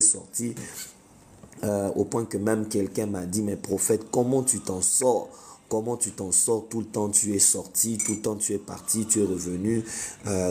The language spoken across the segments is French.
sorti. Au point que même quelqu'un m'a dit, mais prophète, comment tu t'en sors? Comment tu t'en sors? Tout le temps tu es sorti, tout le temps tu es parti, tu es revenu.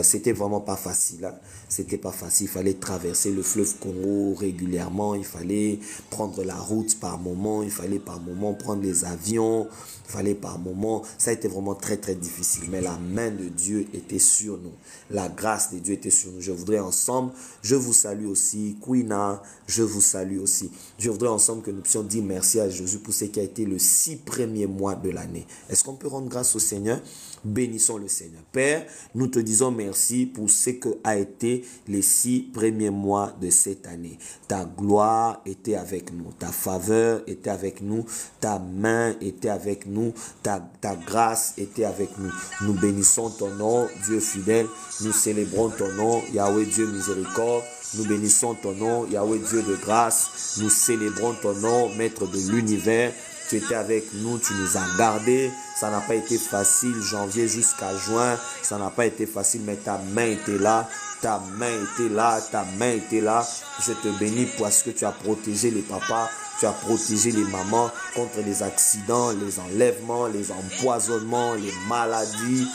C'était vraiment pas facile. Hein? C'était pas facile. Il fallait traverser le fleuve Congo régulièrement. Il fallait prendre la route par moment. Il fallait par moment prendre les avions. Il fallait par moment. Ça a été vraiment très très difficile. Mais la main de Dieu était sur nous. La grâce de Dieu était sur nous. Je voudrais ensemble, je vous salue aussi. Quina, je vous salue aussi. Je voudrais ensemble que nous puissions dire merci à Jésus pour ce qui a été le 6 premiers mois de l'année. Est-ce qu'on peut rendre grâce au Seigneur? Bénissons le Seigneur. Père, nous te disons merci pour ce que a été les 6 premiers mois de cette année. Ta gloire était avec nous. Ta faveur était avec nous. Ta main était avec nous. Ta grâce était avec nous. Nous bénissons ton nom, Dieu fidèle. Nous célébrons ton nom, Yahweh Dieu miséricorde. Nous bénissons ton nom, Yahweh Dieu de grâce. Nous célébrons ton nom, Maître de l'univers. Tu étais avec nous, tu nous as gardés. Ça n'a pas été facile, janvier jusqu'à juin. Ça n'a pas été facile, mais ta main était là. Ta main était là, ta main était là. Je te bénis parce que tu as protégé les papas. Tu as protégé les mamans contre les accidents, les enlèvements, les empoisonnements, les maladies,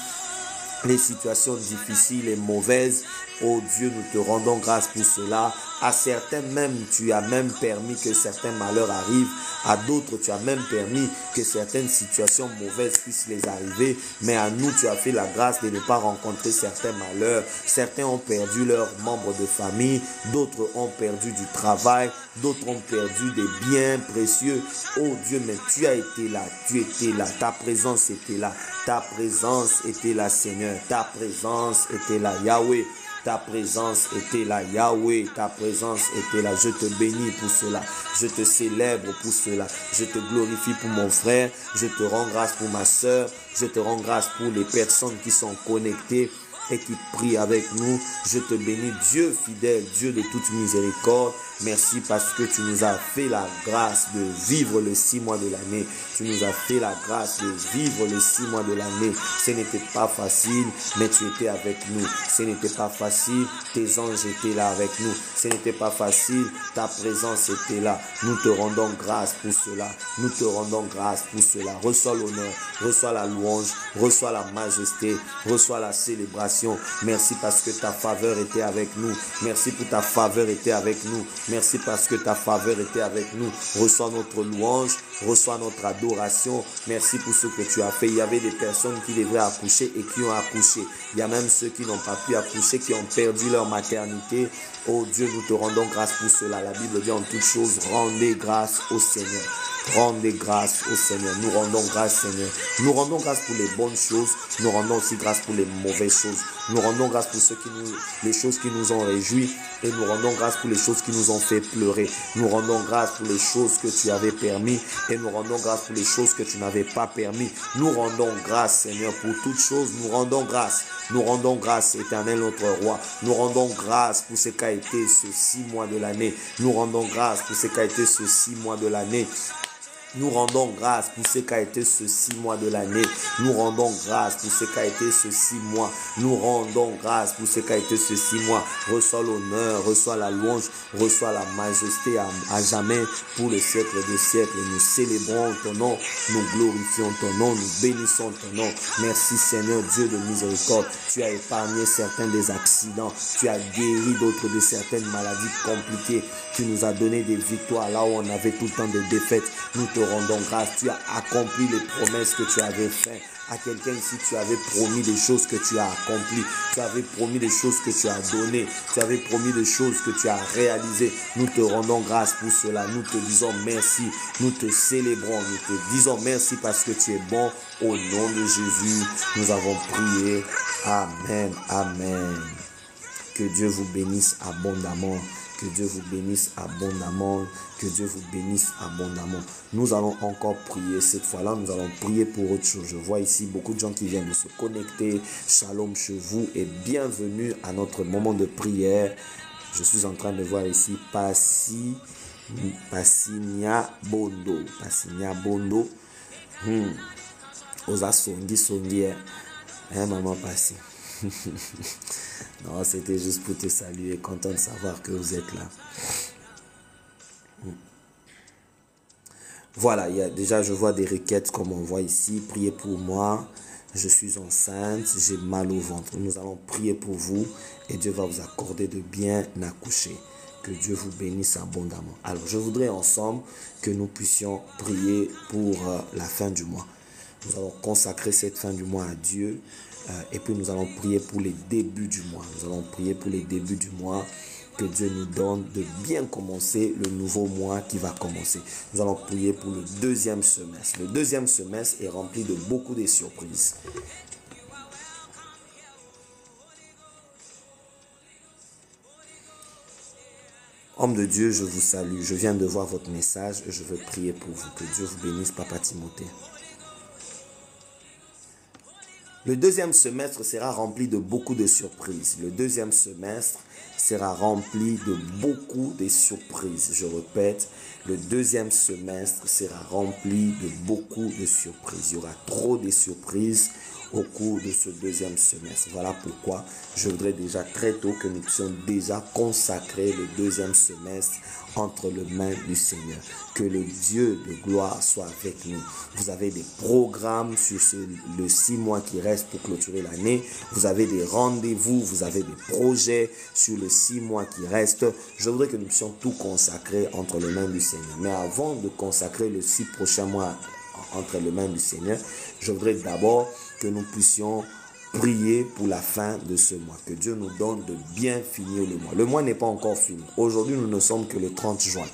les situations difficiles et mauvaises. Oh Dieu, nous te rendons grâce pour cela. À certains même, tu as même permis que certains malheurs arrivent. À d'autres, tu as même permis que certaines situations mauvaises puissent les arriver. Mais à nous, tu as fait la grâce de ne pas rencontrer certains malheurs. Certains ont perdu leurs membres de famille. D'autres ont perdu du travail. D'autres ont perdu des biens précieux. Oh Dieu, mais tu as été là. Tu étais là. Ta présence était là. Ta présence était là, Seigneur. Ta présence était là, Yahweh. Ta présence était là, Yahweh. Ta présence était là. Je te bénis pour cela. Je te célèbre pour cela. Je te glorifie pour mon frère. Je te rends grâce pour ma soeur. Je te rends grâce pour les personnes qui sont connectées et qui prient avec nous. Je te bénis, Dieu fidèle, Dieu de toute miséricorde. Merci parce que tu nous as fait la grâce de vivre les 6 mois de l'année. Tu nous as fait la grâce de vivre les 6 mois de l'année. Ce n'était pas facile, mais tu étais avec nous. Ce n'était pas facile, tes anges étaient là avec nous. Ce n'était pas facile, ta présence était là. Nous te rendons grâce pour cela. Nous te rendons grâce pour cela. Reçois l'honneur, reçois la louange, reçois la majesté, reçois la célébration. Merci parce que ta faveur était avec nous. Merci pour ta faveur était avec nous. Merci parce que ta faveur était avec nous. Reçois notre louange, reçois notre adoration. Merci pour ce que tu as fait. Il y avait des personnes qui devraient accoucher et qui ont accouché. Il y a même ceux qui n'ont pas pu accoucher, qui ont perdu leur maternité. Oh Dieu, nous te rendons grâce pour cela. La Bible dit en toutes choses, rendez grâce au Seigneur. Rendez grâce au Seigneur. Nous rendons grâce, Seigneur. Nous rendons grâce pour les bonnes choses. Nous rendons aussi grâce pour les mauvaises choses. Nous rendons grâce pour les choses qui nous ont réjouis. Et nous rendons grâce pour les choses qui nous ont fait pleurer. Nous rendons grâce pour les choses que tu avais permis. Et nous rendons grâce pour les choses que tu n'avais pas permis. Nous rendons grâce, Seigneur, pour toutes choses. Nous rendons grâce. Nous rendons grâce, Éternel, notre roi. Nous rendons grâce pour ce qu'a été ce 6 mois de l'année. Nous rendons grâce pour ce qu'a été ce 6 mois de l'année. Nous rendons grâce pour ce qu'a été ce 6 mois de l'année. Nous rendons grâce pour ce qu'a été ce 6 mois. Nous rendons grâce pour ce qu'a été ce 6 mois. Reçois l'honneur, reçois la louange, reçois la majesté à jamais pour les siècles des siècles. Nous célébrons ton nom, nous glorifions ton nom, nous bénissons ton nom. Merci Seigneur, Dieu de miséricorde. Tu as épargné certains des accidents. Tu as guéri d'autres de certaines maladies compliquées. Tu nous as donné des victoires là où on avait tout le temps de défaites. Nous te rendons grâce. Tu as accompli les promesses que tu avais faites. À quelqu'un ici, tu avais promis des choses que tu as accomplies. Tu avais promis des choses que tu as données. Tu avais promis des choses que tu as réalisées. Nous te rendons grâce pour cela. Nous te disons merci. Nous te célébrons. Nous te disons merci parce que tu es bon. Au nom de Jésus, nous avons prié. Amen. Amen. Que Dieu vous bénisse abondamment. Que Dieu vous bénisse abondamment. Que Dieu vous bénisse abondamment. Nous allons encore prier. Cette fois-là, nous allons prier pour autre chose. Je vois ici beaucoup de gens qui viennent de se connecter. Shalom chez vous et bienvenue à notre moment de prière. Je suis en train de voir ici Passinia Bondo. Passinia Bondo. Osa songi. Maman Passi. Non, c'était juste pour te saluer. Content de savoir que vous êtes là. Voilà, déjà je vois des requêtes comme on voit ici. Priez pour moi, je suis enceinte, j'ai mal au ventre. Nous allons prier pour vous et Dieu va vous accorder de bien accoucher. Que Dieu vous bénisse abondamment. Alors je voudrais ensemble que nous puissions prier pour la fin du mois. Nous allons consacrer cette fin du mois à Dieu et puis nous allons prier pour les débuts du mois. Nous allons prier pour les débuts du mois. Que Dieu nous donne de bien commencer le nouveau mois qui va commencer. Nous allons prier pour le deuxième semestre. Le deuxième semestre est rempli de beaucoup de surprises. Homme de Dieu, je vous salue. Je viens de voir votre message et je veux prier pour vous. Que Dieu vous bénisse, Papa Timothée. Le deuxième semestre sera rempli de beaucoup de surprises. Le deuxième semestre sera rempli de beaucoup de surprises. Je répète, le deuxième semestre sera rempli de beaucoup de surprises. Il y aura trop de surprises au cours de ce deuxième semestre. Voilà pourquoi je voudrais déjà très tôt que nous puissions déjà consacrer le deuxième semestre entre les mains du Seigneur. Que le Dieu de gloire soit avec nous. Vous avez des programmes sur le 6 mois qui reste pour clôturer l'année. Vous avez des rendez-vous, vous avez des projets sur le 6 mois qui reste. Je voudrais que nous puissions tout consacrer entre les mains du Seigneur. Mais avant de consacrer le 6 prochains mois entre les mains du Seigneur, je voudrais d'abord que nous puissions prier pour la fin de ce mois. Que Dieu nous donne de bien finir le mois. Le mois n'est pas encore fini. Aujourd'hui, nous ne sommes que le 30 juin.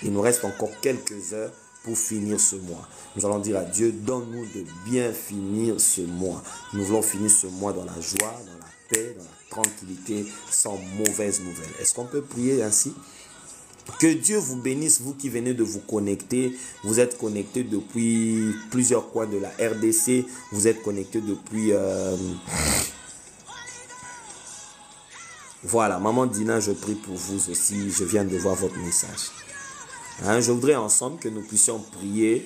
Il nous reste encore quelques heures pour finir ce mois. Nous allons dire à Dieu, donne-nous de bien finir ce mois. Nous voulons finir ce mois dans la joie, dans la paix, dans la tranquillité, sans mauvaises nouvelles. Est-ce qu'on peut prier ainsi? Que Dieu vous bénisse, vous qui venez de vous connecter. Vous êtes connectés depuis plusieurs coins de la RDC. Vous êtes connectés depuis... Voilà, Maman Dina, je prie pour vous aussi. Je viens de voir votre message. Je voudrais ensemble que nous puissions prier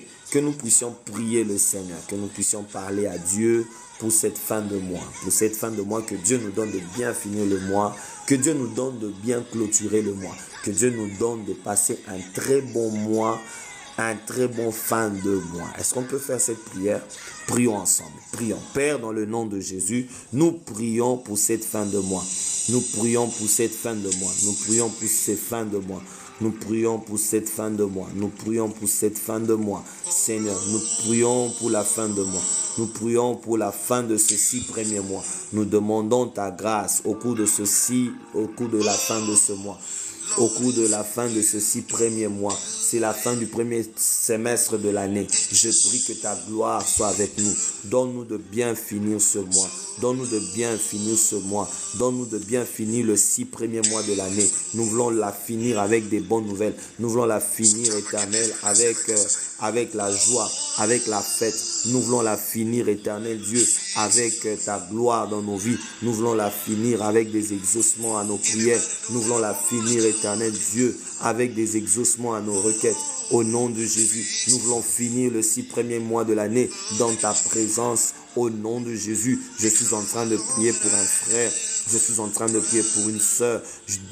le Seigneur, que nous puissions parler à Dieu pour cette fin de mois. Pour cette fin de mois, que Dieu nous donne de bien finir le mois, que Dieu nous donne de bien clôturer le mois, que Dieu nous donne de passer un très bon mois, un très bon fin de mois. Est-ce qu'on peut faire cette prière? Prions ensemble. Prions. Père, dans le nom de Jésus, nous prions pour cette fin de mois. Nous prions pour cette fin de mois. Nous prions pour cette fin de mois. Nous prions pour cette fin de mois. Nous prions pour cette fin de mois. Seigneur, nous prions pour la fin de mois. Nous prions pour la fin de ces 6 premiers mois. Nous demandons ta grâce au cours de au cours de la fin de ce mois. Au cours de la fin de ces 6 premiers mois. C'est la fin du premier semestre de l'année. Je prie que ta gloire soit avec nous. Donne-nous de bien finir ce mois. Donne-nous de bien finir ce mois. Donne-nous de bien finir le 6 premiers mois de l'année. Nous voulons la finir avec des bonnes nouvelles. Nous voulons la finir, Éternel, avec la joie, avec la fête. Nous voulons la finir, Éternel Dieu, avec ta gloire dans nos vies. Nous voulons la finir avec des exaucements à nos prières. Nous voulons la finir, Éternel Dieu, avec des exaucements à nos requêtes. Au nom de Jésus, nous voulons finir le 6 premiers mois de l'année dans ta présence. Au nom de Jésus, je suis en train de prier pour un frère. Je suis en train de prier pour une sœur.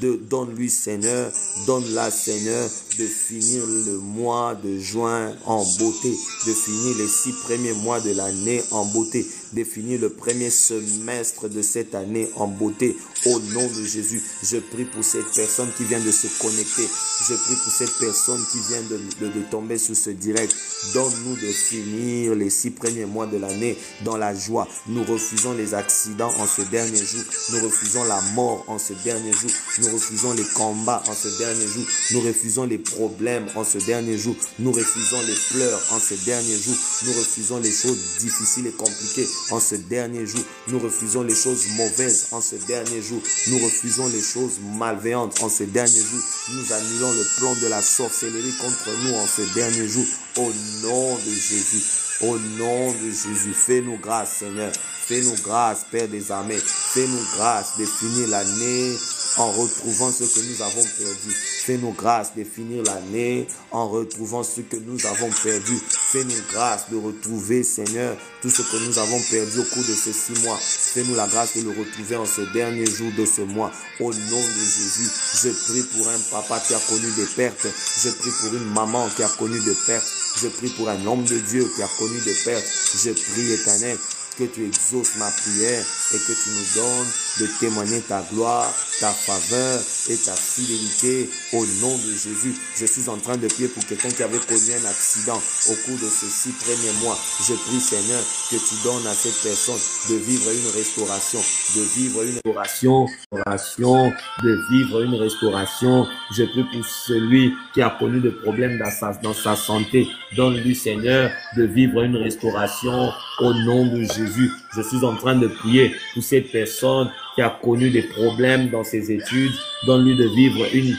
Donne-lui, Seigneur, donne-la, Seigneur, de finir le mois de juin en beauté, de finir les 6 premiers mois de l'année en beauté, de finir le premier semestre de cette année en beauté. Au nom de Jésus, je prie pour cette personne qui vient de se connecter. Je prie pour cette personne qui vient de tomber sur ce direct. Donne-nous de finir les 6 premiers mois de l'année dans la joie. Nous refusons les accidents en ce dernier jour. Nous refusons la mort en ce dernier jour. Nous refusons les combats en ce dernier jour. Nous refusons les problèmes en ce dernier jour. Nous refusons les pleurs en ce dernier jour. Nous refusons les choses difficiles et compliquées en ce dernier jour. Nous refusons les choses mauvaises en ce dernier jour. Nous refusons les choses malveillantes en ce dernier jour. Nous annulons le plan de la sorcellerie contre nous en ce dernier jour. Au nom de Jésus. Au nom de Jésus, fais-nous grâce, Seigneur. Fais-nous grâce, Père des armées. Fais-nous grâce de finir l'année en retrouvant ce que nous avons perdu. Fais-nous grâce de finir l'année en retrouvant ce que nous avons perdu. Fais-nous grâce de retrouver, Seigneur, tout ce que nous avons perdu au cours de ces 6 mois. Fais-nous la grâce de le retrouver en ce dernier jour de ce mois. Au nom de Jésus, je prie pour un papa qui a connu des pertes. Je prie pour une maman qui a connu des pertes. Je prie pour un homme de Dieu qui a connu des pertes. Je prie, Éternel, que tu exauces ma prière et que tu nous donnes de témoigner ta gloire, ta faveur et ta fidélité au nom de Jésus. Je suis en train de prier pour quelqu'un qui avait connu un accident au cours de ces 6 premiers mois. Je prie, Seigneur, que tu donnes à cette personne de vivre une restauration, de vivre une restauration, de vivre une restauration. Je prie pour celui qui a connu des problèmes dans sa santé. Donne-lui, Seigneur, de vivre une restauration au nom de Jésus. Je suis en train de prier pour cette personne qui a connu des problèmes dans ses études. Donne-lui de vivre une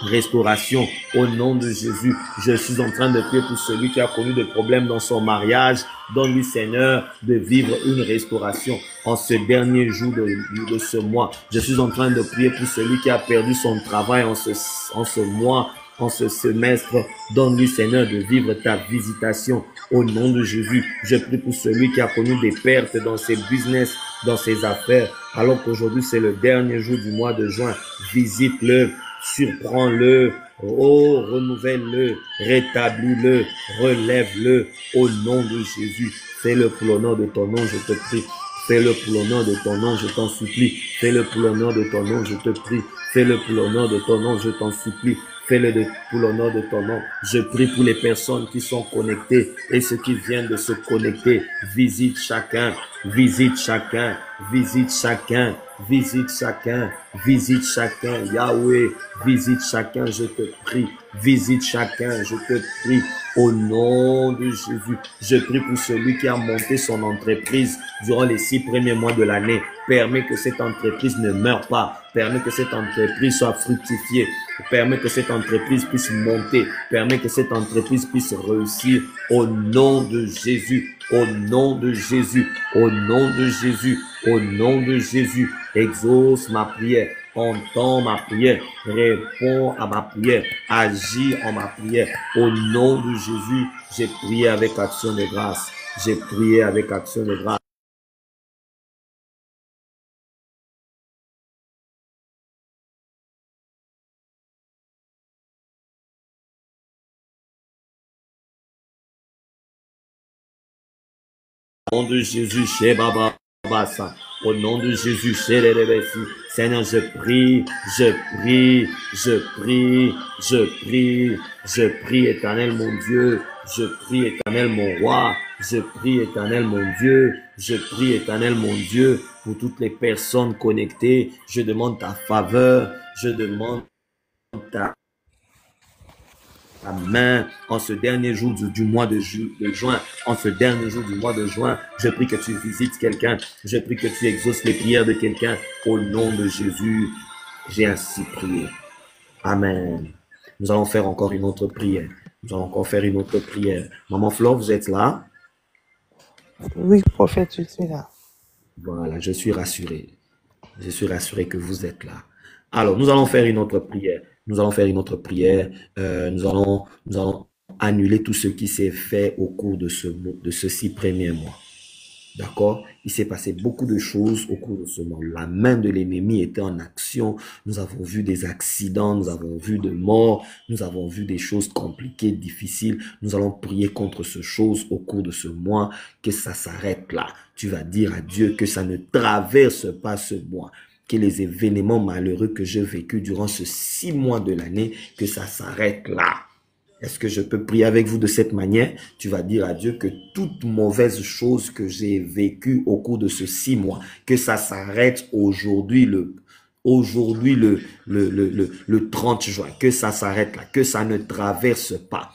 restauration au nom de Jésus. Je suis en train de prier pour celui qui a connu des problèmes dans son mariage. Donne-lui, Seigneur, de vivre une restauration en ce dernier jour de ce mois. Je suis en train de prier pour celui qui a perdu son travail en ce mois, en ce semestre. Donne-lui, Seigneur, de vivre ta visitation au nom de Jésus. Je prie pour celui qui a connu des pertes dans ses business, dans ses affaires, alors qu'aujourd'hui c'est le dernier jour du mois de juin. Visite-le, surprends-le, oh, renouvelle-le, rétablis-le, relève-le au nom de Jésus. Fais-le pour l'honneur de ton nom, je te prie. Fais-le pour l'honneur de ton nom, je t'en supplie. Fais-le pour l'honneur de ton nom, je te prie. Fais-le pour l'honneur de ton nom, je t'en supplie. Fais-le pour l'honneur de ton nom. Je prie pour les personnes qui sont connectées et ceux qui viennent de se connecter. Visite chacun, visite chacun, visite chacun, visite chacun, visite chacun. Yahweh, visite chacun, je te prie. Visite chacun, je te prie. Au nom de Jésus, je prie pour celui qui a monté son entreprise durant les 6 premiers mois de l'année. Permets que cette entreprise ne meure pas. Permets que cette entreprise soit fructifiée. Permets que cette entreprise puisse monter. Permets que cette entreprise puisse réussir. Au nom de Jésus. Au nom de Jésus. Au nom de Jésus. Au nom de Jésus. Exauce ma prière. Entends ma prière, réponds à ma prière, agis en ma prière. Au nom de Jésus, j'ai prié avec action de grâce. J'ai prié avec action de grâce. Au nom de Jésus, chez Baba Bassa. Au nom de Jésus, chez les Rebessi. Seigneur, je prie, je prie, je prie, je prie, je prie, Éternel mon Dieu. Je prie, Éternel mon roi. Je prie, Éternel mon Dieu. Je prie, Éternel mon Dieu, pour toutes les personnes connectées. Je demande ta faveur. Je demande ta main en ce dernier jour du mois de juin, en ce dernier jour du mois de juin. Je prie que tu visites quelqu'un. Je prie que tu exauces les prières de quelqu'un. Au nom de Jésus, j'ai ainsi prié. Amen. Nous allons faire encore une autre prière. Nous allons encore faire une autre prière. Maman Flore, vous êtes là? Oui, prophète, je suis là. Voilà, je suis rassuré. Je suis rassuré que vous êtes là. Alors, nous allons faire une autre prière. Nous allons faire une autre prière. Nous allons annuler tout ce qui s'est fait au cours de ce 6 premiers mois. D'accord? Il s'est passé beaucoup de choses au cours de ce mois. La main de l'ennemi était en action. Nous avons vu des accidents, nous avons vu des morts, nous avons vu des choses compliquées, difficiles. Nous allons prier contre ces choses au cours de ce mois, que ça s'arrête là. Tu vas dire à Dieu que ça ne traverse pas ce mois. Que les événements malheureux que j'ai vécus durant ce 6 mois de l'année, que ça s'arrête là. Est-ce que je peux prier avec vous de cette manière? Tu vas dire à Dieu que toute mauvaise chose que j'ai vécue au cours de ce 6 mois, que ça s'arrête aujourd'hui, le 30 juin, que ça s'arrête là, que ça ne traverse pas.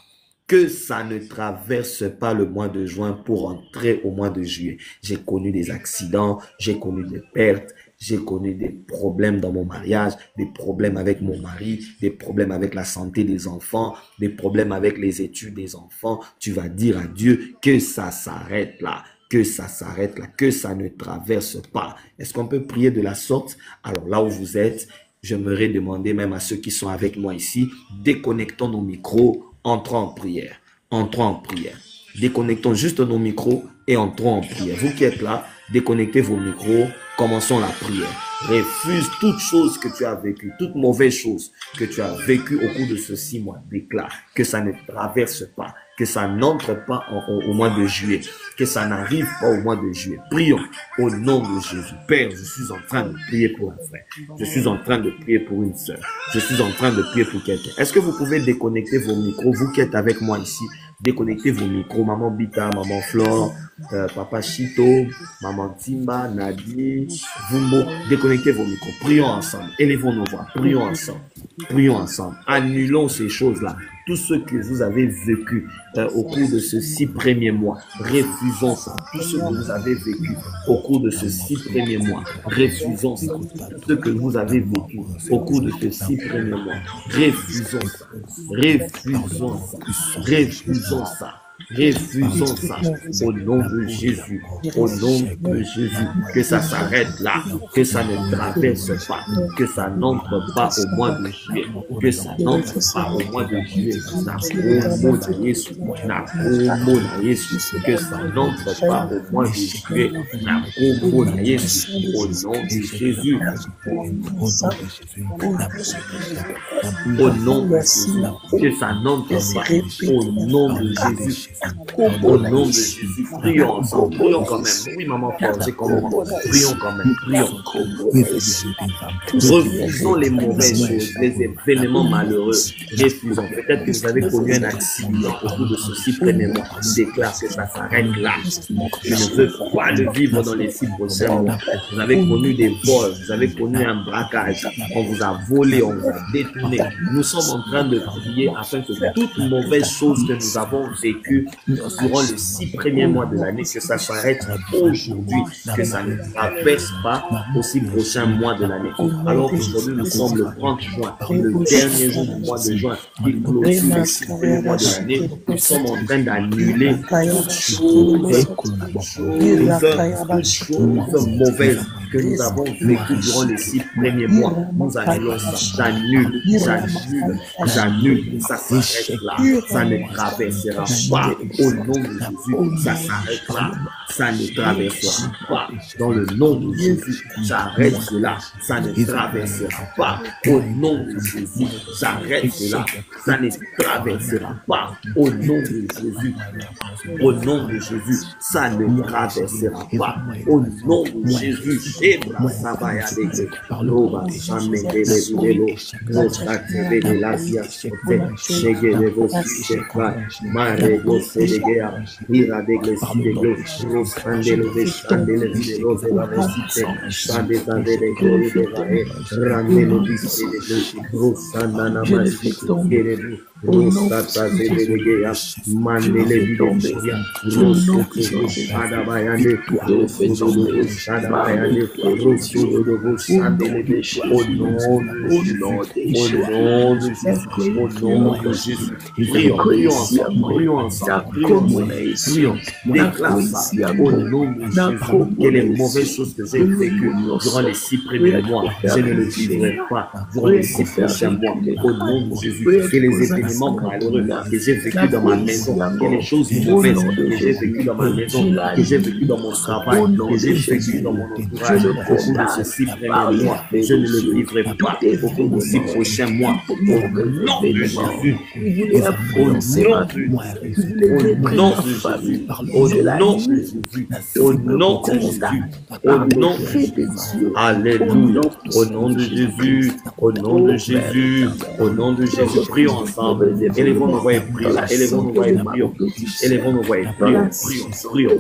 Que ça ne traverse pas le mois de juin pour entrer au mois de juillet. J'ai connu des accidents, j'ai connu des pertes, j'ai connu des problèmes dans mon mariage, des problèmes avec mon mari, des problèmes avec la santé des enfants, des problèmes avec les études des enfants. Tu vas dire à Dieu que ça s'arrête là, que ça s'arrête là, que ça ne traverse pas. Est-ce qu'on peut prier de la sorte? Alors là où vous êtes, j'aimerais demander même à ceux qui sont avec moi ici, déconnectons nos micros, entrons en prière. Entrons en prière. Déconnectons juste nos micros et entrons en prière. Vous qui êtes là, déconnectez vos micros, commençons la prière. Refuse toute chose que tu as vécue, toute mauvaise chose que tu as vécue au cours de ce 6 mois. Déclare que ça ne traverse pas, que ça n'entre pas au mois de juillet, que ça n'arrive pas au mois de juillet. Prions au nom de Jésus. Père, je suis en train de prier pour un frère. Je suis en train de prier pour une sœur. Je suis en train de prier pour quelqu'un. Est-ce que vous pouvez déconnecter vos micros, vous qui êtes avec moi ici? Déconnectez vos micros, maman Bita, maman Flore, papa Chito, maman Timba, Nadie, Vumbo. Déconnectez vos micros. Prions ensemble. Élevons nos voix. Prions ensemble. Prions ensemble. Annulons ces choses-là. Tout ce que vous avez vécu au cours de ces 6 premiers mois, refusons ça. Tout ce que vous avez vécu au cours de ces 6 premiers mois, refusons ça. Tout ce que vous avez vécu au cours de ces 6 premiers mois, refusons ça. Refusons ça. Refusons ça. Refusons ça au nom de Jésus, au nom de Jésus, que ça s'arrête là, que ça ne traverse pas, que ça n'entre pas au mois de juillet, que ça n'entre pas au mois de juillet, que ça n'entre pas au mois de juillet, au nom de Jésus, au nom de Jésus, que ça n'entre pas au nom de Jésus. Au nom de Jésus, prions ensemble, prions quand même. Oui, maman, c'est comme moi. Prions quand même, prions. Refusons les mauvaises choses, les événements malheureux. Refusons. Peut-être que vous avez connu un accident au cours de ce 6 premiers mois. Déclare que ça s'arrête là. Je ne veux pas le vivre dans les 6 prochains mois. Vous avez connu des vols, vous avez connu un braquage. On vous a volé, on vous a détourné. Nous sommes en train de prier afin que toute mauvaise chose que nous avons vécue durant les 6 premiers mois de l'année, que ça s'arrête aujourd'hui, que ça ne traverse pas aux 6 prochains mois de l'année. Alors qu'aujourd'hui, nous sommes le 30 juin, le dernier jour du mois de juin, qui clôture les 6 premiers mois de l'année. Nous sommes en train d'annuler toutes choses mauvaises que nous avons vécues durant les 6 premiers mois. Nous annulons ça. J'annule. Ça s'arrête là. Ça ne traversera pas. Au nom de Jésus, ça s'arrête là. Ça ne traversera pas. Dans le nom de Jésus, j'arrête cela. Ça ne traversera pas. Au nom de Jésus, j'arrête cela. Ça ne traversera pas. Au nom de Jésus. Au nom de Jésus, ça ne traversera pas. Au nom de Jésus, ça va y aller. Loba, jamais prions ensemble, déclare ça au nom de Jésus, que les mauvaises choses que j'ai vécues durant les 6 premiers mois, je ne le vivrai pas durant les 6 prochains mois, au nom de Jésus, que les événements malheureux que j'ai vécus dans ma maison, que les choses mauvaises que j'ai vécues dans ma maison, que j'ai vécues dans mon travail, que j'ai vécues dans mon entourage, au cours de ces 6 premiers mois, je ne le vivrai pas au cours de 6 prochains mois, au nom de Jésus, au nom de Jésus, au nom de Jésus, au nom de Jésus, au nom de Jésus, au nom de Jésus, alléluia, au nom de Jésus, au nom de Jésus, au nom de Jésus, prions ensemble, élevons nos voix et prions, élevons nos voix et prions, élevons nos voix et prions, prions,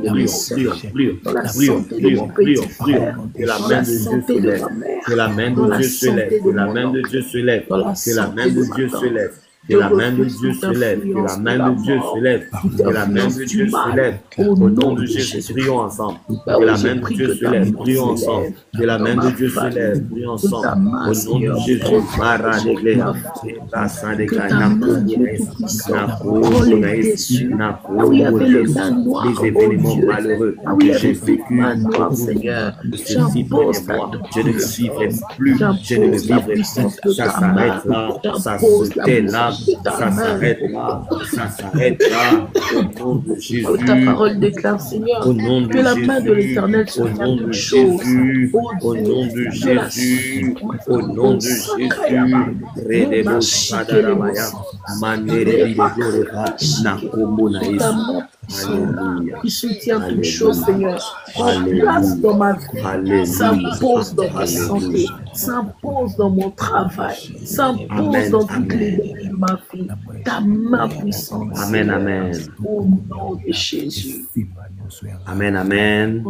que la main de Dieu se lève, que la main de Dieu se lève, que la main de Dieu se lève, que la main de Dieu se lève. Que la main de Dieu se lève, que la main de Dieu se lève, que la main de Dieu se lève. Au nom de Jésus, prions ensemble. Que la main de Dieu se lève, prions ensemble. Que la main de Dieu se lève, prions ensemble. Au nom de Jésus, les événements malheureux que j'ai vécu, Seigneur, je ne le vivrai plus, je ne le vivrai plus. Ça s'arrête là, ça se tait là. là, ça s'arrête là, ça s'arrête là, au nom de Jésus. Ta parole déclare, Seigneur, Au nom de que la main de Jésus, l'Éternel se au fait nom de toutes choses. Jésus, Oh au Dieu, nom de de la Jésus, au nom de Jésus, Redebo Shadarabaya, Mandere Bidoreba, Nakomo Naïs. Alléluia. qui soutient toutes choses, Seigneur. Prends place dans ma vie. S'impose dans ma santé. S'impose dans mon travail. S'impose dans toutes les domaines de ma vie. Ta main puissante. Amen, amen. Au nom de Jésus. Amen, amen.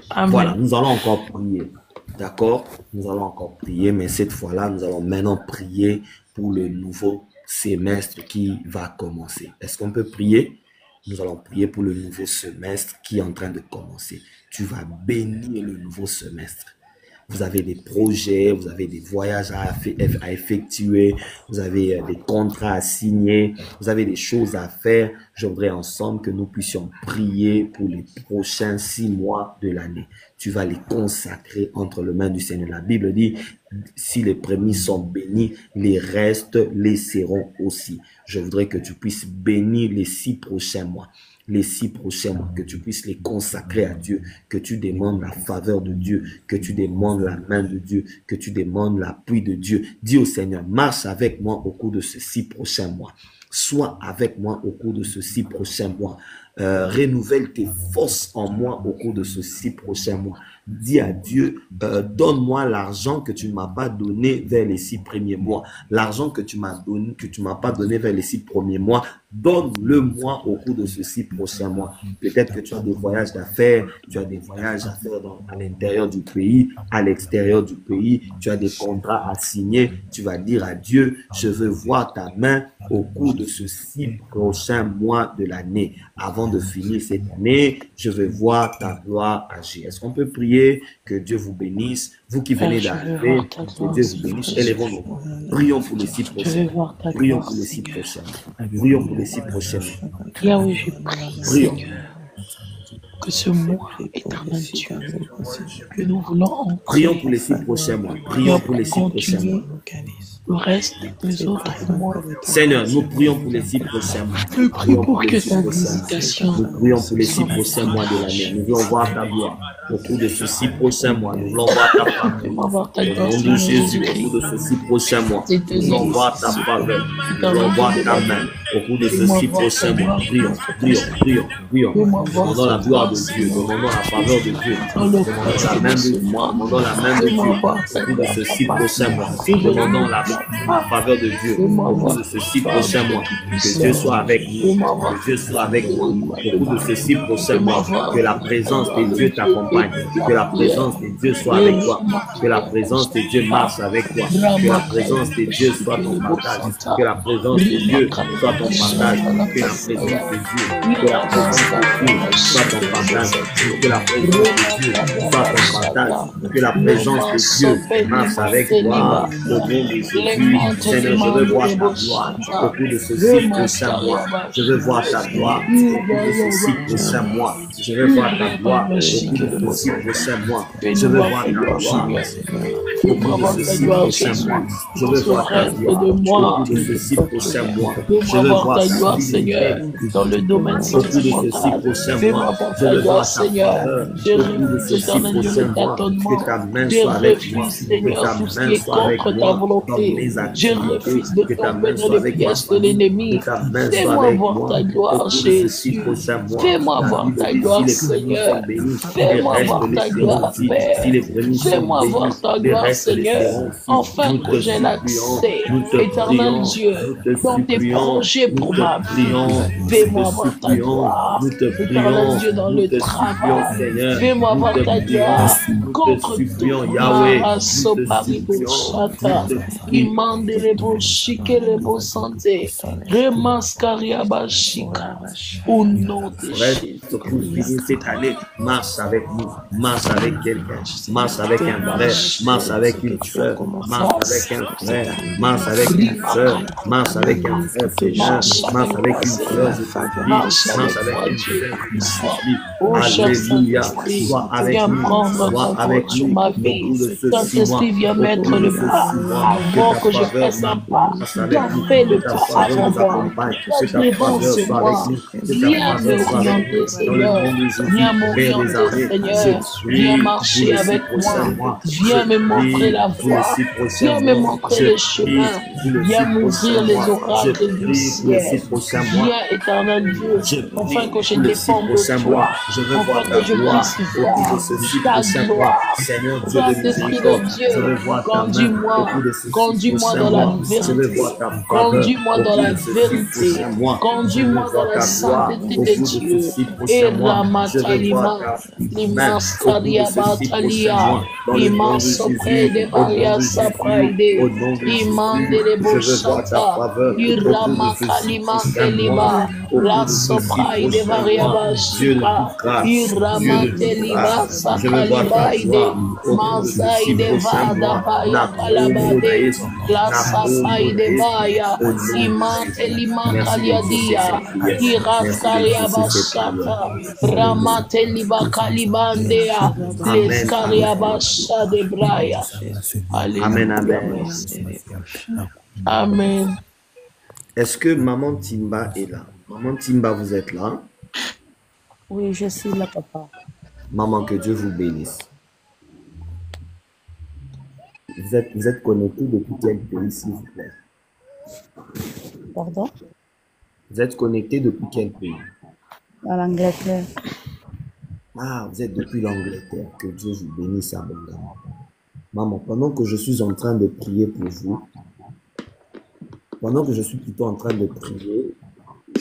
Amen. Voilà, nous allons encore prier. D'accord? Nous allons encore prier, mais cette fois-là, nous allons maintenant prier pour le nouveau semestre qui va commencer. Est-ce qu'on peut prier? Nous allons prier pour le nouveau semestre qui est en train de commencer. Tu vas bénir le nouveau semestre. Vous avez des projets, vous avez des voyages à effectuer, vous avez des contrats à signer, vous avez des choses à faire. Je voudrais ensemble que nous puissions prier pour les prochains 6 mois de l'année. Tu vas les consacrer entre les mains du Seigneur. La Bible dit, si les prémices sont bénis, les restes les seront aussi. Je voudrais que tu puisses bénir les 6 prochains mois. Les 6 prochains mois, que tu puisses les consacrer à Dieu, que tu demandes la faveur de Dieu, que tu demandes la main de Dieu, que tu demandes l'appui de Dieu. Dis au Seigneur, marche avec moi au cours de ces 6 prochains mois. Sois avec moi au cours de ces 6 prochains mois. Renouvelle tes forces en moi au cours de ces 6 prochains mois. Dis à Dieu, donne-moi l'argent que tu ne m'as pas donné vers les 6 premiers mois. L'argent que tu m'as donné, que tu m'as pas donné vers les 6 premiers mois, donne-le-moi au cours de ces 6 prochains mois. Peut-être que tu as des voyages d'affaires, tu as des voyages à faire à l'intérieur du pays, à l'extérieur du pays, tu as des contrats à signer. Tu vas dire à Dieu, je veux voir ta main au cours de ces 6 prochains mois de l'année. Avant de finir cette année, je veux voir ta gloire agir. Est-ce qu'on peut prier que Dieu vous bénisse? Vous qui venez d'arriver, que Dieu vous bénisse. Élevons-nous. Prions pour les 6 prochains. Prions pour les 6 prochains. Prions pour les 6 prochains. Yahweh, je prie, Prions. Seigneur, que ce mois, éternel Dieu, que nous voulons entrer. Prions pour les 6 prochains mois. Prions pour les 6 prochains mois. Le reste des autres mois. Seigneur, nous prions pour les 6 prochains mois. Je prie pour que ta visitation. Nous prions pour les 6 prochains mois de l'année. Nous voulons voir ta gloire. Au cours de ces 6 prochains mois, nous voulons voir ta faveur. Au nom de Jésus, au cours de ces 6 prochains mois, nous voulons voir ta faveur. Nous voulons voir ta main. Au cours de ces 6 prochains mois, prions, prions, prions, prions. Demandons la gloire de Dieu, demandons la faveur de Dieu, demandons la main de Dieu, demandons la main de Dieu. Au cours de ces 6 prochains mois, demandons la faveur de Dieu. Au cours de ces 6 prochains mois, que Dieu soit avec nous, que Dieu soit avec nous. Au cours de ces 6 prochains mois, que la présence de Dieu t'accompagne, que la présence de Dieu soit avec toi, que la présence de Dieu marche avec toi, que la présence de Dieu soit ton partage, que la présence de Dieu soit ton partage, que la présence de Dieu, que la présence de Dieu soit ton partage, que la présence de Dieu soit ton partage, que la présence de Dieu marche avec toi, au nom de Jésus. Seigneur, je veux voir ta gloire au cours de ces 6 prochains mois. Je veux voir ta gloire au cours de ces 6 prochains mois. Je veux voir ta gloire au cours de ces 6 prochains mois. Je veux voir ta gloire au cours de ces 6 prochains mois. Je veux voir ta gloire au cours de ces 6 prochains mois. Je veux voir ta gloire, Seigneur, dans le domaine au cours de ces 6 prochains mois. Je veux voir ta faveur au cours de ces 6 prochains mois. Que ta main soit avec moi, que ta main soit avec moi dans mes activités, que ta main soit avec moi, que ta main soit avec moi au cours de ces 6 prochains mois. Fais-moi voir ta gloire, Seigneur. Fais-moi voir ta gloire, Père. Fais-moi voir ta gloire, Seigneur. Enfin que j'ai l'accès, éternel Dieu, dans tes projets pour ma vie. Fais-moi voir ta gloire, éternel Dieu, dans le travail. Fais-moi voir ta gloire contre tout mal, Soparibochata, Imandelebo Shikelebo Santé, Remascaria Bashika, au nom de Jésus. finir cette année, marche avec nous, marche avec quelqu'un, marche avec un frère, marche avec une soeur, marche avec un frère, marche avec une soeur, marche avec un frère, Seigneur, marche avec une soeur, marche avec une frère. Alléluia, sois avec nous, sois avec nous, beaucoup de ce Saint-Esprit, viens mettre le pas avant que je fasse un pas. Viens faire le pas avant moi. Viens devance moi. Viens m'orienter, Seigneur. Viens m'orienter, Seigneur. Viens marcher avec moi. Viens me montrer la voie. Viens me montrer le chemin. Viens m'ouvrir les oracles du ciel. Viens, éternel Dieu, afin que je dépende de toi. Afin que je puisse voir ta gloire. Saint-Esprit de Dieu, conduis-moi dans la vérité. Conduis-moi dans la vérité. Conduis-moi dans la sainteté de Dieu. Et Ramatalima, l'immense Kariabatalia, l'immense Sopré de Maria Sapraide, l'immense de Bouchata, Iramakalima Kelima, la Sopraide de Maria Bashika, Iramatelima Sakalibaide, Masaide Vada Baya Kalabade, la Sapaide Baya, Imatelima Kaliadia, Iraskaria Bashata, Ramateliba Kalibandea, Leskaria Basha de Braya. Amen, amen. Amen. Est-ce que Maman Timba est là? Maman Timba, vous êtes là? Oui, je suis là, papa. Maman, que Dieu vous bénisse. Vous êtes connecté depuis quel pays, s'il vous plaît? Pardon? Vous êtes connecté depuis quel pays? À l'Angleterre. Ah, vous êtes depuis l'Angleterre. Que Dieu vous bénisse abondamment. Maman, pendant que je suis en train de prier pour vous, pendant que je suis plutôt en train de prier,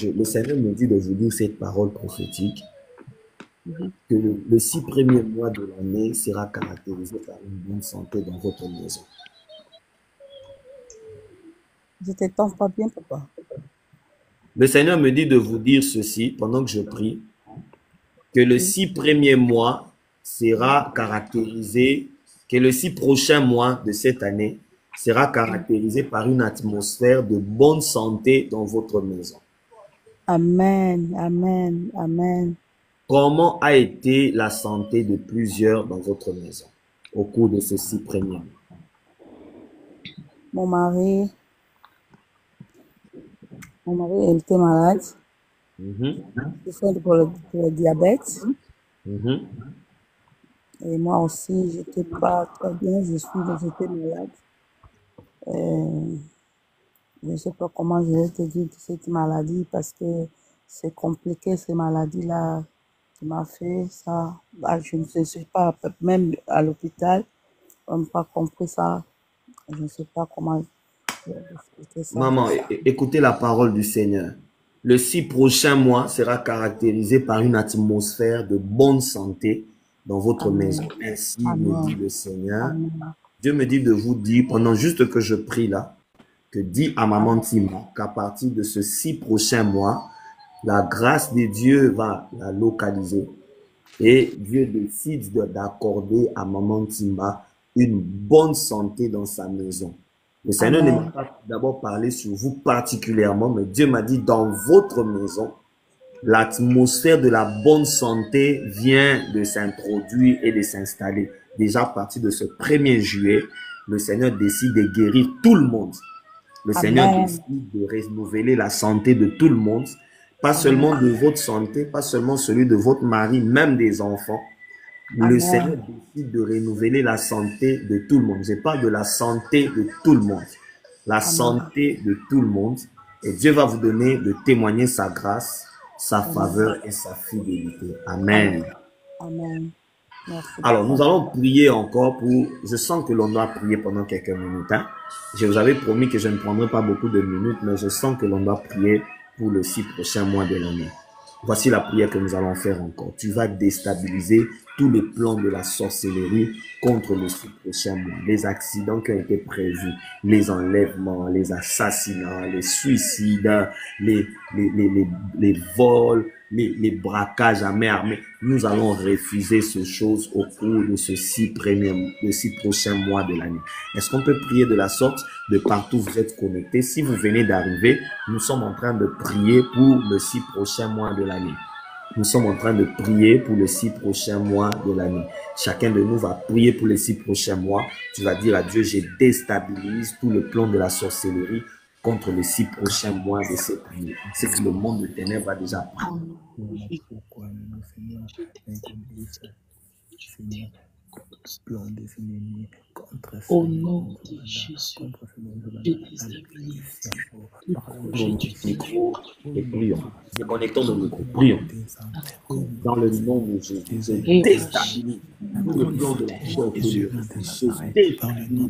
le Seigneur me dit de vous dire cette parole prophétique, que le 6 premiers mois de l'année sera caractérisé par une bonne santé dans votre maison. Je ne t'entends pas bien, papa. Le Seigneur me dit de vous dire ceci pendant que je prie, que le 6 premiers mois sera caractérisé, que le 6 prochains mois de cette année sera caractérisé par une atmosphère de bonne santé dans votre maison. Amen, amen, amen. Comment a été la santé de plusieurs dans votre maison au cours de ces 6 premiers mois? Mon mari il était malade. Il souffrait pour le diabète. Et moi aussi, je n'étais pas très bien. J'étais malade. Je ne sais pas comment je vais te dire cette maladie parce que c'est compliqué, ces maladies-là qui m'a fait ça. Bah, je ne sais pas, même à l'hôpital, on n'a pas compris ça. Je ne sais pas comment expliquer ça. Maman, écoutez la parole du Seigneur. Le 6 prochains mois sera caractérisé par une atmosphère de bonne santé dans votre maison. Ainsi me dit le Seigneur. Amen. Dieu me dit de vous dire, pendant juste que je prie là, que dit à Maman Timba qu'à partir de ce 6 prochains mois, la grâce de Dieu va la localiser et Dieu décide d'accorder à Maman Timba une bonne santé dans sa maison. Le Seigneur ne m'a pas d'abord parlé sur vous particulièrement, mais Dieu m'a dit dans votre maison, l'atmosphère de la bonne santé vient de s'introduire et de s'installer. Déjà à partir de ce 1er juillet, le Seigneur décide de guérir tout le monde. Le Seigneur décide de renouveler la santé de tout le monde, pas seulement de votre santé, pas seulement celui de votre mari, même des enfants. Le Seigneur décide de renouveler la santé de tout le monde. Je parle de la santé de tout le monde. La santé de tout le monde. Et Dieu va vous donner de témoigner sa grâce, sa faveur et sa fidélité. Amen. Amen. Merci. Alors, nous allons prier encore pour... Je sens que l'on doit prier pendant quelques minutes. Hein? Je vous avais promis que je ne prendrai pas beaucoup de minutes, mais je sens que l'on doit prier pour le 6 prochains mois de l'année. Voici la prière que nous allons faire encore. Tu vas déstabiliser tous les plans de la sorcellerie contre le 6 prochains mois. Les accidents qui ont été prévus, les enlèvements, les assassinats, les suicides, les vols, les braquages à main armée. Nous allons refuser ces choses au cours de ces 6 prochains mois de l'année. Est-ce qu'on peut prier de la sorte de partout où vous êtes connectés? Si vous venez d'arriver, nous sommes en train de prier pour les 6 prochains mois de l'année. Nous sommes en train de prier pour les 6 prochains mois de l'année. Chacun de nous va prier pour les 6 prochains mois. Tu vas dire à Dieu, je déstabilise tout le plan de la sorcellerie contre les 6 prochains mois de cette année. C'est que le monde de ténèbres a déjà pris. Au nom de Jésus, je déstabilise le projet du diable. Et prions. Déconnectons nos micros. Prions. Dans le nom de Jésus, je déstabilise tout le plan de la sorcellerie. Je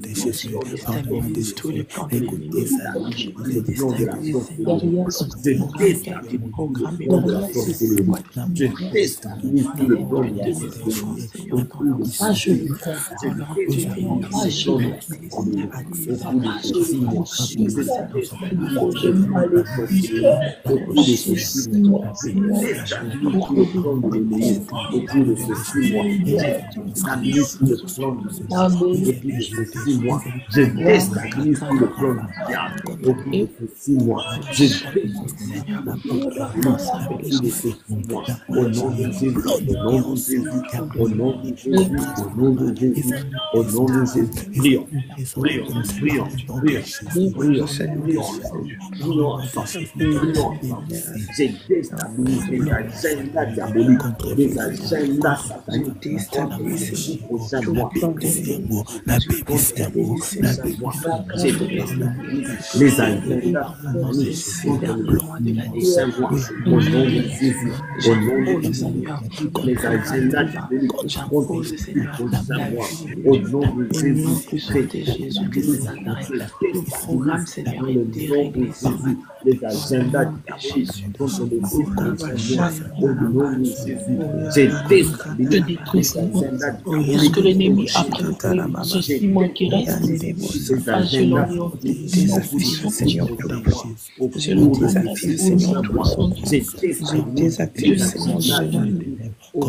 déstabilise Tous les plans de l'ennemi. le plan de la sorcellerie. Derrière ce programme, je déstabilise tout le plan de la sorcellerie. pas je le fais, pas je le je déstabilise tout le plan du diable au bout de ces 6 mois. Je déstabilise au nom de Jésus, au nom de Jésus, au nom de Jésus, au nom de Jésus, au nom de Jésus. Prions, prions, prions, prions, j'ai déstabilisé les agendas diaboliques, les agendas sataniques contre les 6 prochains mois. Les agendas au nom de Jésus, au nom de Jésus, les agendas diaboliques contre les 6 prochains mois, au nom de Jésus, le programme Seigneur est déréglé. les agendas diaboliques contre les 6 prochains mois, au nom de Jésus, j'ai déstabilisé les agendas diaboliques. Ce que l'ennemi a préparé, ce 6 mois qui reste, pas selon leur puissance, Seigneur, selon ta Seigneur, je désactive, Seigneur,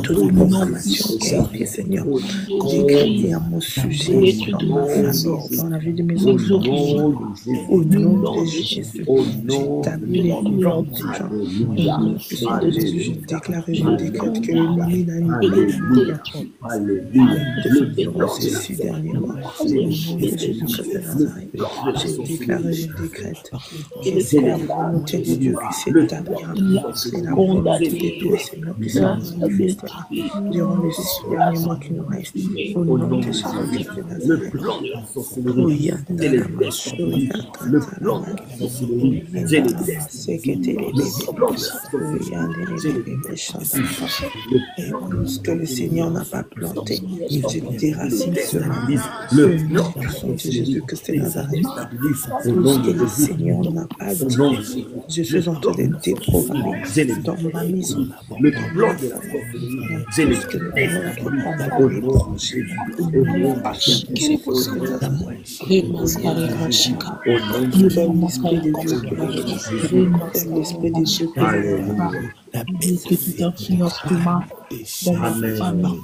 toute programmation qui a été, Seigneur, décrétée à mon sujet, dans ma famille, dans la vie de mes enfants, au nom de Jésus, j'établis les plans du genre. Au nom puissant de Jésus, je déclare et je décrète que l'ennemi n'a durant ces 6 derniers mois. Au nom de Jésus-Christ de Nazareth, je déclare et je décrète que c'est la volonté de Dieu qui s'établira. C'est la volonté de Dieu, Seigneur, qui se manifestera durant les 6 derniers mois qui nous restent. Au nom de Jésus-Christ de Nazareth. Ce que le Seigneur n'a pas planté, je déracine cela. Le nom de Jésus-Christ de Nazareth. Ce que le Seigneur n'a pas dit, je suis en train de déprogrammer dans ma maison, dans ma famille, tout ce que le Seigneur a préparé pour les projets. Nouvel esprit de Dieu qui va venir, nouvel esprit de Dieu qui va venir. Toute influence humaine dans ma famille,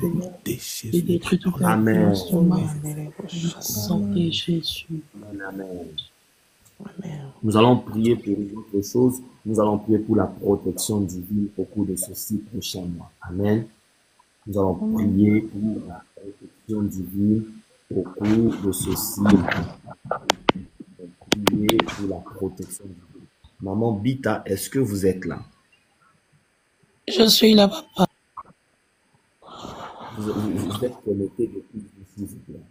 et détruire toute influence humaine dans la santé Jésus. Amen. Nous allons prier pour une autre chose. Nous allons prier pour la protection divine au cours de ces 6 prochains mois. Amen. Nous allons prier pour la protection divine au cours de ces 6 mois. Prier pour la protection divine. Maman Bita, est-ce que vous êtes là? Je suis là, papa. Vous êtes connecté depuis s'il vous plaît.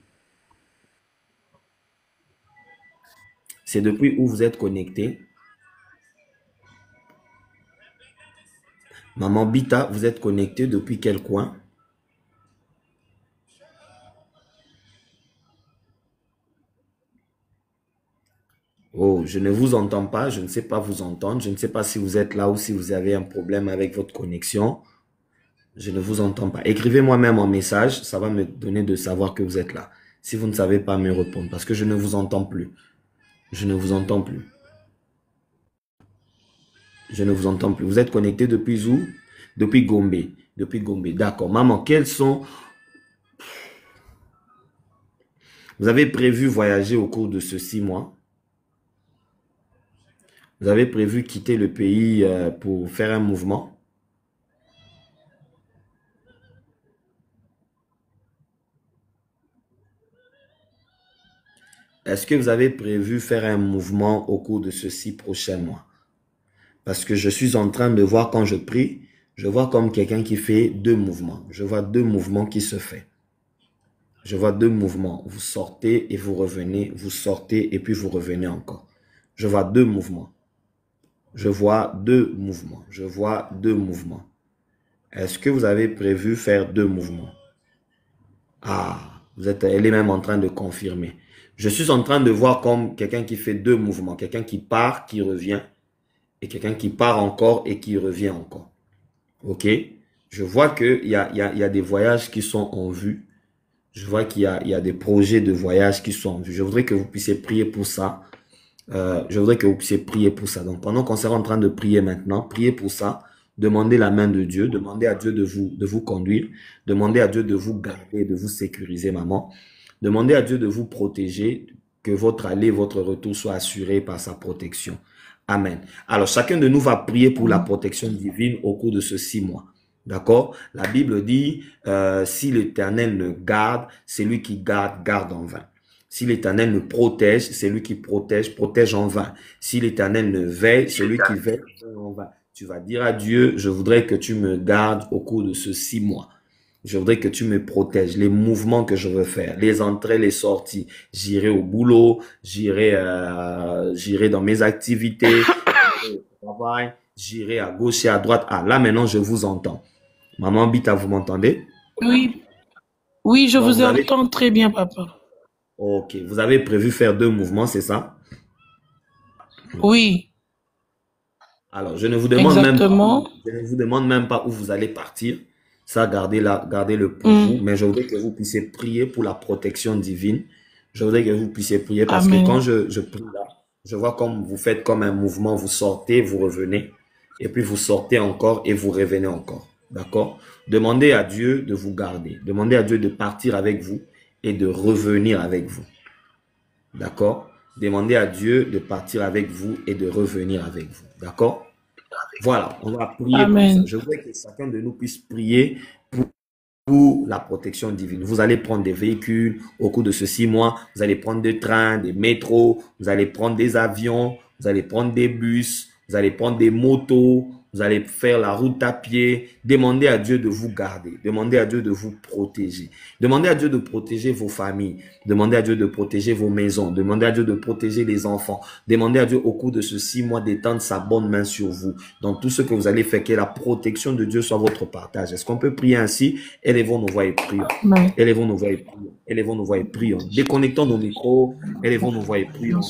C'est depuis où vous êtes connecté? Maman Bita, vous êtes connecté depuis quel coin? Oh, je ne vous entends pas, je ne sais pas vous entendre. Je ne sais pas si vous êtes là ou si vous avez un problème avec votre connexion. Je ne vous entends pas. Écrivez-moi même un message, ça va me donner de savoir que vous êtes là. Si vous ne savez pas me répondre, parce que je ne vous entends plus. Je ne vous entends plus. Je ne vous entends plus. Vous êtes connecté depuis où? Depuis Gombe. Depuis Gombe. D'accord. Maman, quels sont... Vous avez prévu voyager au cours de ce 6 mois? Vous avez prévu quitter le pays pour faire un mouvement? Est-ce que vous avez prévu faire un mouvement au cours de ces 6 prochains mois? Parce que je suis en train de voir quand je prie, je vois comme quelqu'un qui fait 2 mouvements. Je vois 2 mouvements qui se font. Je vois 2 mouvements. Vous sortez et vous revenez. Vous sortez et puis vous revenez encore. Je vois 2 mouvements. Je vois 2 mouvements. Je vois 2 mouvements. Est-ce que vous avez prévu faire 2 mouvements? Ah, elle est même en train de confirmer. Je suis en train de voir comme quelqu'un qui fait 2 mouvements. Quelqu'un qui part, qui revient. Et quelqu'un qui part encore et qui revient encore. Ok? Je vois qu'il y a des voyages qui sont en vue. Je vois qu'il y a des projets de voyage qui sont en vue. Je voudrais que vous puissiez prier pour ça. Je voudrais que vous puissiez prier pour ça. Donc, pendant qu'on sera en train de prier maintenant, priez pour ça. Demandez la main de Dieu. Demandez à Dieu de vous conduire. Demandez à Dieu de vous garder, de vous sécuriser, maman. Demandez à Dieu de vous protéger, que votre aller, votre retour soit assuré par sa protection. Amen. Alors, chacun de nous va prier pour la protection divine au cours de ce 6 mois. D'accord? La Bible dit, si l'Éternel le garde, c'est lui qui garde, garde en vain. Si l'Éternel le protège, c'est lui qui protège, protège en vain. Si l'Éternel le veille, c'est lui qui veille en vain. Tu vas dire à Dieu, je voudrais que tu me gardes au cours de ce 6 mois. Je voudrais que tu me protèges, les mouvements que je veux faire, les entrées, les sorties. J'irai au boulot, j'irai dans mes activités, au travail, j'irai à gauche et à droite. Ah, là maintenant, je vous entends. Maman Bita, vous m'entendez? Oui, oui, je Donc, vous entends très bien, papa. Ok, vous avez prévu faire 2 mouvements, c'est ça? Oui. Alors, je ne vous demande Exactement. même pas où vous allez partir. Ça, gardez-le pour vous. Mais je voudrais que vous puissiez prier pour la protection divine. Je voudrais que vous puissiez prier parce que quand je prie là, je vois comme vous faites comme un mouvement. Vous sortez, vous revenez. Et puis vous sortez encore et vous revenez encore. D'accord? Demandez à Dieu de vous garder. Demandez à Dieu de partir avec vous et de revenir avec vous. D'accord? Demandez à Dieu de partir avec vous et de revenir avec vous. D'accord? Voilà, on va prier pour ça. Je voudrais que chacun de nous puisse prier pour la protection divine. Vous allez prendre des véhicules au cours de ce 6 mois. Vous allez prendre des trains, des métros. Vous allez prendre des avions. Vous allez prendre des bus. Vous allez prendre des motos. Vous allez faire la route à pied. Demandez à Dieu de vous garder. Demandez à Dieu de vous protéger. Demandez à Dieu de protéger vos familles. Demandez à Dieu de protéger vos maisons. Demandez à Dieu de protéger les enfants. Demandez à Dieu au cours de ce 6 mois d'étendre sa bonne main sur vous. Dans tout ce que vous allez faire, que la protection de Dieu soit votre partage. Est-ce qu'on peut prier ainsi? Élevons nos voix et prions. Élevons nos voix et prions. Élevons nos voix et prions. Déconnectons nos micros. Élevons nos voix et prions.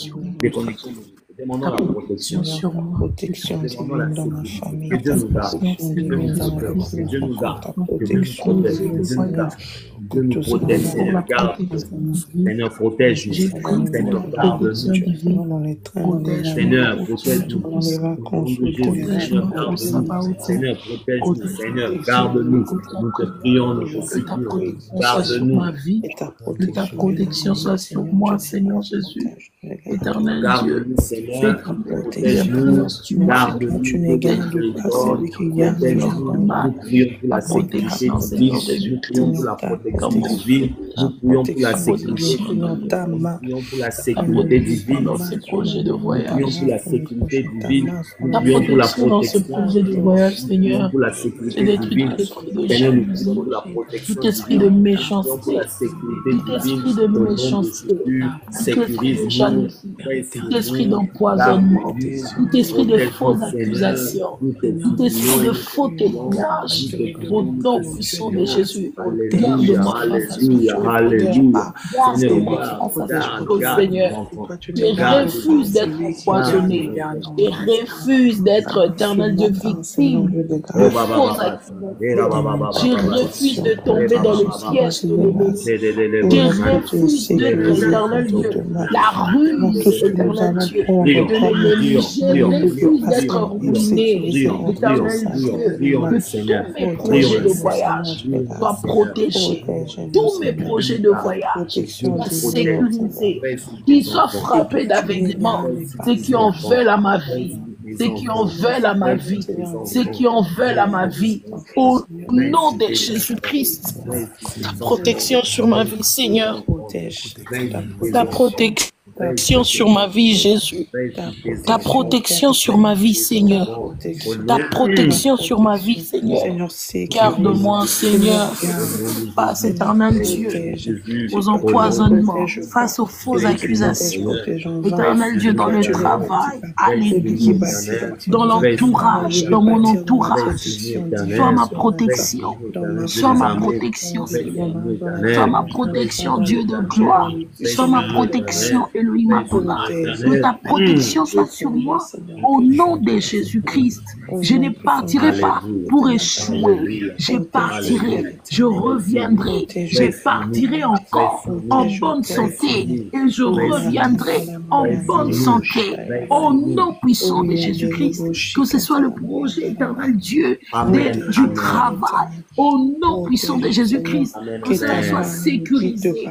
Déconnectons nos micros. Demandons la protection. Protection divine dans ma famille. Que Dieu nous garde. Que Dieu nous garde. Que Dieu nous protège. Que Dieu nous garde. Dieu nous protège. Seigneur, garde. Seigneur, protège-nous. Seigneur, garde-nous. Seigneur, protège-nous. Seigneur, protège-nous. Seigneur, garde-nous. Nous te prions, nous te supplions. Garde-nous. Que ta protection soit sur moi, Seigneur Jésus. Éternel Dieu, Seigneur, protège-nous, garde-nous, tu ne gardes pas celui qui garde nous prions pour la sécurité divine, nous prions pour la protection divine, nous prions pour la sécurité divine, nous prions pour la sécurité divine, dans ces projets de voyage, nous prions pour la sécurité divine, nous ta prions pour la protection dans ce protection, projet de voyage, Seigneur, pour la sécurité c'est détruire divine, tout esprit de Seigneur, nous prions jalousie, pour la protection tout esprit de divine, pour méchanceté, la sécurité tout esprit divine, de au nom de méchanceté, Jésus, tout esprit de jalousie, sécurise-nous, tout esprit d'empoisonnement, tout esprit de fausses accusations, tout esprit de faux témoignages, au nom puissant de Jésus, garde-moi face à ce Alléluia, garde-moi face à ce chose, Seigneur. Je refuse d'être empoisonné, je refuse d'être éternel Dieu victime de fausses accusations. Je refuse de tomber dans le piège de l'ennemi. Je refuse d'être éternel Dieu, la ruse, éternel Dieu, mon et de record, mon l'ennemi. Dieu, Je ne me refuse dépasse d'être pas et ruiné. sécurisé en Éternel puissance. Dieu, que tous mes projets de Protège-le, Seigneur, voyage tu regardes. soient protégés. Protège-le, Tous mes Seigneur. projets de voyage Protection soient divine, Seigneur. sécurisés. Qu'ils soient Que frappés tu d'aveuglement. regardes les Ceux qui en parents. veulent à ma vie. Ceux qui en veulent à ma vie. Ceux qui en veulent à ma vie. Au nom de Jésus-Christ. Ta protection sur ma vie, Seigneur. Protège Ta protection sur ma vie, Jésus. Ta protection sur ma vie, Seigneur. Ta protection sur ma vie, Seigneur. Garde-moi, Seigneur, face éternel Dieu, aux empoisonnements, face aux fausses accusations. Éternel Dieu, dans le travail, à l'église, dans l'entourage, dans mon entourage. Sois ma protection. Sois ma protection, Seigneur. Sois ma protection, Dieu de gloire. Sois ma protection, Elohim Adonai. Que ta protection soit sur moi. Au nom de Jésus-Christ, je ne partirai pas pour échouer. Je partirai, je reviendrai, je partirai encore en bonne santé et je reviendrai en bonne santé. Au nom puissant de Jésus-Christ, que ce soit le projet éternel Dieu du travail. Au nom puissant de Jésus-Christ, que cela soit sécurisé.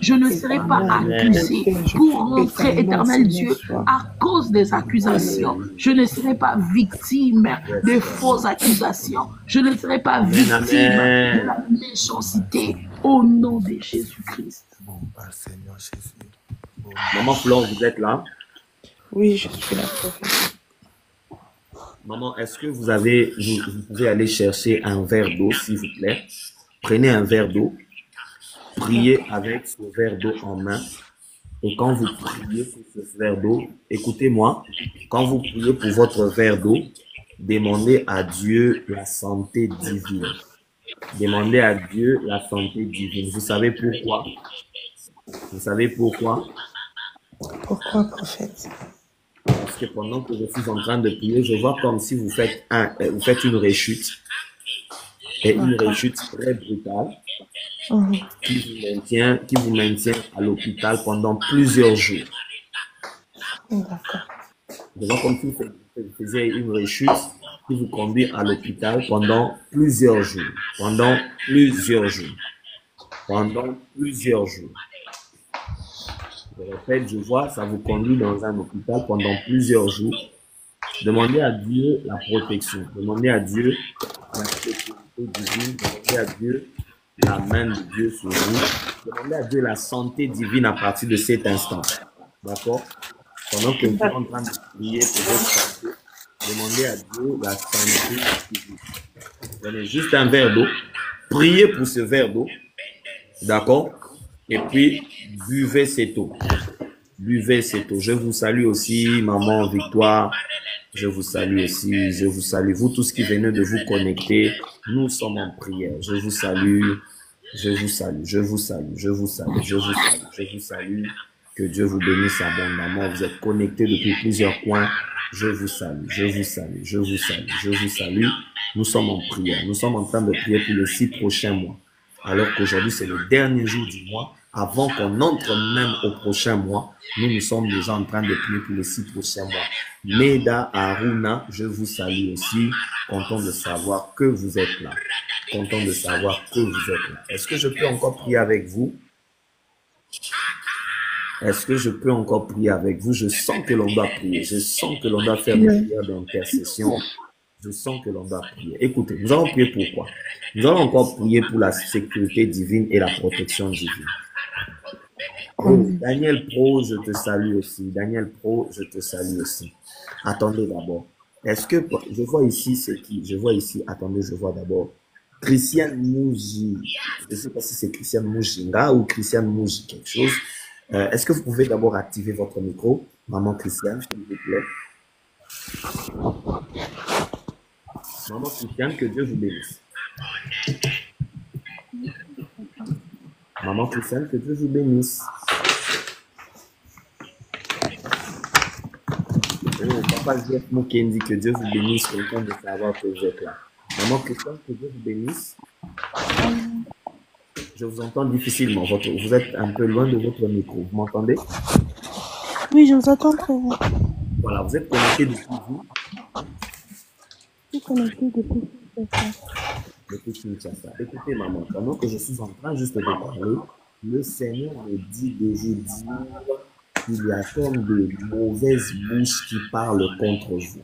Je ne serai pas accusé pour rentrer, éternel Dieu, à cause des accusations. Je ne serai pas victime de fausses accusations. Je ne serai pas victime de la méchanceté. Au nom de Jésus-Christ. Maman Flore, vous êtes là? Oui, je suis là, prophète. Maman, est-ce que vous pouvez aller chercher un verre d'eau, s'il vous plaît? Prenez un verre d'eau, priez avec ce verre d'eau en main. Et quand vous priez pour ce verre d'eau, écoutez-moi, quand vous priez pour votre verre d'eau, demandez à Dieu la santé divine. Demandez à Dieu la santé divine. Vous savez pourquoi? Vous savez pourquoi? Pourquoi, prophète? Parce que pendant que je suis en train de prier, je vois comme si vous faites une rechute. Et une rechute très brutale qui vous maintient à l'hôpital pendant plusieurs jours. D'accord. Je vois comme si vous faisiez une rechute qui vous conduit à l'hôpital pendant plusieurs jours. Pendant plusieurs jours. Pendant plusieurs jours. Je répète, je vois, ça vous conduit dans un hôpital pendant plusieurs jours. Demandez à Dieu la protection. Demandez à Dieu la sécurité divine. Demandez à Dieu la main de Dieu sur vous. Demandez à Dieu la santé divine à partir de cet instant. D'accord? Pendant que vous êtes en train de prier pour votre santé, demandez à Dieu la santé divine. Donnez juste un verre d'eau. Priez pour ce verre d'eau. D'accord? Et puis, buvez cette eau. Buvez cette eau. Je vous salue aussi, maman Victoire. Je vous salue aussi. Je vous salue. Vous tous qui venez de vous connecter, nous sommes en prière. Je vous salue. Je vous salue. Je vous salue. Je vous salue. Je vous salue. Je vous salue. Que Dieu vous bénisse abondamment. Vous êtes connectés depuis plusieurs coins. Je vous salue. Je vous salue. Je vous salue. Je vous salue. Nous sommes en prière. Nous sommes en train de prier pour les 6 prochains mois. Alors qu'aujourd'hui, c'est le dernier jour du mois. Avant qu'on entre même au prochain mois, nous sommes déjà en train de prier pour les 6 prochains mois. Meda Aruna, je vous salue aussi. Content de savoir que vous êtes là. Content de savoir que vous êtes là. Est-ce que je peux encore prier avec vous? Est-ce que je peux encore prier avec vous? Je sens que l'on doit prier. Je sens que l'on doit faire des prières d'intercession. Je sens que l'on doit prier. Écoutez, nous allons prier pourquoi? Nous allons encore prier pour la sécurité divine et la protection divine. Oh, Daniel Pro, je te salue aussi. Daniel Pro, je te salue aussi. Attendez d'abord. Est-ce que, je vois ici, c'est qui? Je vois ici, attendez, je vois d'abord. Christiane Mouji. Je ne sais pas si c'est Christiane Moujinga ou Christiane Mouji quelque chose. Est-ce que vous pouvez d'abord activer votre micro? Maman Christiane, s'il vous plaît. Maman Christiane, que Dieu vous bénisse. Maman Christiane, que Dieu vous bénisse. Oh, Papa Jeff Mukendi, que Dieu vous bénisse. Content de savoir que vous êtes là. Maman Christiane, que Dieu vous bénisse. Je vous entends difficilement. Vous êtes un peu loin de votre micro. Vous m'entendez? Oui, je vous entends très bien. Voilà, vous êtes connecté depuis vous? Je suis connecté depuis Kinshasa. Depuis Kinshasa. Écoutez, maman, pendant que je suis en train juste de parler, le Seigneur me dit de vous dire qu'il y a comme de mauvaises bouches qui parlent contre vous.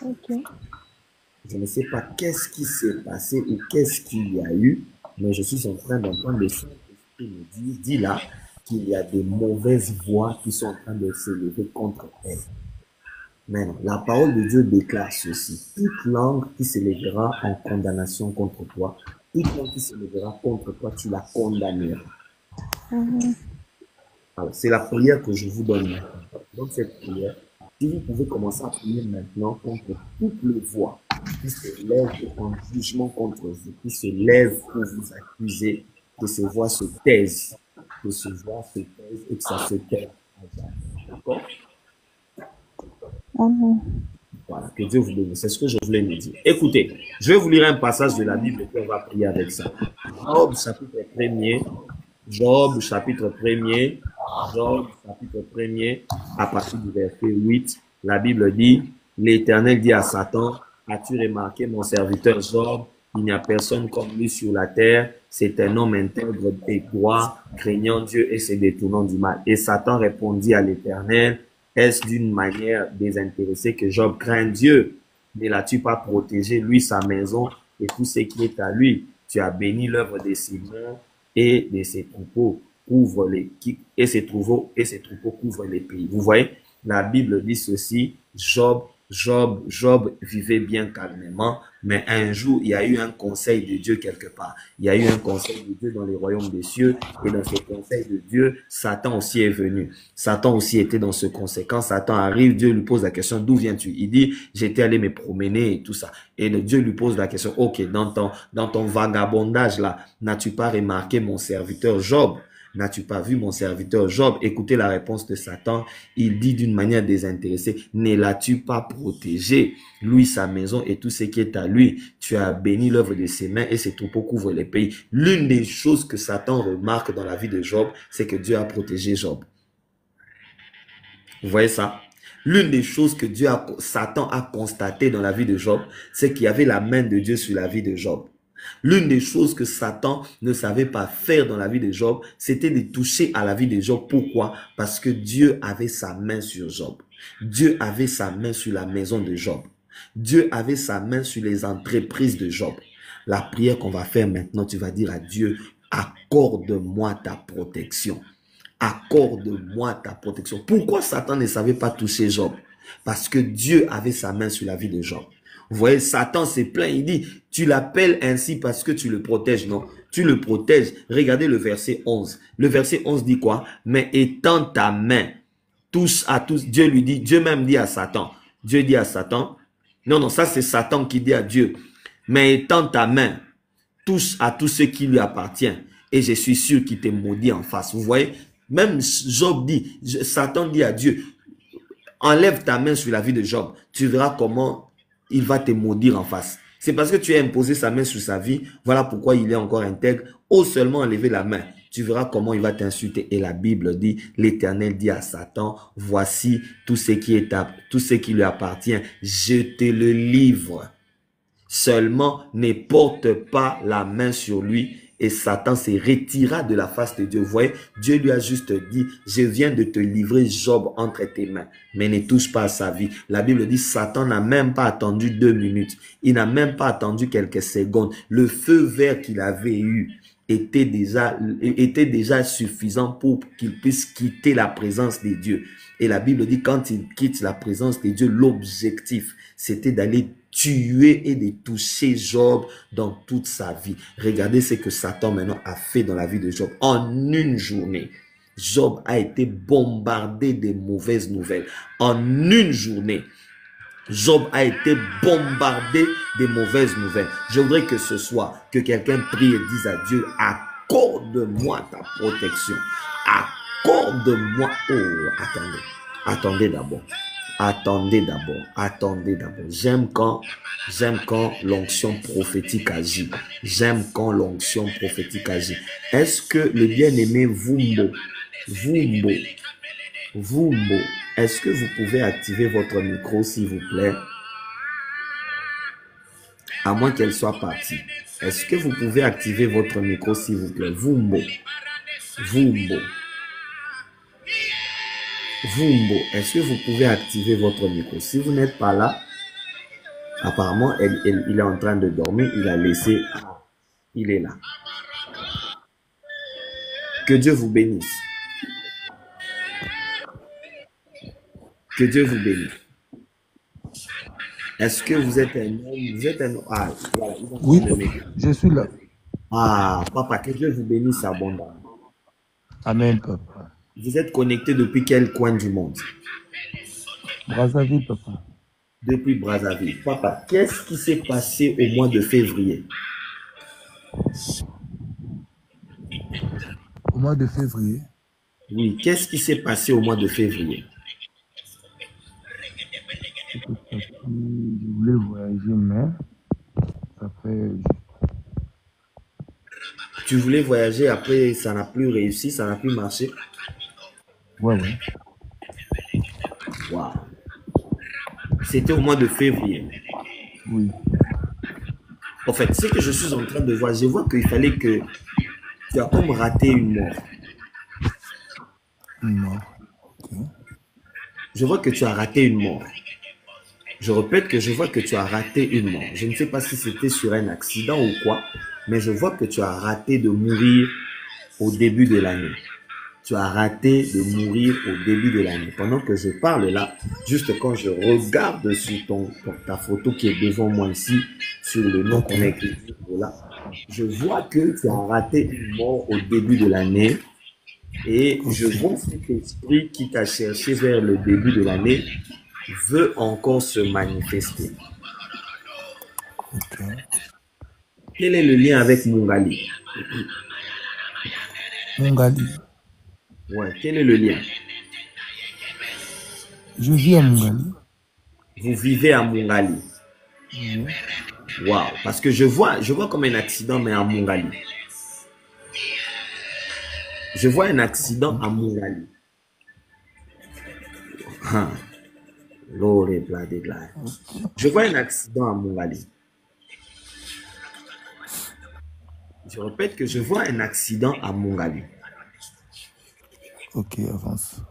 Ok. Je ne sais pas qu'est-ce qui s'est passé ou qu'est-ce qu'il y a eu, mais je suis en train d'entendre le Saint-Esprit me dit là qu'il y a des mauvaises voix qui sont en train de s'élever contre elle. Maintenant, la parole de Dieu déclare ceci. Toute langue qui s'élèvera en condamnation contre toi, toute langue qui s'élèvera contre toi, tu la condamneras. Alors, c'est la prière que je vous donne maintenant. Donc, cette prière, si vous pouvez commencer à prier maintenant contre toutes les voix qui se lèvent en jugement contre vous, qui se lèvent pour vous accuser, que ces voix se taisent, que ces voix se taisent et que ça se taise à jamais. D'accord? Voilà, que Dieu vous bénisse. C'est ce que je voulais nous dire. Écoutez, je vais vous lire un passage de la Bible et puis on va prier avec ça. Job, chapitre 1er. Job, chapitre 1er. Job, chapitre 1er, à partir du verset 8. La Bible dit, l'Éternel dit à Satan, as-tu remarqué mon serviteur Job? Il n'y a personne comme lui sur la terre. C'est un homme intègre et droit, craignant Dieu et se détournant du mal. Et Satan répondit à l'Éternel, est-ce d'une manière désintéressée que Job craint Dieu? Ne l'as-tu pas protégé, lui, sa maison et tout ce qui est à lui? Tu as béni l'œuvre de ses mains et de ses troupeaux et ses troupeaux couvrent les pays. Vous voyez, la Bible dit ceci, Job vivait bien calmement, mais un jour, il y a eu un conseil de Dieu quelque part. Il y a eu un conseil de Dieu dans les royaumes des cieux, et dans ce conseil de Dieu, Satan aussi est venu. Satan aussi était dans ce conseil. Quand Satan arrive, Dieu lui pose la question, d'où viens-tu? Il dit, j'étais allé me promener et tout ça. Et Dieu lui pose la question, ok, dans ton vagabondage là, n'as-tu pas remarqué mon serviteur Job? N'as-tu pas vu mon serviteur Job? Écoutez la réponse de Satan. Il dit d'une manière désintéressée, ne l'as-tu pas protégé? Lui, sa maison et tout ce qui est à lui. Tu as béni l'œuvre de ses mains et ses troupeaux couvrent les pays. L'une des choses que Satan remarque dans la vie de Job, c'est que Dieu a protégé Job. Vous voyez ça? L'une des choses que Satan a constaté dans la vie de Job, c'est qu'il y avait la main de Dieu sur la vie de Job. L'une des choses que Satan ne savait pas faire dans la vie de Job, c'était de toucher à la vie de Job. Pourquoi? Parce que Dieu avait sa main sur Job. Dieu avait sa main sur la maison de Job. Dieu avait sa main sur les entreprises de Job. La prière qu'on va faire maintenant, tu vas dire à Dieu, accorde-moi ta protection. Accorde-moi ta protection. Pourquoi Satan ne savait pas toucher Job? Parce que Dieu avait sa main sur la vie de Job. Vous voyez, Satan s'est plaint, il dit, tu l'appelles ainsi parce que tu le protèges, non? Tu le protèges. Regardez le verset 11. Le verset 11 dit quoi? Mais étends ta main, touche à tous. Dieu lui dit, Dieu même dit à Satan. Dieu dit à Satan, non, ça c'est Satan qui dit à Dieu. Mais étends ta main, touche à tout ce qui lui appartient. Et je suis sûr qu'il te maudit en face. Vous voyez? Même Job dit, Satan dit à Dieu, enlève ta main sur la vie de Job. Tu verras comment il va te maudire en face. C'est parce que tu as imposé sa main sur sa vie. Voilà pourquoi il est encore intègre. Ose seulement enlever la main. Tu verras comment il va t'insulter. Et la Bible dit, l'Éternel dit à Satan, voici tout ce qui lui appartient. Je te le livre. Seulement, ne porte pas la main sur lui. Et Satan se retira de la face de Dieu. Vous voyez, Dieu lui a juste dit, je viens de te livrer Job entre tes mains, mais ne touche pas à sa vie. La Bible dit, Satan n'a même pas attendu 2 minutes. Il n'a même pas attendu quelques secondes. Le feu vert qu'il avait eu était déjà suffisant pour qu'il puisse quitter la présence de Dieu. Et la Bible dit, quand il quitte la présence de Dieu, l'objectif, c'était d'aller tuer et de toucher Job dans toute sa vie. Regardez ce que Satan maintenant a fait dans la vie de Job. En une journée, Job a été bombardé de mauvaises nouvelles. En une journée, Job a été bombardé de mauvaises nouvelles. Je voudrais que ce soir, que quelqu'un prie et dise à Dieu, accorde-moi ta protection. Accorde-moi. Oh, attendez d'abord. Attendez d'abord. J'aime quand l'onction prophétique agit. J'aime quand l'onction prophétique agit. Est-ce que le bien-aimé Vumbo, Vumbo, est-ce que vous pouvez activer votre micro, s'il vous plaît? À moins qu'elle soit partie. Est-ce que vous pouvez activer votre micro, s'il vous plaît? Vumbo. Vumbo. Vumbo, est-ce que vous pouvez activer votre micro? Si vous n'êtes pas là, apparemment, il est en train de dormir. Il a laissé... Il est là. Que Dieu vous bénisse. Que Dieu vous bénisse. Est-ce que vous êtes un homme? Vous êtes un homme? Ah, voilà. Oui, je suis là. Ah, papa, que Dieu vous bénisse abondamment. Amen, papa. Vous êtes connecté depuis quel coin du monde? Brazzaville, papa. Depuis Brazzaville. Papa, qu'est-ce qui s'est passé au mois de février? Au mois de février? Oui, qu'est-ce qui s'est passé au mois de février? Je voulais voyager, mais ça fait... Tu voulais voyager, après ça n'a plus réussi, ça n'a plus marché? Ouais. Wow. C'était au mois de février. Oui. En fait, ce que je suis en train de voir, je vois qu'il fallait que tu as comme raté une mort. Une mort. Okay. Je vois que tu as raté une mort. Je répète que je vois que tu as raté une mort. Je ne sais pas si c'était sur un accident ou quoi, mais je vois que tu as raté de mourir au début de l'année. Tu as raté de mourir au début de l'année. Pendant que je parle là, juste quand je regarde sur ta photo qui est devant moi ici, sur le nom qu'on a écrit là, je vois que tu as raté une mort au début de l'année. Et je vois cet esprit qui t'a cherché vers le début de l'année veut encore se manifester. Okay. Quel est le lien avec Mungali? Mungali. Ouais, quel est le lien? Je vis à Mungali. Vous vivez à Mungali? Wow, parce que je vois comme un accident, mais à Mungali. Je vois un accident à Mungali. Je vois un accident à Mungali. Je répète que je vois un accident à Mungali. Ok, avance.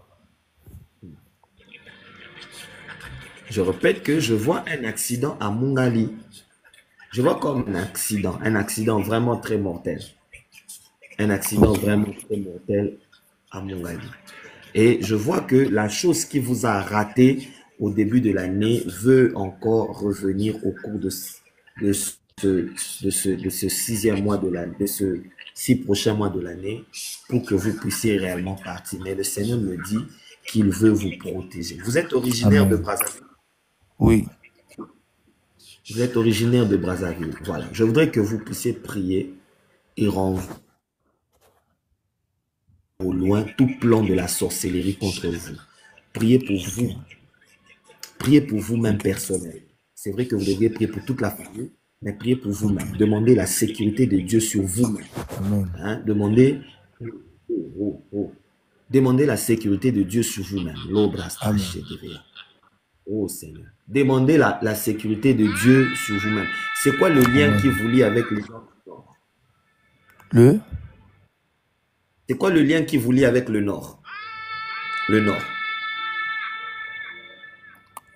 Je répète que je vois un accident à Mungali. Je vois comme un accident vraiment très mortel. Un accident vraiment très mortel à Mungali. Et je vois que la chose qui vous a raté au début de l'année veut encore revenir au cours de ce sixième mois de l'année, de ce 6 prochains mois de l'année, pour que vous puissiez réellement partir. Mais le Seigneur me dit qu'il veut vous protéger. Vous êtes originaire de Brazzaville? Oui. Vous êtes originaire de Brazzaville. Voilà. Je voudrais que vous puissiez prier et rendre au loin tout plan de la sorcellerie contre vous. Priez pour vous. Priez pour vous-même personnel. C'est vrai que vous devez prier pour toute la famille, mais priez pour vous-même. Demandez la sécurité de Dieu sur vous-même. Hein? Demandez la sécurité de Dieu sur vous-même. Oh Seigneur. Demandez la sécurité de Dieu sur vous-même. C'est quoi le lien qui vous lie avec les gens du Nord? C'est quoi le lien qui vous lie avec le Nord? Le Nord.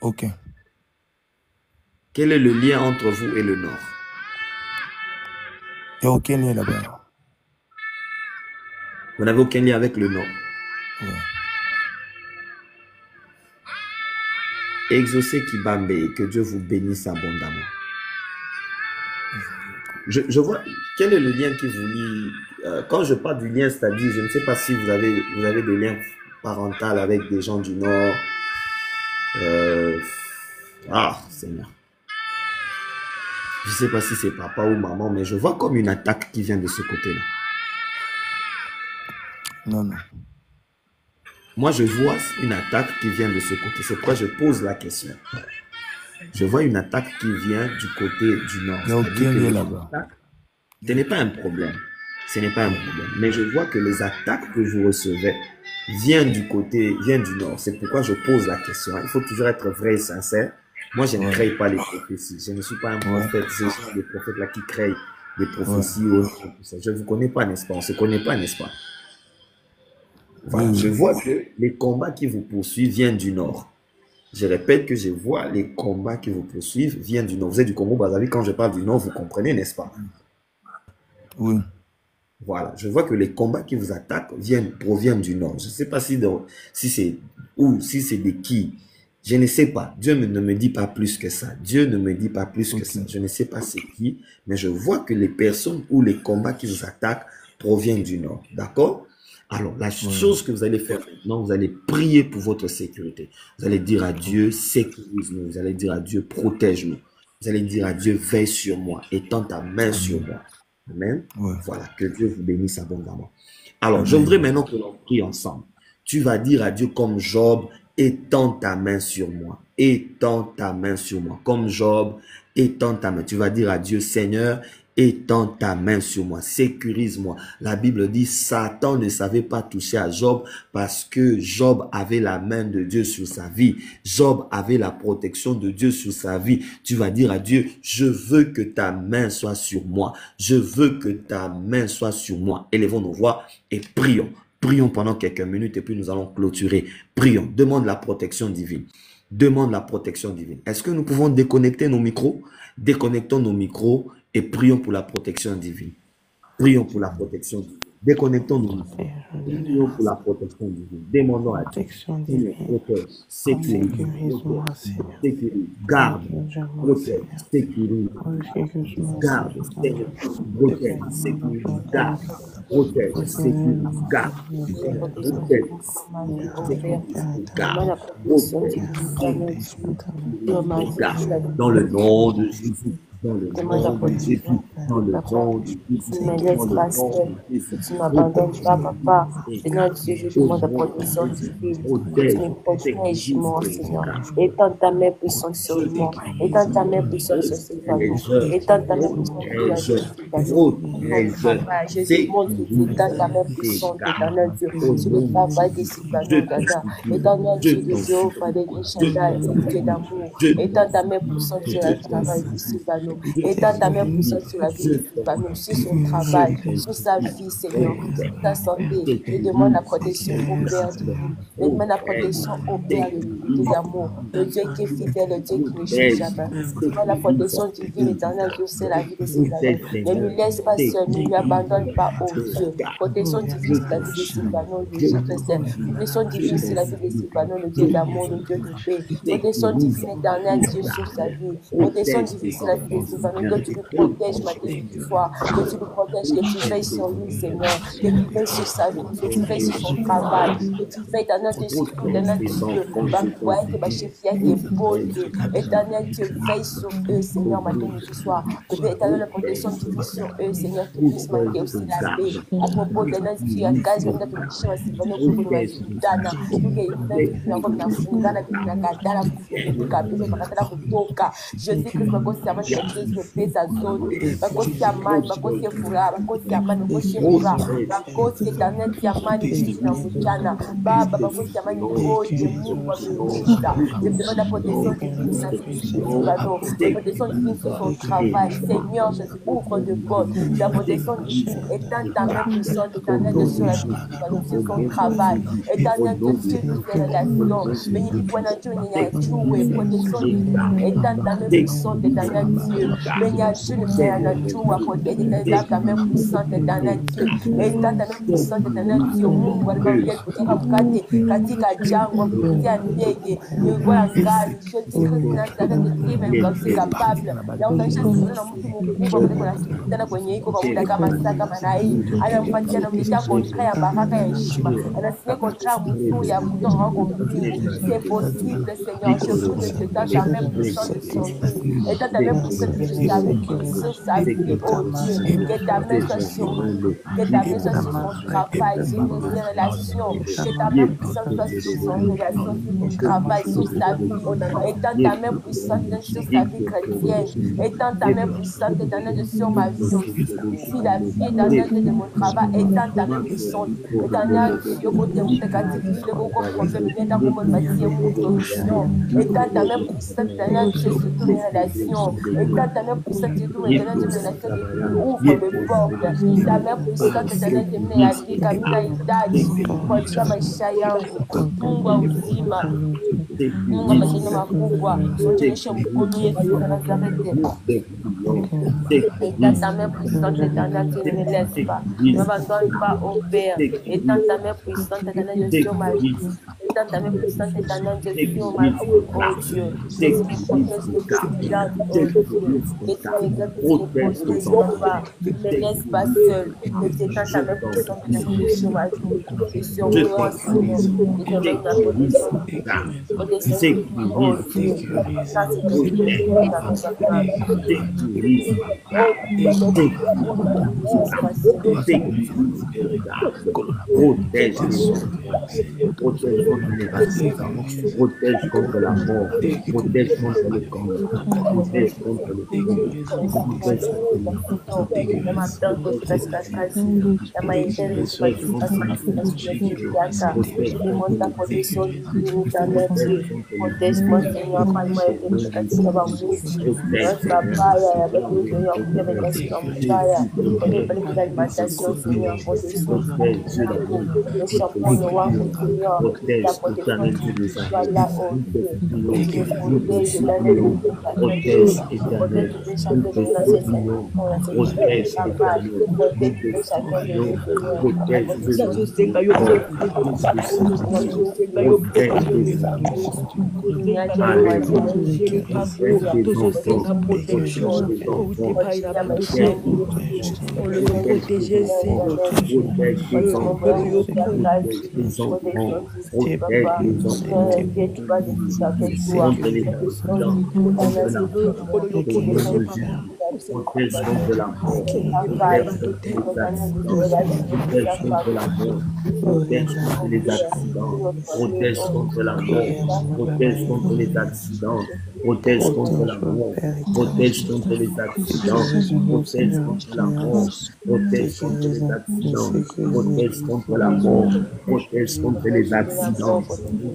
Ok. Quel est le lien entre vous et le Nord? Il n'y a aucun lien là-bas. Vous n'avez aucun lien avec le Nord? Ouais. Exaucez Kibambe et que Dieu vous bénisse abondamment. Je vois, quel est le lien qui vous lie? Quand je parle du lien, c'est-à-dire, je ne sais pas si vous avez des liens parentaux avec des gens du Nord. Seigneur. Je ne sais pas si c'est papa ou maman, mais je vois comme une attaque qui vient de ce côté-là. Non. Moi, je vois une attaque qui vient de ce côté. C'est pourquoi je pose la question. Je vois une attaque qui vient du côté du Nord. Il n'y a aucun lien là-bas. Ce n'est pas un problème. Ce n'est pas un problème. Mais je vois que les attaques que vous recevez viennent du nord. C'est pourquoi je pose la question. Il faut toujours être vrai et sincère. Moi, je ne crée pas les prophéties. Je ne suis pas un prophète. Ce sont des prophètes-là qui créent des prophéties. Je ne vous connais pas, n'est-ce pas? On ne se connaît pas, n'est-ce pas? Voilà. Je vois que les combats qui vous poursuivent viennent du nord. Je répète que je vois les combats qui vous poursuivent viennent du nord. Vous êtes du Congo-Brazzaville. Quand je parle du nord, vous comprenez, n'est-ce pas? Oui. Voilà. Je vois que les combats qui vous attaquent proviennent du nord. Je ne sais pas si c'est où, si c'est de qui. Je ne sais pas. Dieu ne me dit pas plus que ça. Dieu ne me dit pas plus que ça. Je ne sais pas c'est qui, mais je vois que les personnes ou les combats qui vous attaquent proviennent du nord. D'accord? Alors, la chose que vous allez faire maintenant, vous allez prier pour votre sécurité. Vous allez dire à Dieu, sécurise-nous. Vous allez dire à Dieu, protège-nous. Vous allez dire à Dieu, veille sur moi, étends ta main sur moi. Amen. Voilà, que Dieu vous bénisse abondamment. Alors, je voudrais maintenant que l'on prie ensemble. Tu vas dire à Dieu comme Job, étends ta main sur moi. Étends ta main sur moi. Comme Job, étends ta main. Tu vas dire à Dieu, Seigneur, étends ta main sur moi, sécurise-moi. La Bible dit, Satan ne savait pas toucher à Job parce que Job avait la main de Dieu sur sa vie. Job avait la protection de Dieu sur sa vie. Tu vas dire à Dieu, je veux que ta main soit sur moi. Je veux que ta main soit sur moi. Élevons nos voix et prions. Prions pendant quelques minutes et puis nous allons clôturer. Prions. Demande la protection divine. Demande la protection divine. Est-ce que nous pouvons déconnecter nos micros? Déconnectons nos micros et prions pour la protection divine. Prions pour la protection divine. Déconnectons nos micros. Prions pour la protection divine. Demandons à Dieu. Seigneur, protège, sécurise, garde, protège, sécurise, garde, Seigneur, protège, sécurise, garde, protège, sécurise, garde, protège, garde, dans le nom de Jésus. Dans le nom de Jésus, dans le nom de Jésus, dans le nom de Jésus. Tu m'abandonnes pas, papa. Seigneur Dieu, je demande la protection divine. Tu me protèges, mon Seigneur. Étends ta main puissante sur moi. Étends ta main puissante sur ces familles. Étends ta main puissante sur ces familles. Je demande que tu étends ta main puissante, éternel Dieu, sur le travail des citoyens, Dada. Éternel Dieu de Jéhovah, des Shaddai, Dieu d'amour. Étends ta main puissante sur le travail des citoyens. Étends ta main puissante sur la vie de Sylvano, sur son travail, sur sa vie, Seigneur, sur sa santé. Je demande la protection au Père divin. Je demande la protection au Père de Dieu d'amour, le Dieu qui est fidèle, le Dieu qui ne change jamais. Je demande la protection divine, éternelle, Dieu, c'est la vie de Sylvano. Ne nous laisse pas seul, ne lui abandonne pas, oh Dieu. Protection divine, c'est la vie de Sylvano, le Dieu chrétien. Protection divine, c'est la vie de Sylvano, le Dieu d'amour, le Dieu de paix. Protection divine, éternelle, Dieu sur sa vie. Protection divine, c'est la vie de Sylvano, que tu le protèges matin et soir, que tu le protèges, que tu veilles sur lui, Seigneur, que tu veilles sur sa vie, que tu veilles sur son travail, que tu veilles dans notre surtout, dans notre Dieu, que ma chef est beau, Dieu, éternel, Dieu, veille sur eux, Seigneur, matin et soir, que tu éternel la protection divine sur eux, Seigneur, que puisse manquer aussi la paix, à propos de notre vie, à cause de notre mission, à Sylvano, pour nous aider, Dana, tout est fait, nous avons la fouga, la gada, la fouga, je dis que je me conserve de ta zone, bakosi amani, bakosi furaha, bakosi amani, bakosi furaha, bakosi éternel diamani, Jésus na mchana, Baba, bakosi amani, oh Dieu, Mungu wa miujiza. Je te demande la protection divine sur la vie de Sylvano, la protection divine sur son travail, Seigneur, je te ouvre de porte, la protection divine, étends ta main puissante, éternel, sur la vie de Sylvano, sur son travail, éternel, Dieu, sur ses relations, béni du point de Dieu, il y a tout, protection divine, étends ta main puissante, éternel Dieu, Seigneur, je le fais à notre jour, à côté de tes actes, ta main puissante, éternel Dieu. Étends ta main puissante, éternel Dieu. Mungu alikwambia kutoka mkate katika jangwa kupitia ndege. Nilikuwa ngali, je dis que ninataka kukiva kwa capable. Na utaisha kuona mtu mkubwa kuliko tena kwenye iko kwa muda kama sasa kama na hii. Anampatia na mleta kontra ya baraka ya heshima. Anasikia kontra mtu ya kutoka kwa mbingu. C'est possible, Seigneur. Je prie que ta main puissante sur lui. Étends ta main puissante Seigneur, sa vie, sécurise. sur sa vie, Et ta oh main, Dieu. Seigneur, Que ta main soit protège. sur lui, que ta main Et soit ta sur main, son Père, et travail, sur ta main, ses relations, et ta que main ta main puissante soit protège. sur son relation, sur son Et ta main travail, sur sa vie, protège. oh non, non. Étends ta main puissante sur sa vie chrétienne, étends ta main puissante, éternel, sur ma vie aussi. Si la vie éternelle de mon travail, étends ta main puissante, éternel, Dieu, côté moutakati, qui fait beaucoup de problèmes, viens dans mon bâtiment, une solution. Étends ta main puissante, éternel, Dieu, sur toutes mes relations. Étends ta main puissante sur toutes mes éternel, Dieu, mes relations qui ouvrent mes portes. Ta main puissante, éternel, Dieu, mes alliés, Kamina Itachi, Kodja Maishayangu, Mungu wa uzima. Mungu ameshinda makubwa, utuonyeshe mkono Yesu wa Nazareti. Étends ta main puissante, éternelle, tu ne me laisses pas. Ne m'abandonne pas, ô Père. Étends ta main puissante, éternelle, sur ma vie. Étends ta main puissante, éternelle, sur ma vie, ô Dieu. Que tu me protèges, que tu me gardes, ô Dieu. Que tu me gardes, que tu me protèges, papa. Ne me laisse pas seul. Que tu étends ta main puissante, éternelle, sur ma vie. Et sur moi, Seigneur. Et je donne la protection. Protection divine, ô Dieu. Ça, c'est tout ce que je veux dans notre âme. Protège contre les accidents, protège contre la mort, protège contre le cancer, protège contre le protège-moi, Seigneur, parle-moi avec le Katika Bamousi, Papa, avec le Seigneur, vous avez cassé dans mon taille, prenez pas les alimentations, Seigneur, protection, le shampoing noir, Seigneur, la protection, soit là, oh Dieu, et je protège, dans les mots, protège les chacun de nous dans cette papa, protège chacun de nous, protège contre la mort, protège contre la mort, protège contre les accidents, protège contre la mort, protège contre les accidents, protège contre la mort, protège contre les accidents,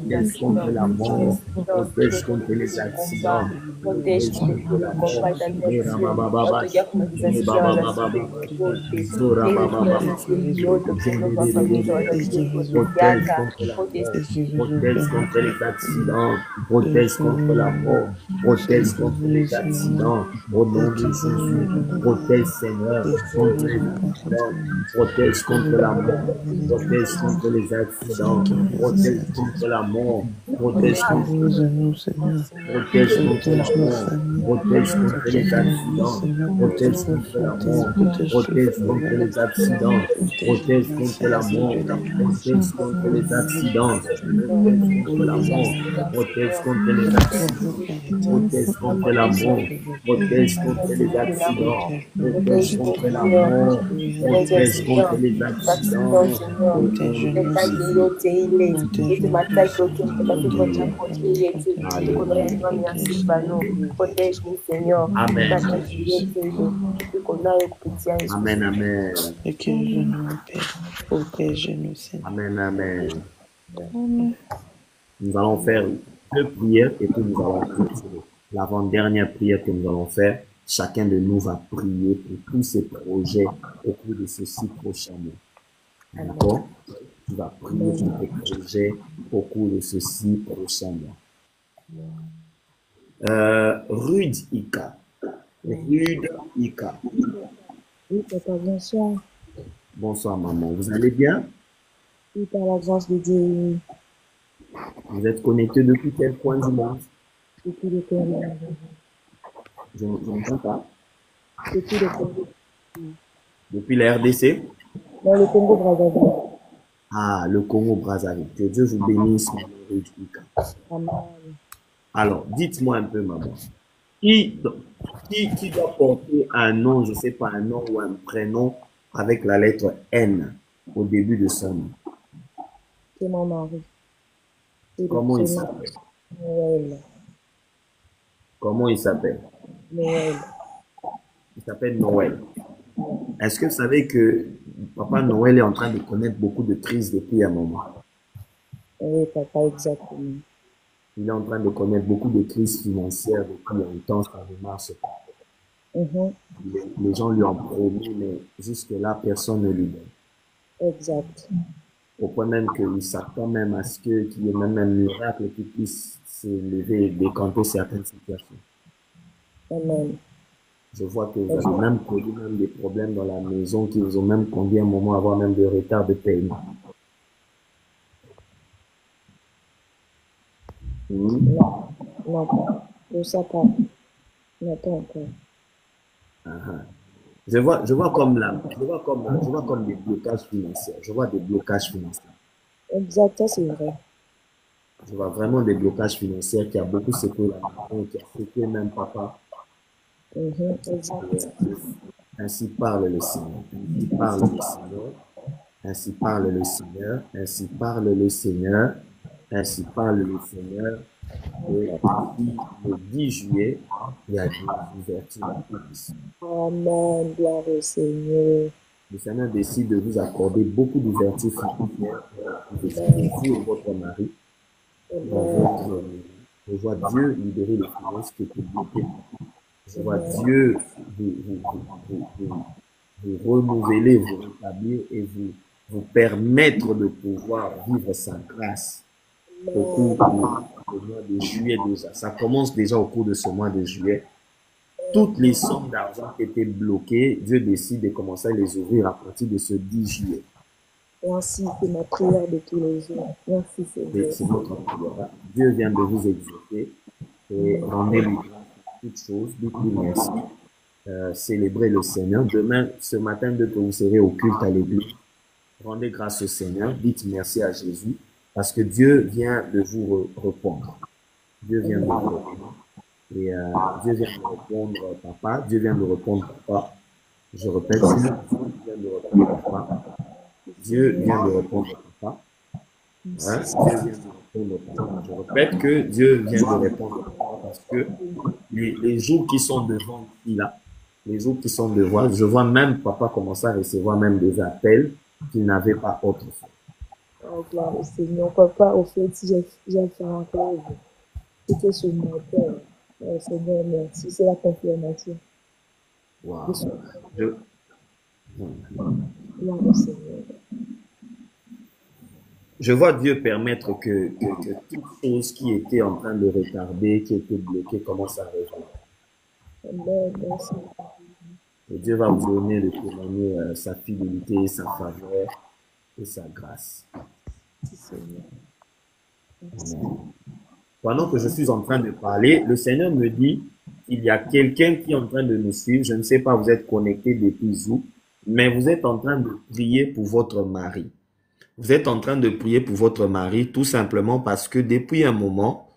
protège contre la mort, protège contre les accidents, protège contre la mort, protège contre les accidents, protège contre la mort, protège contre les accidents, protège contre la mort, protège contre les accidents, protège contre la mort, protège contre les accidents, au nom de Jésus, protège Seigneur, contre les accidents, protège contre la mort, protège contre les accidents, protège contre la mort, protège contre protège contre la mort, protège contre les accidents, protège contre la mort, protège contre les accidents, protège contre la mort, protège contre les accidents, protège contre la mort, protège contre les accidents, protège contre la mort, protège contre les accidents, protège contre la mort, protège contre les accidents, protège-nous, Seigneur. Amen. Amen, amen. Amen, amen. Nous allons faire deux prières et puis nous allons clôturer. L'avant-dernière prière que nous allons faire, chacun de nous va prier pour tous ses projets au cours de ces 6 prochains mois. D'accord? Tu vas prier pour tes projets au cours de ces 6 prochains mois. Rude Ika. Rude Ika. Oui, papa, bonsoir. Bonsoir, maman. Vous allez bien? Oui, par la grâce de Dieu, Vous êtes connecté depuis quel point du monde? depuis le Congo. Je n'entends pas. Depuis le Congo. Depuis la RDC? Dans le Congo, Brazzaville. Ah, le Congo-Brazzaville. Que Dieu vous bénisse, maman Rude Ika. Amen. Alors, dites-moi un peu, maman. Qui, qui doit porter un nom, je ne sais pas, un nom ou un prénom avec la lettre N au début de son nom? C'est mon mari. Et le Comment il prénom, s'appelle? Noël. Comment il s'appelle? Noël. Il s'appelle Noël. Est-ce que vous savez que Papa Noël est en train de connaître beaucoup de crises depuis un moment? Oui, papa, exactement. Il est en train de connaître beaucoup de crises financières depuis longtemps, ça ne marche pas. Mhm. Les gens lui ont promis, mais jusque-là, personne ne lui donne. Exact. Au point même qu'il s'attend même à ce qu'il y ait même un miracle qui puisse se lever et décanter certaines situations. Amen. Je vois que vous avez même connu même des problèmes dans la maison qui vous ont même conduit à un moment à avoir même des retards de paiement. Non, non, pas. Pour ça, pas. Non, pas encore. Ah. Je vois comme des blocages financiers. Je vois des blocages financiers. Exact, ça, c'est vrai. Je vois vraiment des blocages financiers qui a beaucoup secoué la maison, qui a secoué même papa. Mhm. Et, Exact. ainsi parle le Seigneur. Ainsi parle le Seigneur. Ainsi parle le Seigneur. Ainsi parle le Seigneur. Ainsi parle le Seigneur. Et depuis le 10 juillet, il y a des ouvertures ici. Amen. Gloire au Seigneur. Le Seigneur décide de vous accorder beaucoup d'ouvertures financières pour Amen. vous et votre mari dans Amen. votre. Je vois Dieu libérer les finances qui étaient bloquées. Je vois Amen. Dieu vous renouveler, vous rétablir et vous permettre de pouvoir vivre sa grâce au cours du mois de juillet déjà. Ça commence déjà au cours de ce mois de juillet. Toutes les sommes d'argent qui étaient bloquées, Dieu décide de commencer à les ouvrir à partir de ce 10 juillet. Merci, c'est ma prière de tous les jours. Merci, Seigneur. C'est votre prière. Dieu vient de vous exaucer et rendez-lui grâce pour toutes choses. Dites-lui merci. Célébrez le Seigneur. Demain, ce matin, dès que vous serez au culte à l'église, rendez grâce au Seigneur. Dites merci à Jésus parce que Dieu vient de vous répondre. Dieu vient de vous répondre. Et Dieu vient de répondre, papa. Dieu vient de répondre, papa. Je répète, Dieu vient de répondre, papa. Dieu vient de répondre, papa. Hein? Dieu vient de répondre, papa. Je répète que Dieu vient de répondre, papa, parce que les jours qui sont devant ici, là, les jours qui sont devant, je vois même papa commencer à recevoir même des appels qu'il n'avait pas autrefois. Oh, gloire au Seigneur. Papa, au fait, j'ai fait un rêve. C'était sur mon cœur. Oh, Seigneur, merci. C'est la confirmation. Wow. Gloire au Seigneur. Je vois Dieu permettre que toutes choses qui étaient en train de retarder, qui étaient bloquées, commencent à revenir. Amen. Merci. Et Dieu va vous donner de témoigner sa fidélité, sa faveur et sa grâce. Merci, Seigneur. Merci. Amen. Pendant que je suis en train de parler, le Seigneur me dit, il y a quelqu'un qui est en train de nous suivre. Je ne sais pas, vous êtes connecté depuis où, mais vous êtes en train de prier pour votre mari. Vous êtes en train de prier pour votre mari tout simplement parce que depuis un moment,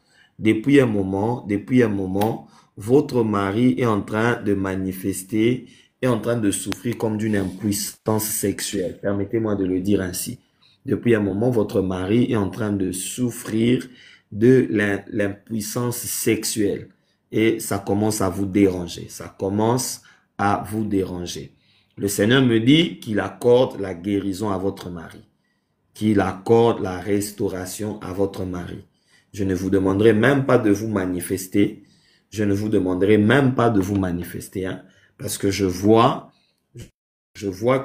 votre mari est en train de manifester, est en train de souffrir comme d'une impuissance sexuelle. Permettez-moi de le dire ainsi. Depuis un moment, votre mari est en train de souffrir de l'impuissance sexuelle. Et ça commence à vous déranger. Ça commence à vous déranger. Le Seigneur me dit qu'il accorde la guérison à votre mari, qu'il accorde la restauration à votre mari. Je ne vous demanderai même pas de vous manifester. Je ne vous demanderai même pas de vous manifester, hein, parce que je vois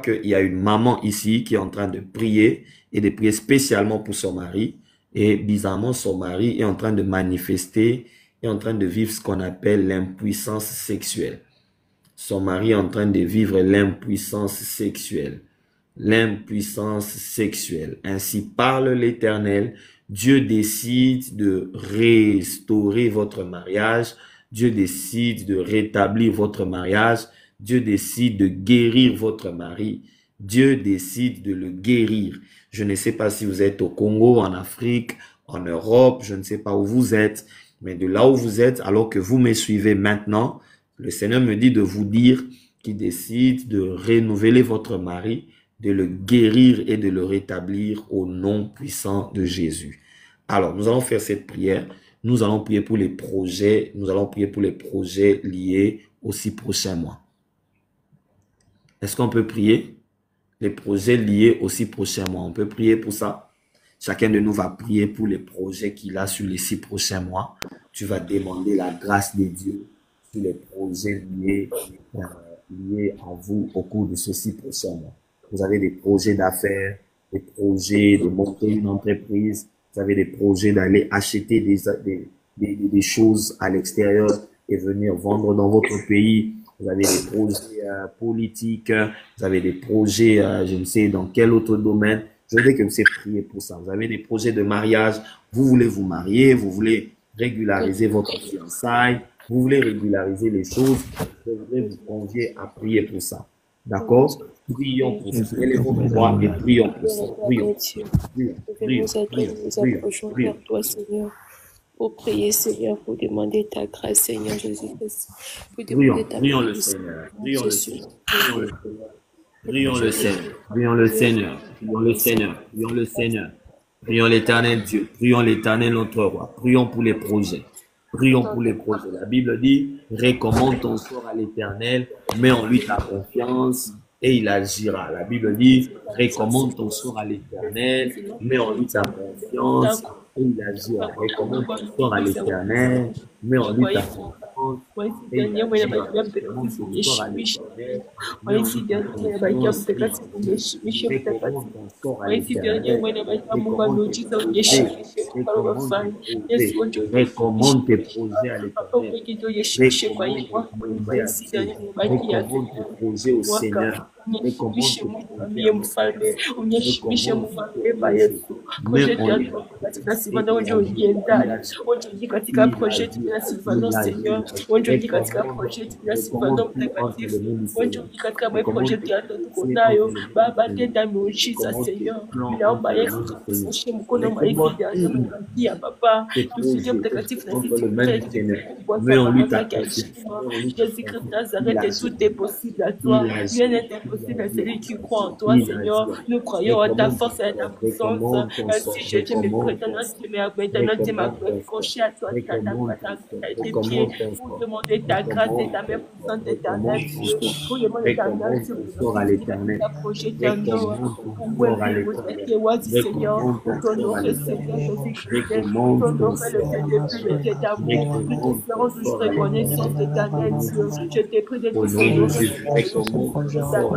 qu'il y a une maman ici qui est en train de prier et de prier spécialement pour son mari. Et bizarrement, son mari est en train de manifester, est en train de vivre ce qu'on appelle l'impuissance sexuelle. Son mari est en train de vivre l'impuissance sexuelle. L'impuissance sexuelle. Ainsi parle l'Éternel. Dieu décide de restaurer votre mariage. Dieu décide de rétablir votre mariage. Dieu décide de guérir votre mari. Dieu décide de le guérir. Je ne sais pas si vous êtes au Congo, en Afrique, en Europe, je ne sais pas où vous êtes, Mais de là où vous êtes, alors que vous me suivez maintenant, le Seigneur me dit de vous dire qu'il décide de renouveler votre mari, de le guérir et de le rétablir au nom puissant de Jésus. Alors, nous allons faire cette prière. Nous allons prier pour les projets. Nous allons prier pour les projets liés aux 6 prochains mois. Est-ce qu'on peut prier? Les projets liés aux 6 prochains mois. On peut prier pour ça. Chacun de nous va prier pour les projets qu'il a sur les 6 prochains mois. Tu vas demander la grâce de Dieu sur les projets liés à vous au cours de ces 6 prochains mois. Vous avez des projets d'affaires, des projets de monter une entreprise, vous avez des projets d'aller acheter des choses à l'extérieur et venir vendre dans votre pays. Vous avez des projets politiques, vous avez des projets, je ne sais dans quel autre domaine. Je veux que vous priez pour ça. Vous avez des projets de mariage, vous voulez vous marier, vous voulez régulariser votre fiançailles, vous voulez régulariser les choses. Je voudrais vous convier à prier pour ça. D'accord? Prions pour ça. Élevons nos voix et prions pour ça. Prions. Nous approchons vers toi, Seigneur, pour prier, Seigneur, pour demander ta grâce, Seigneur Jésus-Christ. Prions le Seigneur. Prions le Seigneur. Prions le Seigneur. Prions le Seigneur. Prions le Seigneur. Prions le Seigneur. Prions l'Éternel Dieu. Prions l'Éternel notre roi. Prions pour les projets. Prions pour les projets. La Bible dit, recommande ton sort à l'Éternel, mets en lui ta confiance et il agira. La Bible dit, recommande ton sort à l'Éternel, mets en lui ta confiance et il agira. Recommande ton sort à l'Éternel, mets en lui ta confiance. Recommande tes projets à l'Éternel. Recommande tes projets au Seigneur. Onjoni katika project ya Silvano Mtakatifu, onjoni katika project ya tukonayo Baba, tenda miujiza Seigneur, ninaomba Yesu tukushike mkono maiki ya Baba, tusije Mtakatifu na sisi Jésus-Christ Nazareth, tout est possible à toi, rien n'est impossible à celui qui croit en toi, Seigneur. Nous croyons à ta force et à ta puissance. Ainsi, je me prétends, je m'accrocher à toi, tes pieds, pour demander ta grâce et ta main puissante éternelle. Pour demander ta grâce pour ta projet éternel. Pour Seigneur, pour t'honorer, Seigneur Jésus-Christ, pour t'honorer le fait de plus de d'amour. Nous t'espérons toujours reconnaissance éternelle, Dieu. Je te prie de nous honorer,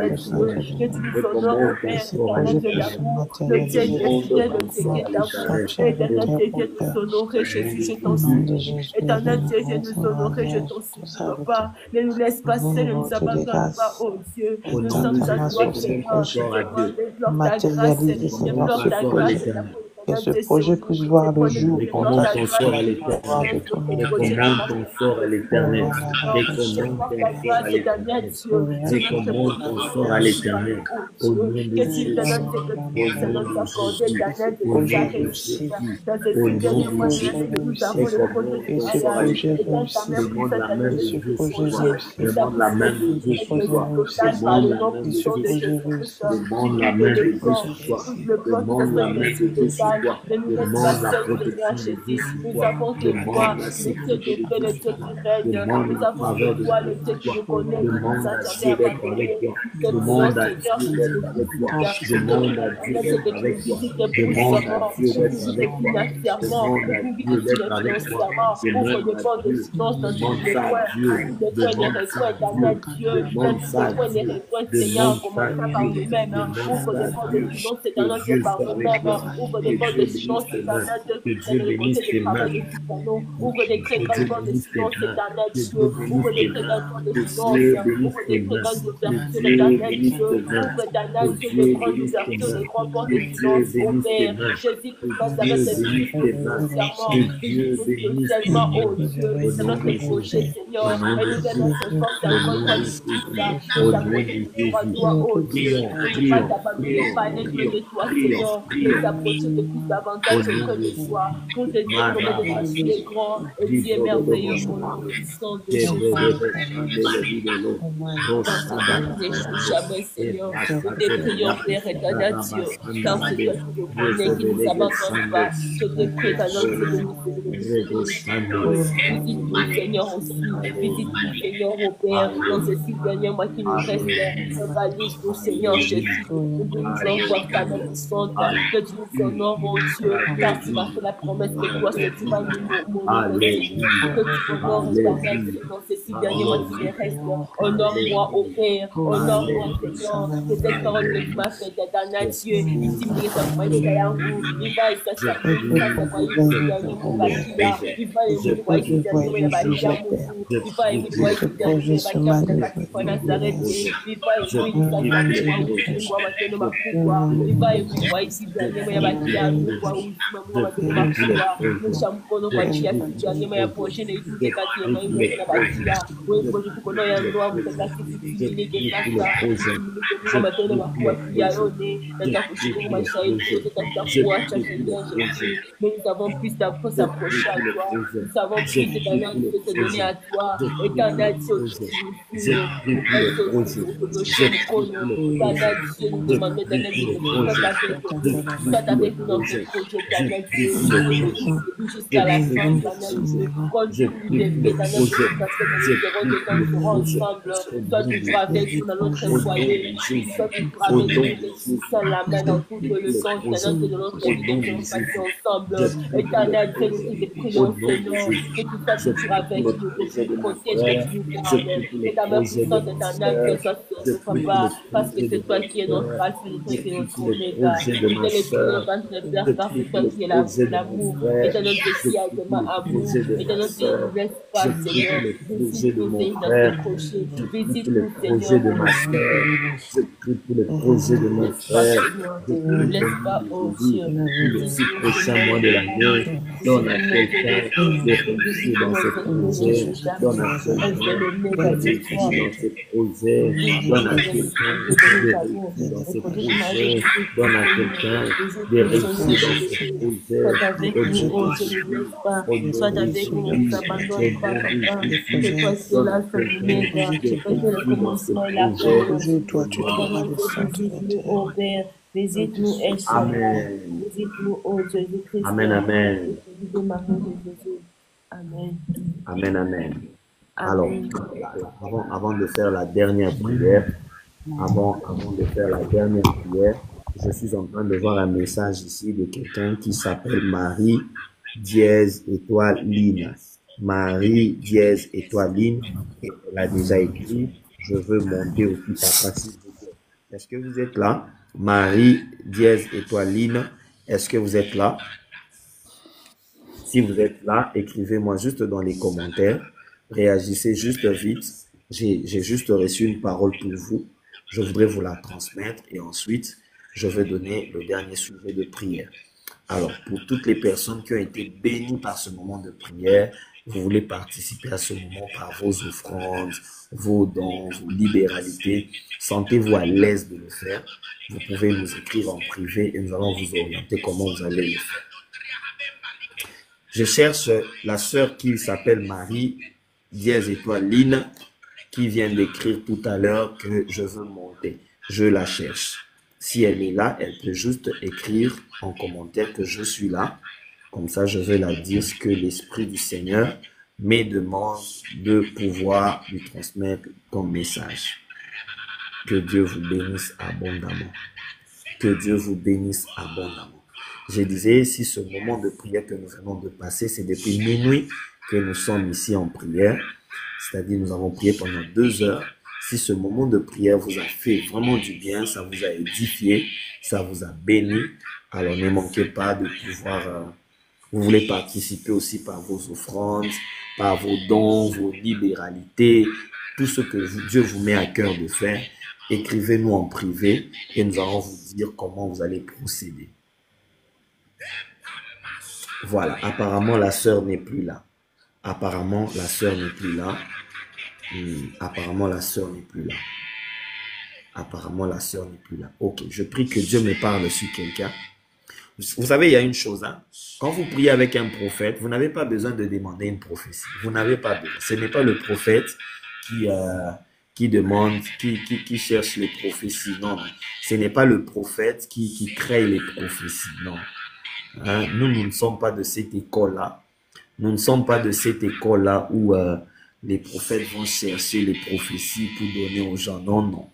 que tu nous honores, Père, éternel de l'amour, le Dieu est fidèle, le Dieu est d'amour, éternel Dieu de nous honorer, Jésus, je t'en supplie, éternel Dieu de nous honorer, je t'en supplie, Papa, ne nous laisse passer, ne nous abandonne pas, oh Dieu, nous sommes à toi, Seigneur, matérialiser, Seigneur, ce projet. Que ce projet puisse voir le jour. Recommande ton sort à l'Éternel. Recommande ton sort à l'Éternel. Recommande ton sort à l'Éternel. Au nom de Jésus. Au nom de Jésus. Au nom de Jésus. Demande la main de Dieu sur toi. Demande la main de Dieu sur toi. Demande la main de Dieu sur toi. Demande la main de Dieu sur toi. Demande la main de Dieu sur toi. Demande la protection de Dieu sur toi. Demande la sécurité de Dieu sur toi. Demande la faveur de Dieu sur toi. Demande à Dieu d'être avec toi. Demande à Dieu d'être avec toi. Demande à Dieu d'être avec toi. Demande à Dieu d'être avec toi. Demande à Dieu d'être avec toi. Demande à Dieu. Demande ça à Dieu. Demande ça à Dieu. Demande ça à Dieu. Demande ça à Dieu. Que Dieu soit avec toi. Que Dieu bénisse tes mains. Ouvre des crédits de silence éternel, Dieu. Ouvre des crédits de silence. Ouvre des crédits d'ouverture éternelle, Dieu. Ouvre éternel, Dieu, des grandes ouvertures, des grandes portes de silence ouvertes. Jésus-Christ Nazareth, c'est Dieu spécialement, oh Dieu. C'est notre projet, Seigneur. Et nous donnons cette force à notre nous approcher de toi, oh Dieu. Ne pas t'abandonner, pas l'être de toi, Seigneur. Nous approcher de plus davantage auprès de toi, pour te dire combien de toi tu es grand et tu es merveilleux, mon nom puissant de Jésus. Dans ce temps qui n'échoue jamais, Seigneur, nous te prions, Père éternel Dieu, car c'est toi qui nous connais, qui ne nous abandonne pas. Je te prie, éternel Dieu, de nous aider, de nous aider, de nous guider. Visite-nous, Seigneur, aussi. Visite-nous, Seigneur, au Père, dans ces 6 derniers mois qui nous restent. Réalise-nous, Seigneur Jésus, que tu nous envoies ta main puissante, que tu nous honores, mon Dieu, car tu m'as fait la promesse que toi, que tu vas nous honorer, Seigneur, que tu honores éternel Dieu dans ces 6 derniers mois qui me restent. Honore-moi au Père, honore-moi, Seigneur, que cette parole que tu m'as faite, éternel Dieu, ici, il va y yangu, il va y s'acheter, il va y ces derniers mots bakila, il va y voir ces derniers mots, il va y amour, il va y voir ces derniers mots, il va y avoir Nazareth, il va y voir ces derniers mots, il va y voir makubwa, il va y voir ces derniers mots, il va y avoir makubwa, musha mkono kwa chia ces derniers mots, ya prochain et tout est kati ya maïmo na bakia, wewe kwa kukono ya ndoa mtakatifu tusilike sasa, kwa matendo makubwa tuyaone, na tutakushukuru maisha yetu yote katika kuacha Seigneur Jésus, mais nous avons plus s'approcher à toi, nous savons plus éternel de te donner à toi, éternel Dieu, nous demandons éternel Dieu, sois avec nous dans ce projet, éternel Dieu, jusqu'à la fin, éternel Dieu, continue d'aimer, éternel Dieu, parce que nous serons ensemble, sois toujours avec nous dans notre foyer, sois toujours avec nous, sans la main dans toute le sang, éternel Dieu, de notre vie, que nous fassions ensemble, éternel Dieu, nous te prions, Seigneur, que tu sois toujours avec nous, que tu nous protèges, que tu nous gardes, que ta main puissante, éternel Dieu, soit sur nous, papa, parce que c'est toi qui es notre alpha, c'est toi qui es notre oméga, tu es le Seigneur entre Père, car c'est toi qui es l'amour, éternel Dieu, qui a tellement amour, éternel Dieu, ne laisse pas, Seigneur, visite-nous, Seigneur, dans ce projet, visite-nous, Seigneur, pour le projet de mon frère, ne laisse pas, oh Dieu, les 6 prochains mois de l'année, donne à quelqu'un de réussir dans ce projet, donne à quelqu'un de réussir dans ce projet, donne à quelqu'un de réussir dans ce projet, donne à quelqu'un de réussir dans ce projet. Sois avec nous, oh Dieu, ne laisse pas, sois avec nous, ne t'abandonne pas, papa, que toi c'est là, c'est l'oméga, que tu es le commencement et la fin. Visite-nous, oh Père, visite-nous, Amen. visite-nous, oh Jésus-Christ. Amen, amen. Amen. Amen, amen. Alors, avant de faire la dernière prière, avant de faire la dernière prière, je suis en train de voir un message ici de quelqu'un qui s'appelle Marie dièse étoile Line. Marie dièse étoile Line, et elle a déjà écrit, je veux monter au plus papa s'il vous plaît. Est-ce que vous êtes là? Marie dièse étoile Line, est-ce que vous êtes là? Si vous êtes là, écrivez-moi juste dans les commentaires. Réagissez juste vite. J'ai juste reçu une parole pour vous. Je voudrais vous la transmettre et ensuite, je vais donner le dernier sujet de prière. Alors, pour toutes les personnes qui ont été bénies par ce moment de prière, vous voulez participer à ce moment par vos offrandes, vos dons, vos libéralités, sentez-vous à l'aise de le faire. Vous pouvez nous écrire en privé et nous allons vous orienter comment vous allez le faire. Je cherche la sœur qui s'appelle Marie dièse étoile Line, qui vient d'écrire tout à l'heure que je veux monter. Je la cherche. Si elle est là, elle peut juste écrire en commentaire que je suis là. Comme ça, je vais la dire ce que l'Esprit du Seigneur me demande de pouvoir lui transmettre comme message. Que Dieu vous bénisse abondamment. Que Dieu vous bénisse abondamment. Je disais, si ce moment de prière que nous venons de passer, c'est depuis minuit que nous sommes ici en prière, c'est-à-dire nous avons prié pendant 2 heures. Si ce moment de prière vous a fait vraiment du bien, ça vous a édifié, ça vous a béni, alors ne manquez pas de pouvoir, vous voulez participer aussi par vos offrandes, par vos dons, vos libéralités, tout ce que Dieu vous met à cœur de faire, écrivez-nous en privé et nous allons vous dire comment vous allez procéder. Voilà, apparemment la sœur n'est plus là. Apparemment la sœur n'est plus là. Apparemment la sœur n'est plus là. Apparemment la sœur n'est plus là. Ok, je prie que Dieu me parle sur quelqu'un. Vous savez, il y a une chose, hein. Quand vous priez avec un prophète, vous n'avez pas besoin de demander une prophétie. Vous n'avez pas besoin. Ce n'est pas le prophète qui demande, qui cherche les prophéties. Non, non. Ce n'est pas le prophète qui crée les prophéties. Non. Hein? Nous ne sommes pas de cette école-là. Nous ne sommes pas de cette école-là où les prophètes vont chercher les prophéties pour donner aux gens. Non, non.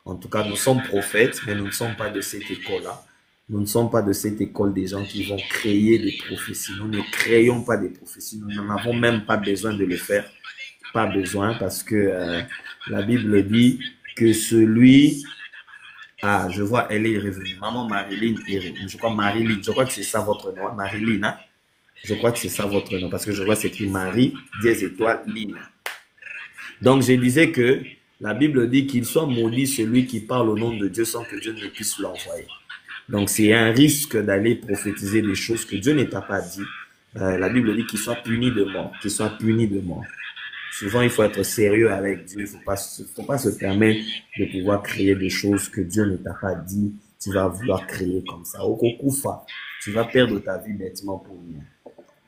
En tout cas, nous sommes prophètes, mais nous ne sommes pas de cette école-là. Nous ne sommes pas de cette école des gens qui vont créer des prophéties. Nous ne créons pas des prophéties. Nous n'en avons même pas besoin de le faire. Pas besoin parce que la Bible dit que celui... Ah, je vois, elle est revenue. Maman Marilyn est revenue. Je crois Marilyn. Je crois que c'est ça votre nom. Marilyn, hein? Je crois que c'est ça votre nom parce que je vois c'est écrit Marie, dièse étoile, ligne. Donc, je disais que la Bible dit qu'il soit maudit celui qui parle au nom de Dieu sans que Dieu ne puisse l'envoyer. Donc, c'est un risque d'aller prophétiser des choses que Dieu ne t'a pas dit. La Bible dit qu'il soit puni de mort, qu'il soit puni de mort. Souvent, il faut être sérieux avec Dieu. Il ne faut pas se permettre de pouvoir créer des choses que Dieu ne t'a pas dit. Tu vas vouloir créer comme ça. Au Kokufa, tu vas perdre ta vie bêtement pour rien.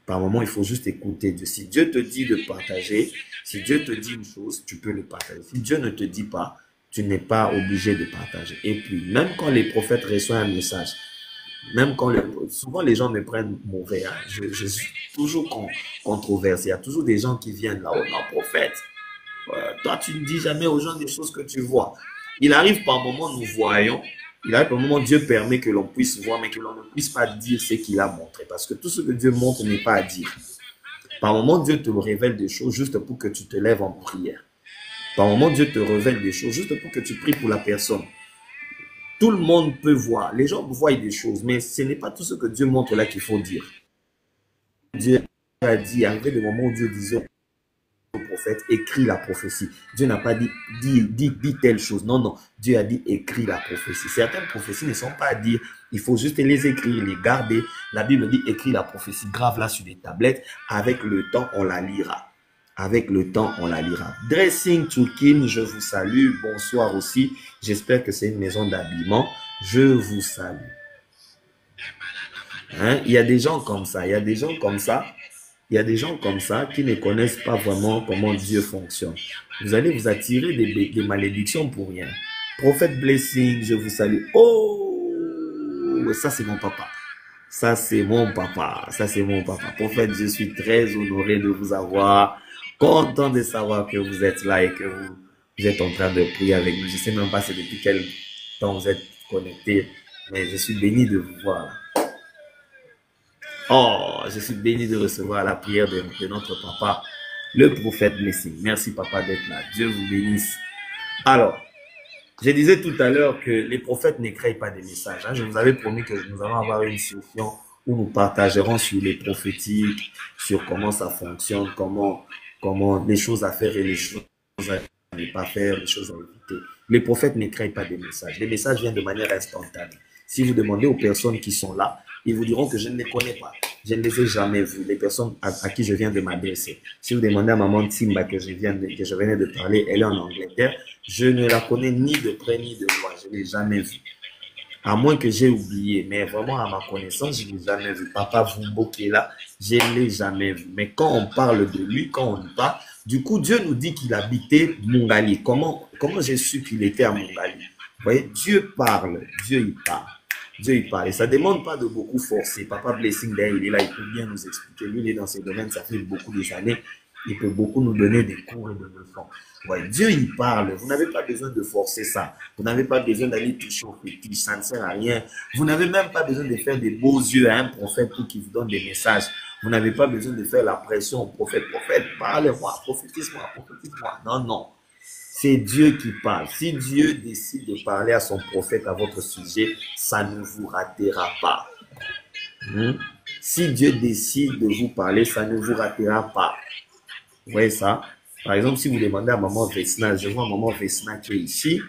Par moment, il faut juste écouter Dieu. Si Dieu te dit de partager, si Dieu te dit une chose, tu peux le partager. Si Dieu ne te dit pas, tu n'es pas obligé de partager. Et puis, même quand les prophètes reçoivent un message, même quand souvent les gens me prennent mauvais, hein, je suis toujours controversé. Il y a toujours des gens qui viennent là-haut, non, prophète. Toi, tu ne dis jamais aux gens des choses que tu vois. Il arrive par moment, nous voyons. Il arrive par moment, Dieu permet que l'on puisse voir, mais que l'on ne puisse pas dire ce qu'il a montré. Parce que tout ce que Dieu montre n'est pas à dire. Par moment, Dieu te révèle des choses juste pour que tu te lèves en prière. Par moment, Dieu te révèle des choses juste pour que tu pries pour la personne. Tout le monde peut voir. Les gens voient des choses, mais ce n'est pas tout ce que Dieu montre là qu'il faut dire. Dieu a dit, arrivé le moment où Dieu disait au prophète, écris la prophétie. Dieu n'a pas dit, dis telle chose. Non, non. Dieu a dit, écris la prophétie. Certaines prophéties ne sont pas à dire. Il faut juste les écrire, les garder. La Bible dit, écris la prophétie, grave-la sur des tablettes. Avec le temps, on la lira. Avec le temps, on la lira. Dressing Tukin, je vous salue. Bonsoir aussi. J'espère que c'est une maison d'habillement. Je vous salue. Hein? Il y a des gens comme ça. Il y a des gens comme ça. Il y a des gens comme ça qui ne connaissent pas vraiment comment Dieu fonctionne. Vous allez vous attirer des malédictions pour rien. Prophète Blessing, je vous salue. Oh, ça c'est mon papa. Ça c'est mon papa. Ça c'est mon papa. Prophète, je suis très honoré de vous avoir. Content de savoir que vous êtes là et que vous êtes en train de prier avec nous. Je ne sais même pas c'est depuis quel temps vous êtes connectés, mais je suis béni de vous voir. Oh, je suis béni de recevoir la prière de notre papa, le prophète Blessing. Merci papa d'être là. Dieu vous bénisse. Alors, je disais tout à l'heure que les prophètes ne créent pas des messages. Hein. Je vous avais promis que nous allons avoir une session où nous partagerons sur les prophétiques, sur comment ça fonctionne, comment les choses à faire et les choses à ne pas faire, les choses à éviter. Les prophètes ne créent pas des messages. Les messages viennent de manière instantanée. Si vous demandez aux personnes qui sont là, ils vous diront que je ne les connais pas. Je ne les ai jamais vus, les personnes à qui je viens de m'adresser. Si vous demandez à maman Timba que je venais de parler, elle est en Angleterre, je ne la connais ni de près ni de loin. Je ne l'ai jamais vue. À moins que j'ai oublié, mais vraiment à ma connaissance, je ne l'ai jamais vu. Papa Vumbo qui est là, je ne l'ai jamais vu. Mais quand on parle de lui, quand on y parle, du coup, Dieu nous dit qu'il habitait Mungali. Comment j'ai su qu'il était à Mungali? Vous voyez, Dieu parle, Dieu y parle. Dieu y parle. Et ça ne demande pas de beaucoup forcer. Papa Blessing, d'ailleurs, il est là, il peut bien nous expliquer. Lui, il est dans ce domaine, ça fait beaucoup d'années. Il peut beaucoup nous donner des cours et des leçons. Ouais, Dieu y parle. Vous n'avez pas besoin de forcer ça. Vous n'avez pas besoin d'aller toucher au fétiche. Ça ne sert à rien. Vous n'avez même pas besoin de faire des beaux yeux à un prophète pour qu'il vous donne des messages. Vous n'avez pas besoin de faire la pression au prophète. Prophète, parlez-moi, prophétise-moi, prophétise-moi. Non, non. C'est Dieu qui parle. Si Dieu décide de parler à son prophète à votre sujet, ça ne vous ratera pas. Si Dieu décide de vous parler, ça ne vous ratera pas. Vous voyez ça? Par exemple, si vous demandez à maman Vesna, je vois maman Vesna qui est ici.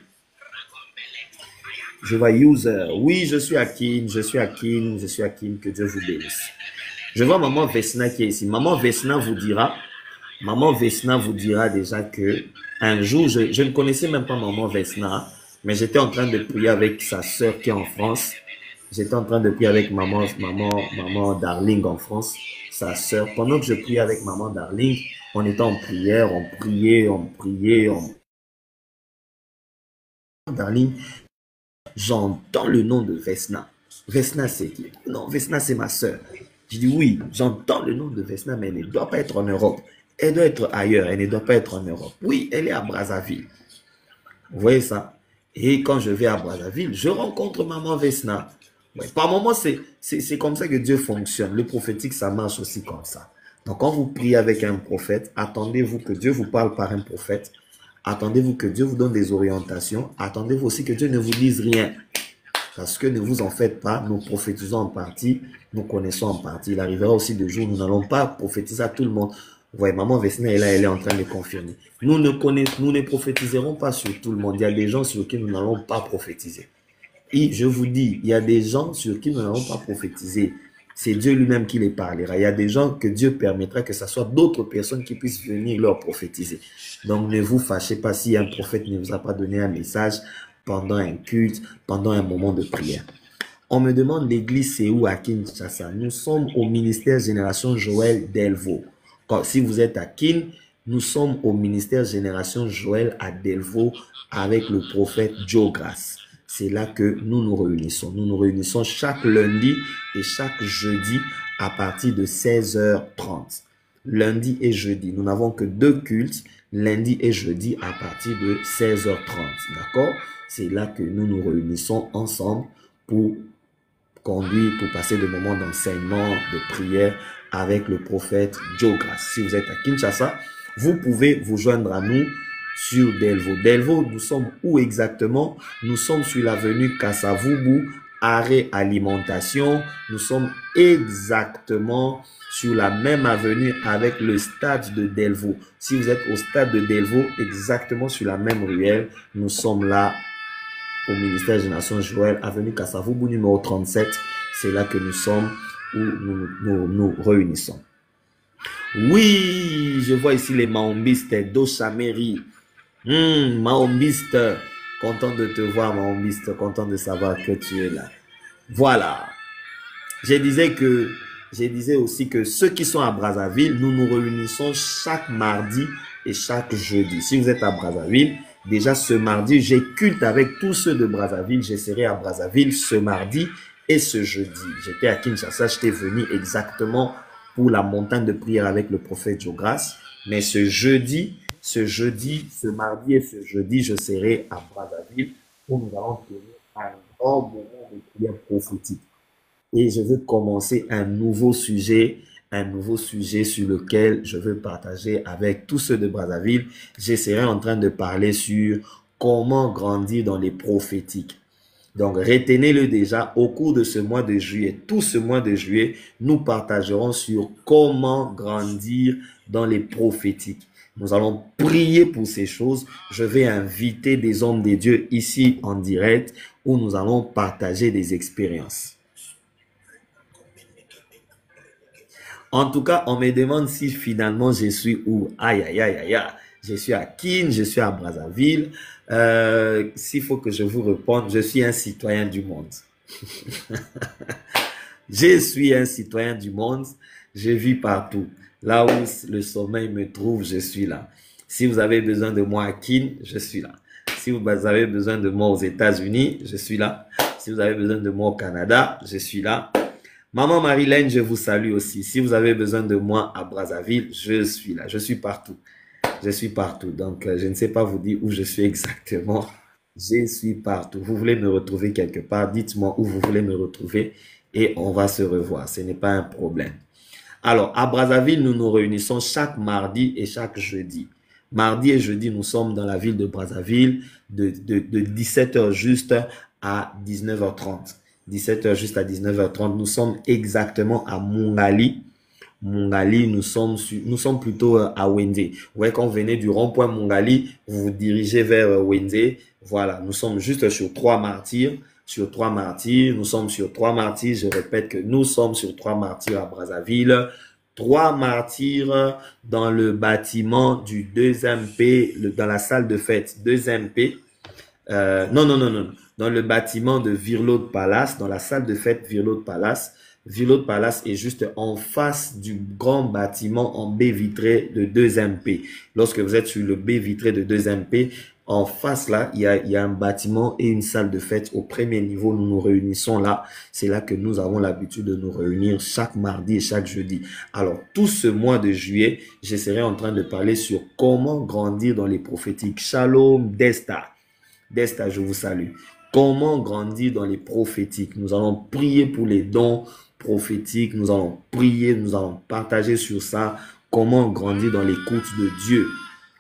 Je vois user. Oui, je suis Akin, je suis Akin, je suis Akin, que Dieu vous bénisse. Je vois maman Vesna qui est ici. Maman Vesna vous dira déjà que un jour, je ne connaissais même pas maman Vesna, mais j'étais en train de prier avec sa sœur qui est en France. j'étais en train de prier avec maman Darling en France, sa sœur. Pendant que je priais avec maman Darling, on était en prière, on priait. Darling, j'entends le nom de Vesna. Vesna, c'est qui? Non, Vesna, c'est ma sœur. Je dis oui, j'entends le nom de Vesna, mais elle ne doit pas être en Europe. Elle doit être ailleurs, elle ne doit pas être en Europe. Oui, elle est à Brazzaville. Vous voyez ça? Et quand je vais à Brazzaville, je rencontre maman Vesna. Ouais, par moments, c'est comme ça que Dieu fonctionne. Le prophétique, ça marche aussi comme ça. Donc, quand vous priez avec un prophète, attendez-vous que Dieu vous parle par un prophète. Attendez-vous que Dieu vous donne des orientations. Attendez-vous aussi que Dieu ne vous dise rien. Parce que ne vous en faites pas, nous prophétisons en partie, nous connaissons en partie. Il arrivera aussi des jours où nous n'allons pas prophétiser à tout le monde. Vous voyez, maman Vesna est là, elle est en train de confirmer. Nous ne prophétiserons pas sur tout le monde. Il y a des gens sur qui nous n'allons pas prophétiser. Et je vous dis, il y a des gens sur qui nous n'allons pas prophétiser. C'est Dieu lui-même qui les parlera. Il y a des gens que Dieu permettra que ce soit d'autres personnes qui puissent venir leur prophétiser. Donc ne vous fâchez pas si un prophète ne vous a pas donné un message pendant un culte, pendant un moment de prière. On me demande l'église c'est où à Kinshasa. Nous sommes au ministère Génération Joël Delvaux. Si vous êtes à Kin, nous sommes au ministère Génération Joël à Delvaux avec le prophète Joe Grace. C'est là que nous nous réunissons. Nous nous réunissons chaque lundi et chaque jeudi à partir de 16h30. Lundi et jeudi. Nous n'avons que 2 cultes, lundi et jeudi à partir de 16h30. D'accord? C'est là que nous nous réunissons ensemble pour conduire, pour passer des moments d'enseignement, de prière avec le prophète Joe Grace. Si vous êtes à Kinshasa, vous pouvez vous joindre à nous sur Delvaux. Delvaux, nous sommes où exactement? Nous sommes sur l'avenue Kassavubu, arrêt alimentation. Nous sommes exactement sur la même avenue avec le stade de Delvaux. Si vous êtes au stade de Delvaux, exactement sur la même ruelle, nous sommes là au ministère Génération Joël, avenue Kassavubu numéro 37. C'est là que nous sommes, où nous réunissons. Oui, je vois ici les maombistes d'Oshameri. Maombiste, content de te voir, Maombiste, content de savoir que tu es là. Voilà. Je disais aussi que ceux qui sont à Brazzaville, nous nous réunissons chaque mardi et chaque jeudi. Si vous êtes à Brazzaville, déjà ce mardi, j'ai culte avec tous ceux de Brazzaville. Je serai à Brazzaville ce mardi et ce jeudi. J'étais à Kinshasa, j'étais venu exactement pour la montagne de prière avec le prophète Joe Grace. Mais ce mardi et ce jeudi, je serai à Brazzaville où nous allons tenir un grand moment de prière prophétique. Et je veux commencer un nouveau sujet sur lequel je veux partager avec tous ceux de Brazzaville. Je serai en train de parler sur comment grandir dans les prophétiques. Donc, retenez-le déjà au cours de ce mois de juillet. Tout ce mois de juillet, nous partagerons sur comment grandir dans les prophétiques. Nous allons prier pour ces choses. Je vais inviter des hommes de Dieu ici en direct où nous allons partager des expériences. En tout cas, on me demande si finalement je suis où. Aïe, aïe, aïe, aïe, aïe. Je suis à Kin, je suis à Brazzaville. S'il faut que je vous réponde, je suis un citoyen du monde. Je suis un citoyen du monde. Je vis partout. Là où le sommeil me trouve, je suis là. Si vous avez besoin de moi à Kin, je suis là. Si vous avez besoin de moi aux États-Unis, je suis là. Si vous avez besoin de moi au Canada, je suis là. Maman Marilène, je vous salue aussi. Si vous avez besoin de moi à Brazzaville, je suis là. Je suis partout. Je suis partout. Donc, je ne sais pas vous dire où je suis exactement. Je suis partout. Vous voulez me retrouver quelque part, dites-moi où vous voulez me retrouver et on va se revoir. Ce n'est pas un problème. Alors, à Brazzaville, nous nous réunissons chaque mardi et chaque jeudi. Mardi et jeudi, nous sommes dans la ville de Brazzaville de 17h juste à 19h30. 17h juste à 19h30. Nous sommes exactement à Mungali. Mungali, nous sommes plutôt à Wende. Vous voyez, quand vous venez du rond-point Mungali, vous vous dirigez vers Wende. Voilà, nous sommes juste sur 3 martyrs. Sur 3 martyrs, nous sommes sur 3 martyrs. Je répète que nous sommes sur 3 martyrs à Brazzaville. 3 martyrs dans le bâtiment du 2MP, dans la salle de fête 2MP. Non. dans le bâtiment de Virlow Palace, dans la salle de fête Virlow Palace. Virlow Palace est juste en face du grand bâtiment en baie vitrée de 2MP. Lorsque vous êtes sur le baie vitrée de 2MP, en face là, il y a un bâtiment et une salle de fête. Au premier niveau, nous nous réunissons là. C'est là que nous avons l'habitude de nous réunir chaque mardi et chaque jeudi. Alors, tout ce mois de juillet, je serai en train de parler sur comment grandir dans les prophétiques. Shalom, Desta. Desta, je vous salue. Comment grandir dans les prophétiques. Nous allons prier pour les dons prophétiques. Nous allons prier, nous allons partager sur ça. Comment grandir dans l'écoute de Dieu.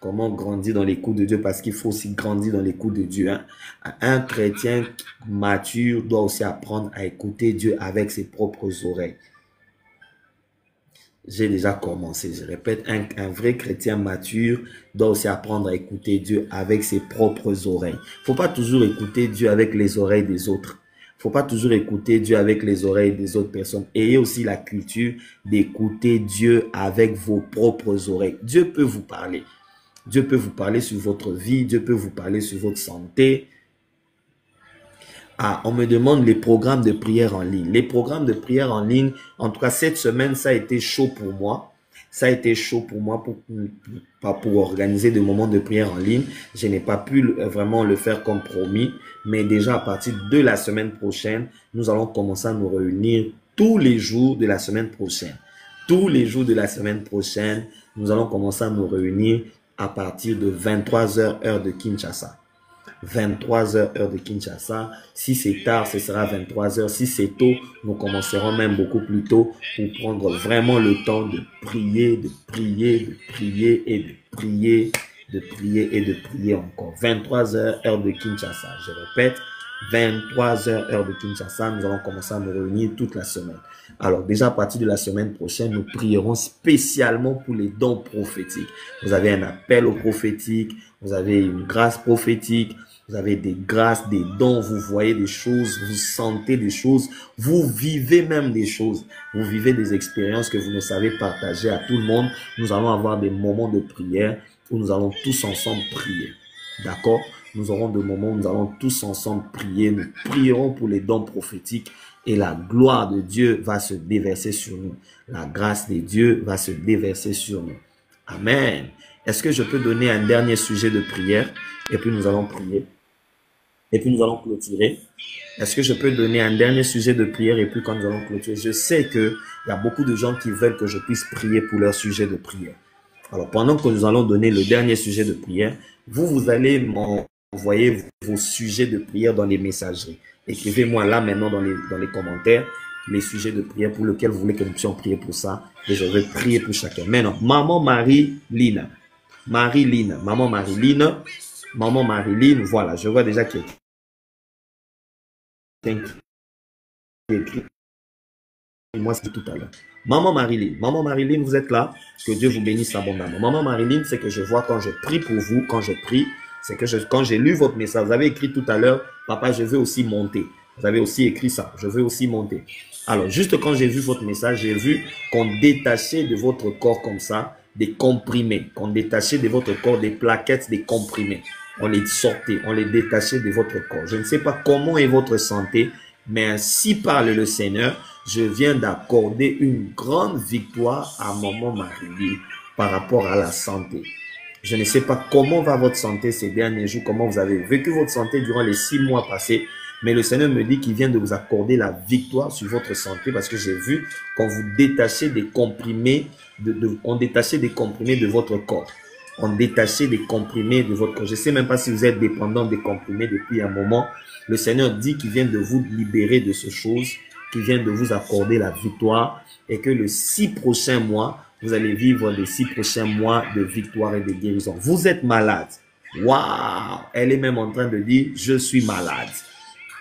Comment grandir dans l'écoute de Dieu, parce qu'il faut aussi grandir dans l'écoute de Dieu. Hein. Un chrétien mature doit aussi apprendre à écouter Dieu avec ses propres oreilles. J'ai déjà commencé, je répète, un vrai chrétien mature doit aussi apprendre à écouter Dieu avec ses propres oreilles. Faut pas toujours écouter Dieu avec les oreilles des autres. Faut pas toujours écouter Dieu avec les oreilles des autres personnes. Ayez aussi la culture d'écouter Dieu avec vos propres oreilles. Dieu peut vous parler. Dieu peut vous parler sur votre vie, Dieu peut vous parler sur votre santé. Ah, on me demande les programmes de prière en ligne. Les programmes de prière en ligne, en tout cas cette semaine, ça a été chaud pour moi. Ça a été chaud pour moi pour organiser des moments de prière en ligne. Je n'ai pas pu vraiment le faire comme promis. Mais déjà à partir de la semaine prochaine, nous allons commencer à nous réunir tous les jours de la semaine prochaine. Tous les jours de la semaine prochaine, nous allons commencer à nous réunir à partir de 23h heure de Kinshasa. 23h heure de Kinshasa. Si c'est tard, ce sera 23h. Si c'est tôt, nous commencerons même beaucoup plus tôt pour prendre vraiment le temps de prier, de prier, de prier et de prier, de prier et de prier encore. 23h heure de Kinshasa. Je répète, 23h heure de Kinshasa. Nous allons commencer à nous réunir toute la semaine. Alors déjà à partir de la semaine prochaine, nous prierons spécialement pour les dons prophétiques. Vous avez un appel au prophétique, vous avez une grâce prophétique, vous avez des grâces, des dons, vous voyez des choses, vous sentez des choses, vous vivez même des choses. Vous vivez des expériences que vous ne savez partager à tout le monde. Nous allons avoir des moments de prière où nous allons tous ensemble prier. D'accord? Nous aurons des moments où nous allons tous ensemble prier. Nous prierons pour les dons prophétiques et la gloire de Dieu va se déverser sur nous. La grâce de Dieu va se déverser sur nous. Amen. Est-ce que je peux donner un dernier sujet de prière et puis nous allons prier et puis nous allons clôturer? Est-ce que je peux donner un dernier sujet de prière et puis quand nous allons clôturer? Je sais qu'il y a beaucoup de gens qui veulent que je puisse prier pour leur sujet de prière. Alors pendant que nous allons donner le dernier sujet de prière, vous allez m'envoyer vos sujets de prière dans les messageries. Écrivez-moi là maintenant dans les commentaires les sujets de prière pour lesquels vous voulez que nous puissions prier pour ça. Et je vais prier pour chacun. Maintenant, Maman Marie-Lina. Marie-Lina. Maman Marie-Lina. Maman Marie-Lina. Voilà, je vois déjà qu'il y a écrit. Moi, c'est tout à l'heure. Maman Marie-Lina. Maman Marie-Lina, vous êtes là. Que Dieu vous bénisse abondamment. Maman Marie-Lina, c'est que je vois quand je prie pour vous, quand je prie, c'est que quand j'ai lu votre message, vous avez écrit tout à l'heure, papa, je veux aussi monter. Vous avez aussi écrit ça, je veux aussi monter. Alors, juste quand j'ai vu votre message, j'ai vu qu'on détachait de votre corps comme ça des comprimés, qu'on détachait de votre corps des plaquettes, des comprimés. On les sortait, on les détachait de votre corps. Je ne sais pas comment est votre santé, mais ainsi parle le Seigneur, je viens d'accorder une grande victoire à Maman Marie par rapport à la santé. Je ne sais pas comment va votre santé ces derniers jours, comment vous avez vécu votre santé durant les 6 mois passés. Mais le Seigneur me dit qu'il vient de vous accorder la victoire sur votre santé parce que j'ai vu qu'on vous détachait des comprimés, on détachait des comprimés de votre corps. On détachait des comprimés de votre corps. Je ne sais même pas si vous êtes dépendant des comprimés depuis un moment. Le Seigneur dit qu'il vient de vous libérer de ces choses, qu'il vient de vous accorder la victoire et que les 6 prochains mois, vous allez vivre les 6 prochains mois de victoire et de guérison. Vous êtes malade. Waouh! Elle est même en train de dire, je suis malade.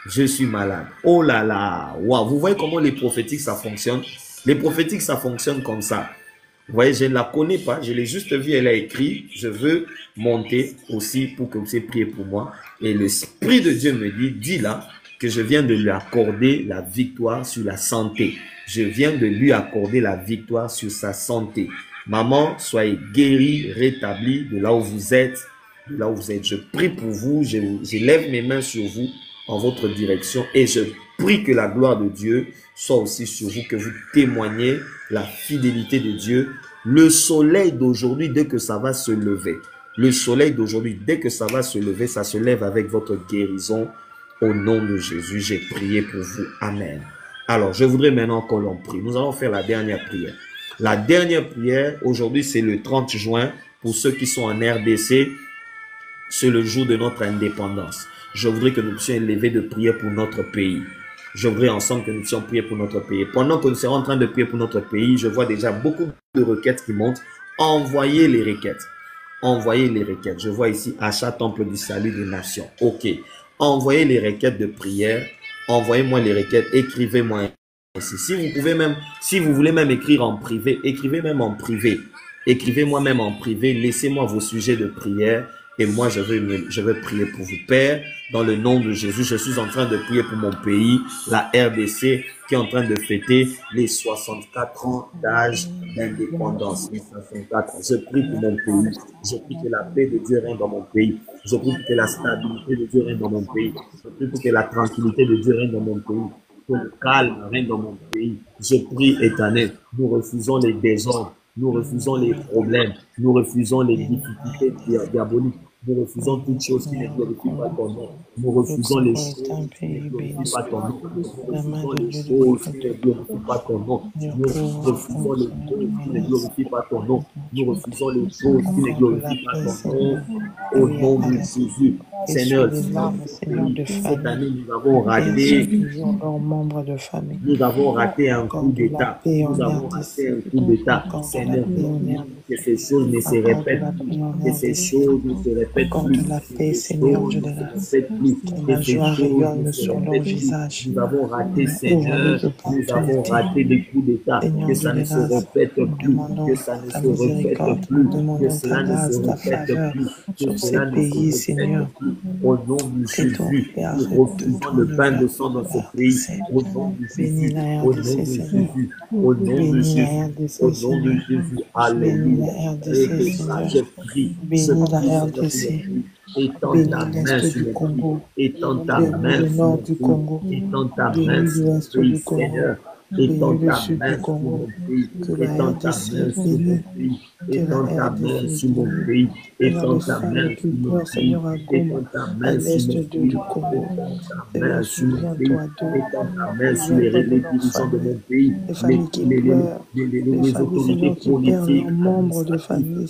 Je suis malade. Oh là là. Waouh. Vous voyez comment les prophétiques, ça fonctionne? Les prophétiques, ça fonctionne comme ça. Vous voyez, je ne la connais pas. Je l'ai juste vue. Elle a écrit, je veux monter aussi pour que vous puissiez prier pour moi. Et l'Esprit de Dieu me dit, dis là que je viens de lui accorder la victoire sur la santé. Je viens de lui accorder la victoire sur sa santé. Maman, soyez guérie, rétablie de là où vous êtes. De là où vous êtes. Je prie pour vous. Je lève mes mains sur vous. en votre direction et je prie que la gloire de Dieu soit aussi sur vous, que vous témoignez la fidélité de Dieu. Le soleil d'aujourd'hui, dès que ça va se lever, le soleil d'aujourd'hui, dès que ça va se lever, ça se lève avec votre guérison au nom de Jésus. J'ai prié pour vous. Amen. Alors, je voudrais maintenant qu'on l'en prie. Nous allons faire la dernière prière. La dernière prière, aujourd'hui, c'est le 30 juin. Pour ceux qui sont en RDC, c'est le jour de notre indépendance. Je voudrais que nous puissions élever de prière pour notre pays. Je voudrais ensemble que nous puissions prier pour notre pays. Pendant que nous serons en train de prier pour notre pays, je vois déjà beaucoup de requêtes qui montent. Envoyez les requêtes. Envoyez les requêtes. Je vois ici achat temple du salut des nations. OK. Envoyez les requêtes de prière. Envoyez-moi les requêtes. Écrivez-moi ici. Si vous voulez même écrire en privé, écrivez même en privé. Écrivez-moi même en privé. Laissez-moi vos sujets de prière. Et moi, je vais prier pour vous. Père, dans le nom de Jésus, je suis en train de prier pour mon pays, la RDC, qui est en train de fêter les 64 ans d'âge d'indépendance. Les 64. Je prie pour mon pays. Je prie que la paix de Dieu règne dans mon pays. Je prie que la stabilité de Dieu règne dans mon pays. Je prie pour que la tranquillité de Dieu règne dans mon pays. Que le calme règne dans mon pays. Je prie, Éternel, nous refusons les désordres. Nous refusons les problèmes, nous refusons les difficultés diaboliques, nous refusons toutes choses qui ne glorifient pas ton nom, nous refusons les choses qui ne glorifient pas ton nom, nous refusons les choses qui ne glorifient pas ton nom, nous refusons les choses qui ne glorifient pas ton nom, nous refusons les choses qui ne glorifient pas ton nom, au nom de Jésus. Seigneur, cette année, nous avons raté un coup d'État. Nous avons raté un coup d'État. Seigneur, que ces choses ne se répètent plus. Que ces choses ne se répètent plus. Que ces choses ne se répètent plus. Que ces choses ne se répètent plus. Nous avons raté, Seigneur. Nous avons raté des coups d'État. Que ça ne se répète plus. Que ça ne se répète plus. Que cela ne se répète plus. Que cela ne se répète plus. Au nom de Jésus, nous refusons le bain de sang dans ce pays. Au nom de Jésus, au nom de Jésus, au nom de Jésus, au nom de Jésus. Alléluia. Je prie, étends ta main sur le pays, étends ta main sur le pays, étends ta main sur le pays, Seigneur. Étends ta main sur mon pays, étends ta main sur mon pays, étends ta main sur mon pays, étends ta main sur mon pays, étends ta main sur mon pays, étends ta main sur mon pays, étends ta main sur les dirigeants de mon pays, les autorités politiques,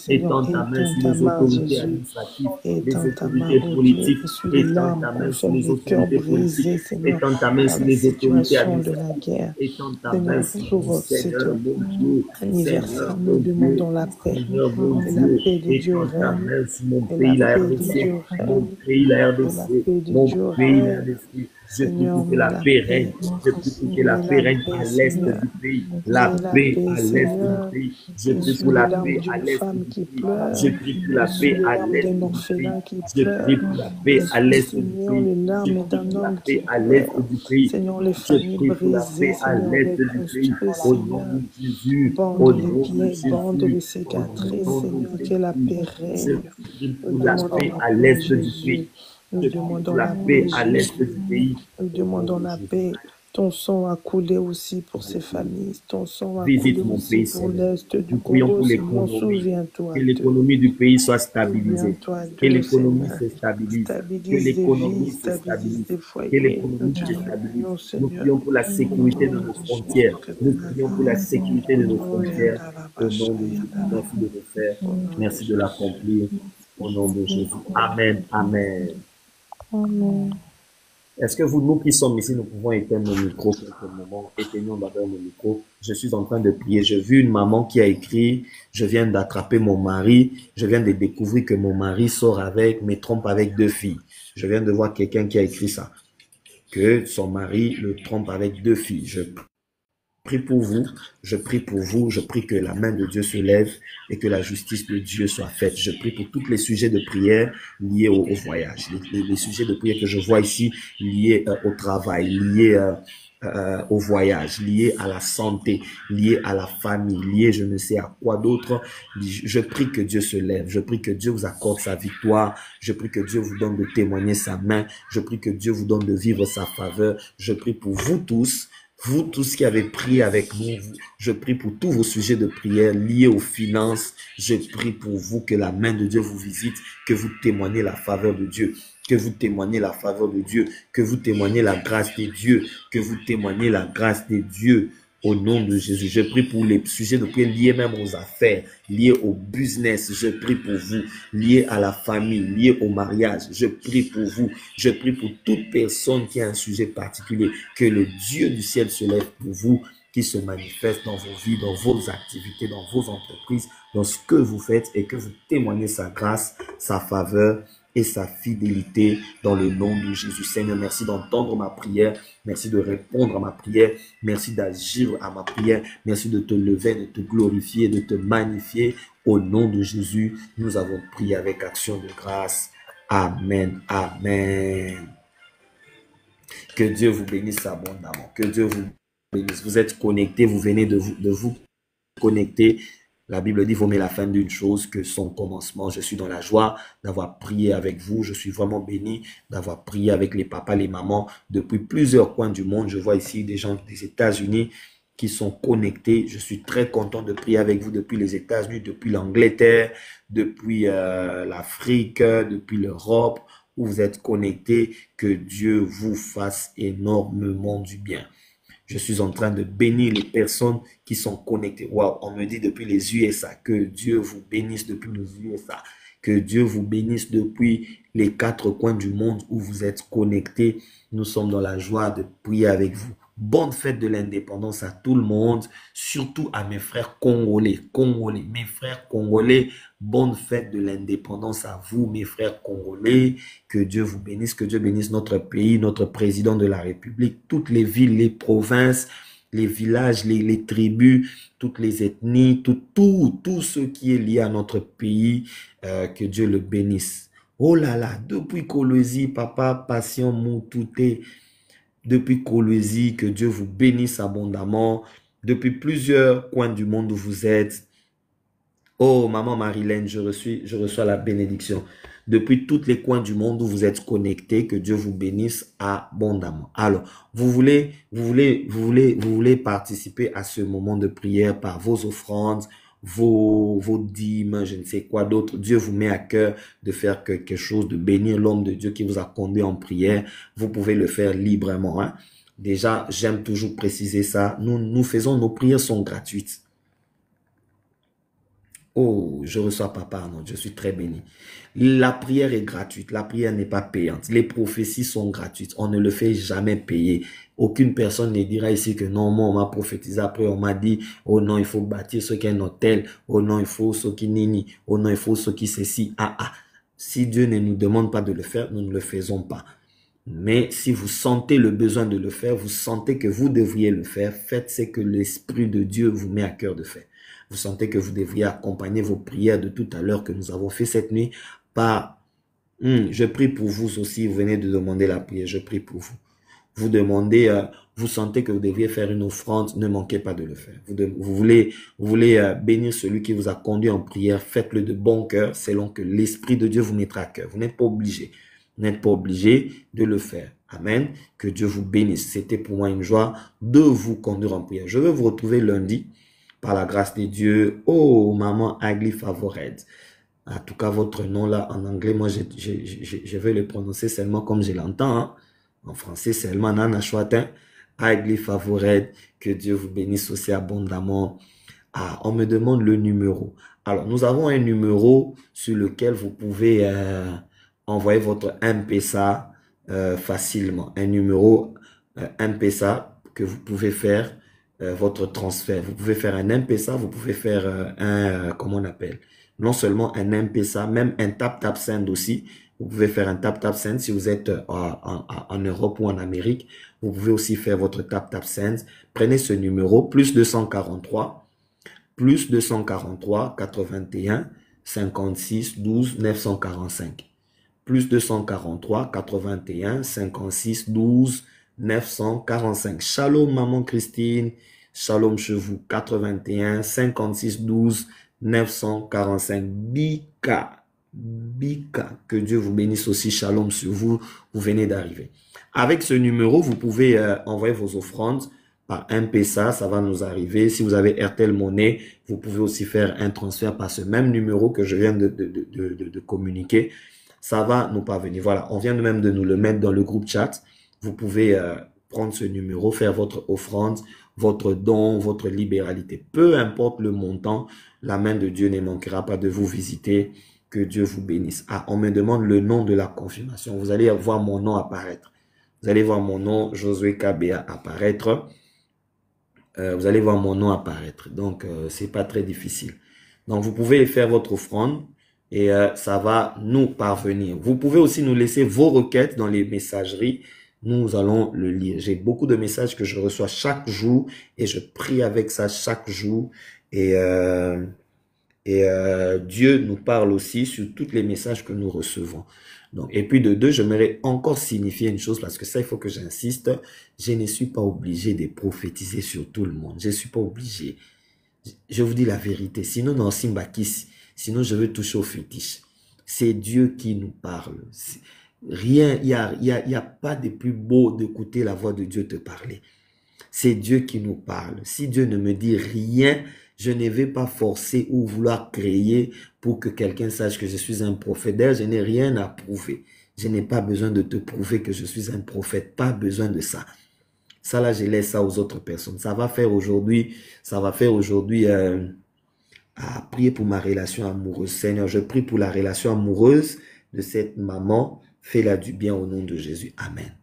étends ta main sur les autorités administratives, les autorités politiques, étends ta main sur les autorités politiques, étends ta main sur les autorités administratives, étends ta main sur Seigneur, mon Dieu, Seigneur, nous demandons la paix. Seigneur, mon Que la paix de Dieu, Dieu étends ta règne. main sur mon Que pays, la la paix de RDC, Dieu mon règne. pays, la Que la RDC, paix de mon Dieu pays, la règne. RDC. Je prie Seigneur, pour que la mets paix règne. Je prie pour que la mets paix la règne paix, à l'est Seigneur. du pays. Mets La la paix paix, à l'est Seigneur. du pays. Je prie Essuie pour les la larmes paix à d'une l'est femme du qui pays. pleure. Je prie pour la Essuie paix les à larmes l'est d'un du pays. orphelin qui Je pleure. prie pour la paix à Essuie, l'est du Seigneur, pays. les Je larmes prie d'un pour la homme paix qui à l'est pleure. du pays. Seigneur, les Je familles prie pour la brisées, paix à Seigneur, l'est du pays. reconstruis, Au nom Seigneur. de Jésus. Bande Au les nom de pieds, bande Jésus. les Au cicatrices, nom Seigneur, de que la Jésus. paix Je règne. prie Nous pour la demandons paix la à paix, l'est du pays. Jésus. Nous Je prie pour demandons la la paix paix, à l'est Jésus. du pays. Nous Au nom demandons de la Jésus. paix. Ton sang a coulé aussi pour ces familles. Ton sang a Visite coulé mon aussi pays, pour Seigneur. l'Est du Nous prions Congo. pour Seigneur, l'économie. souviens-toi Que d'eux. l'économie du pays soit stabilisée. Souviens-toi Que d'eux, l'économie Seigneur. se stabilise. Que Stabilise des vies, l'économie se stabilise stabilise. des Que foyers. Nous l'économie te se stabilise. prions, Nous Seigneur. prions pour la Au sécurité de nom nos de frontières. Jésus-Christ Nous de prions pour la Nazareth. sécurité de nos Oh, frontières. Au nom de Jésus. Merci de le faire. Au nom de Merci de Jésus. l'accomplir. Au nom de Jésus. Amen. Amen. Amen. Est-ce que nous qui sommes ici, nous pouvons éteindre nos micros quelques moments? Éteignons d'abord nos micros. Je suis en train de prier. J'ai vu une maman qui a écrit, je viens d'attraper mon mari. Je viens de découvrir que mon mari sort avec, me trompe avec 2 filles. Je viens de voir quelqu'un qui a écrit ça. Que son mari le trompe avec 2 filles. Je prie pour vous, je prie pour vous, je prie que la main de Dieu se lève et que la justice de Dieu soit faite. Je prie pour tous les sujets de prière liés au voyage, les sujets de prière que je vois ici liés au travail, liés au voyage, lié à la santé, lié à la famille, lié je ne sais à quoi d'autre. Je prie que Dieu se lève. Je prie que Dieu vous accorde sa victoire. Je prie que Dieu vous donne de témoigner sa main. Je prie que Dieu vous donne de vivre sa faveur. Je prie pour vous tous qui avez prié avec nous, je prie pour tous vos sujets de prière liés aux finances. Je prie pour vous que la main de Dieu vous visite, que vous témoignez la faveur de Dieu, que vous témoignez la faveur de Dieu, que vous témoignez la grâce de Dieu, que vous témoignez la grâce de Dieu. Au nom de Jésus, je prie pour les sujets de prière liés même aux affaires, liés au business. Je prie pour vous, liés à la famille, liés au mariage. Je prie pour vous. Je prie pour toute personne qui a un sujet particulier. Que le Dieu du ciel se lève pour vous, qui se manifeste dans vos vies, dans vos activités, dans vos entreprises, dans ce que vous faites et que vous témoignez sa grâce, sa faveur et sa fidélité dans le nom de Jésus. Seigneur, merci d'entendre ma prière. Merci de répondre à ma prière. Merci d'agir à ma prière. Merci de te lever, de te glorifier, de te magnifier. Au nom de Jésus, nous avons prié avec action de grâce. Amen. Amen. Que Dieu vous bénisse abondamment. Que Dieu vous bénisse. Vous êtes connectés, vous venez de vous connecter. La Bible dit, vaut mieux la fin d'une chose que son commencement. Je suis dans la joie d'avoir prié avec vous. Je suis vraiment béni d'avoir prié avec les papas, les mamans depuis plusieurs coins du monde. Je vois ici des gens des États-Unis qui sont connectés. Je suis très content de prier avec vous depuis les États-Unis, depuis l'Angleterre, depuis l'Afrique, depuis l'Europe, où vous êtes connectés. Que Dieu vous fasse énormément du bien. Je suis en train de bénir les personnes qui sont connectées. Waouh, on me dit depuis les USA. Que Dieu vous bénisse depuis les USA. Que Dieu vous bénisse depuis les 4 coins du monde où vous êtes connectés. Nous sommes dans la joie de prier avec vous. Bonne fête de l'indépendance à tout le monde, surtout à mes frères congolais. Mes frères congolais, bonne fête de l'indépendance à vous, mes frères congolais. Que Dieu vous bénisse, que Dieu bénisse notre pays, notre président de la République, toutes les villes, les provinces, les villages, les tribus, toutes les ethnies, tout ce qui est lié à notre pays. Que Dieu le bénisse. Oh là là, depuis Kolwezi, papa, Patient Moutouté, depuis Kolwezi, que Dieu vous bénisse abondamment. Depuis plusieurs coins du monde où vous êtes. Oh, maman Marilène, je reçois la bénédiction. Depuis tous les coins du monde où vous êtes connectés, que Dieu vous bénisse abondamment. Alors, vous voulez participer à ce moment de prière par vos offrandes, vos dîmes, je ne sais quoi d'autre. Dieu vous met à cœur de faire quelque chose, de bénir l'homme de Dieu qui vous a conduit en prière. Vous pouvez le faire librement. Hein. Déjà, j'aime toujours préciser ça. Nous faisons, nos prières sont gratuites. Oh, je reçois papa, non, je suis très béni. La prière est gratuite, la prière n'est pas payante. Les prophéties sont gratuites, on ne le fait jamais payer. Aucune personne ne dira ici que non, moi on m'a prophétisé, après on m'a dit, oh non, il faut bâtir ce qu'est un hôtel, oh non, il faut ce qui nini, oh non, il faut ce qui ceci. Si Dieu ne nous demande pas de le faire, nous ne le faisons pas. Mais si vous sentez le besoin de le faire, vous sentez que vous devriez le faire, faites ce que l'Esprit de Dieu vous met à cœur de faire. Vous sentez que vous devriez accompagner vos prières de tout à l'heure que nous avons fait cette nuit par... je prie pour vous aussi, vous venez de demander la prière, je prie pour vous. Vous demandez, vous sentez que vous devriez faire une offrande, ne manquez pas de le faire. Vous voulez bénir celui qui vous a conduit en prière, faites-le de bon cœur, selon que l'Esprit de Dieu vous mettra à cœur. Vous n'êtes pas obligé. Vous n'êtes pas obligé de le faire. Amen. Que Dieu vous bénisse. C'était pour moi une joie de vous conduire en prière. Je vais vous retrouver lundi. Par la grâce de Dieu. Oh, maman Agli Favored. En tout cas, votre nom là, en anglais, moi, je vais le prononcer seulement comme je l'entends. Hein. En français, seulement Nana Chouatin. Agli Favored. Que Dieu vous bénisse aussi abondamment. On me demande le numéro. Alors, nous avons un numéro sur lequel vous pouvez envoyer votre M-Pesa facilement. Un numéro M-Pesa que vous pouvez faire votre transfert. Vous pouvez faire un M-Pesa, vous pouvez faire comment on appelle? Non seulement un M-Pesa, même un tap send aussi. Vous pouvez faire un tap send si vous êtes en Europe ou en Amérique. Vous pouvez aussi faire votre tap send. Prenez ce numéro, plus 243 81 56 12 945. Plus 243 81 56 12 945. Shalom, maman Christine. Shalom chez vous, 81 56 12 945. Bika. Bika. Que Dieu vous bénisse aussi. Shalom sur vous. Vous venez d'arriver. Avec ce numéro, vous pouvez envoyer vos offrandes par M-Pesa. Ça va nous arriver. Si vous avez RTL Monnaie, vous pouvez aussi faire un transfert par ce même numéro que je viens de communiquer. Ça va nous parvenir. Voilà, on vient même de nous le mettre dans le groupe chat. Vous pouvez prendre ce numéro, faire votre offrande, votre don, votre libéralité. Peu importe le montant, la main de Dieu ne manquera pas de vous visiter. Que Dieu vous bénisse. Ah, on me demande le nom de la confirmation. Vous allez voir mon nom apparaître. Vous allez voir mon nom, Josué Kabea, apparaître. Vous allez voir mon nom apparaître. Donc, c'est pas très difficile. Donc, vous pouvez faire votre offrande et ça va nous parvenir. Vous pouvez aussi nous laisser vos requêtes dans les messageries. Nous allons le lire. J'ai beaucoup de messages que je reçois chaque jour et je prie avec ça chaque jour. Et Dieu nous parle aussi sur tous les messages que nous recevons. Donc, et puis de deux, j'aimerais encore signifier une chose parce que ça, il faut que j'insiste. Je ne suis pas obligé de prophétiser sur tout le monde. Je ne suis pas obligé. Je vous dis la vérité. Sinon, dans Simbakis, sinon je veux toucher au fétiche. C'est Dieu qui nous parle. Rien, il y a pas de plus beau d'écouter la voix de Dieu te parler. C'est Dieu qui nous parle. Si Dieu ne me dit rien, je ne vais pas forcer ou vouloir créer pour que quelqu'un sache que je suis un prophète. D'ailleurs, je n'ai rien à prouver. Je n'ai pas besoin de te prouver que je suis un prophète. Pas besoin de ça. Ça, là, je laisse ça aux autres personnes. Ça va faire aujourd'hui à prier pour ma relation amoureuse. Seigneur, je prie pour la relation amoureuse de cette maman. Fais-la du bien au nom de Jésus. Amen.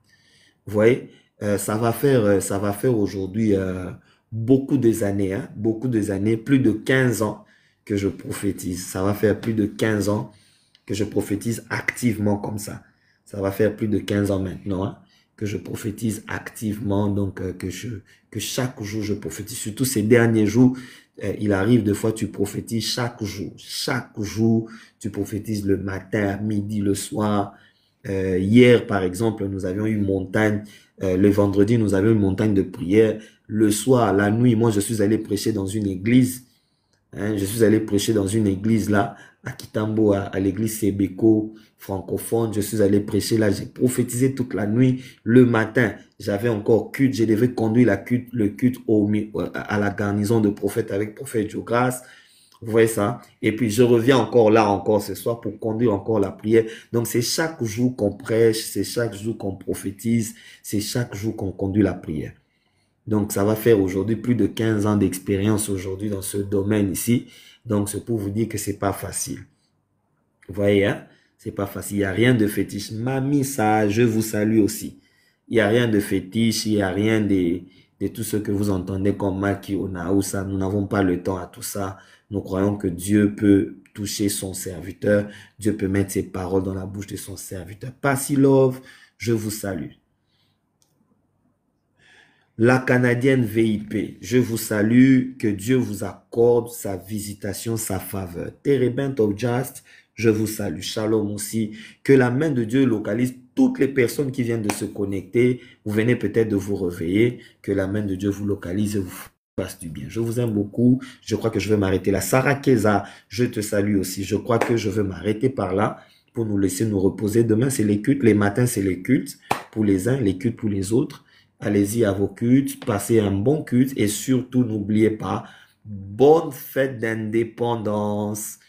Vous voyez, ça va faire aujourd'hui beaucoup des années, hein, plus de 15 ans que je prophétise. Ça va faire plus de 15 ans que je prophétise activement comme ça. Ça va faire plus de 15 ans maintenant, hein, que je prophétise activement, donc que chaque jour je prophétise. Surtout ces derniers jours, il arrive des fois tu prophétises chaque jour. Chaque jour, tu prophétises le matin, à midi, le soir. Hier, par exemple, nous avions une montagne. Le vendredi, nous avions une montagne de prière. Le soir, la nuit, moi, je suis allé prêcher dans une église. Hein, je suis allé prêcher dans une église là, à Kitambo, à l'église Sebeko, francophone. Je suis allé prêcher là. J'ai prophétisé toute la nuit. Le matin, j'avais encore culte. Je devais conduire le culte à la garnison de prophètes avec prophète Diogras. Vous voyez ça? Et puis, je reviens encore là, encore ce soir pour conduire encore la prière. Donc, c'est chaque jour qu'on prêche, c'est chaque jour qu'on prophétise, c'est chaque jour qu'on conduit la prière. Donc, ça va faire aujourd'hui plus de 15 ans d'expérience aujourd'hui dans ce domaine ici. Donc, c'est pour vous dire que c'est pas facile. Vous voyez, hein? C'est pas facile. Il n'y a rien de fétiche. Mamie, ça, je vous salue aussi. Il n'y a rien de fétiche, il n'y a rien de tout ce que vous entendez comme Maki ou ça. Nous n'avons pas le temps à tout ça. Nous croyons que Dieu peut toucher son serviteur. Dieu peut mettre ses paroles dans la bouche de son serviteur. Passy Love, je vous salue. La Canadienne VIP, je vous salue. Que Dieu vous accorde sa visitation, sa faveur. Terebent of Just, je vous salue. Shalom aussi. Que la main de Dieu localise toutes les personnes qui viennent de se connecter. Vous venez peut-être de vous réveiller. Que la main de Dieu vous localise et vous fasse du bien. Je vous aime beaucoup. Je crois que je vais m'arrêter là. Sarah Keza, je te salue aussi. Je crois que je vais m'arrêter par là pour nous laisser nous reposer. Demain, c'est les cultes. Les matins, c'est les cultes pour les uns, les cultes pour les autres. Allez-y à vos cultes. Passez un bon culte. Et surtout, n'oubliez pas, bonne fête d'indépendance.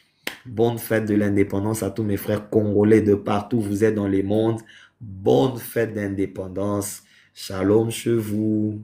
Bonne fête de l'indépendance à tous mes frères congolais de partout où vous êtes dans les mondes. Bonne fête d'indépendance. Shalom chez vous.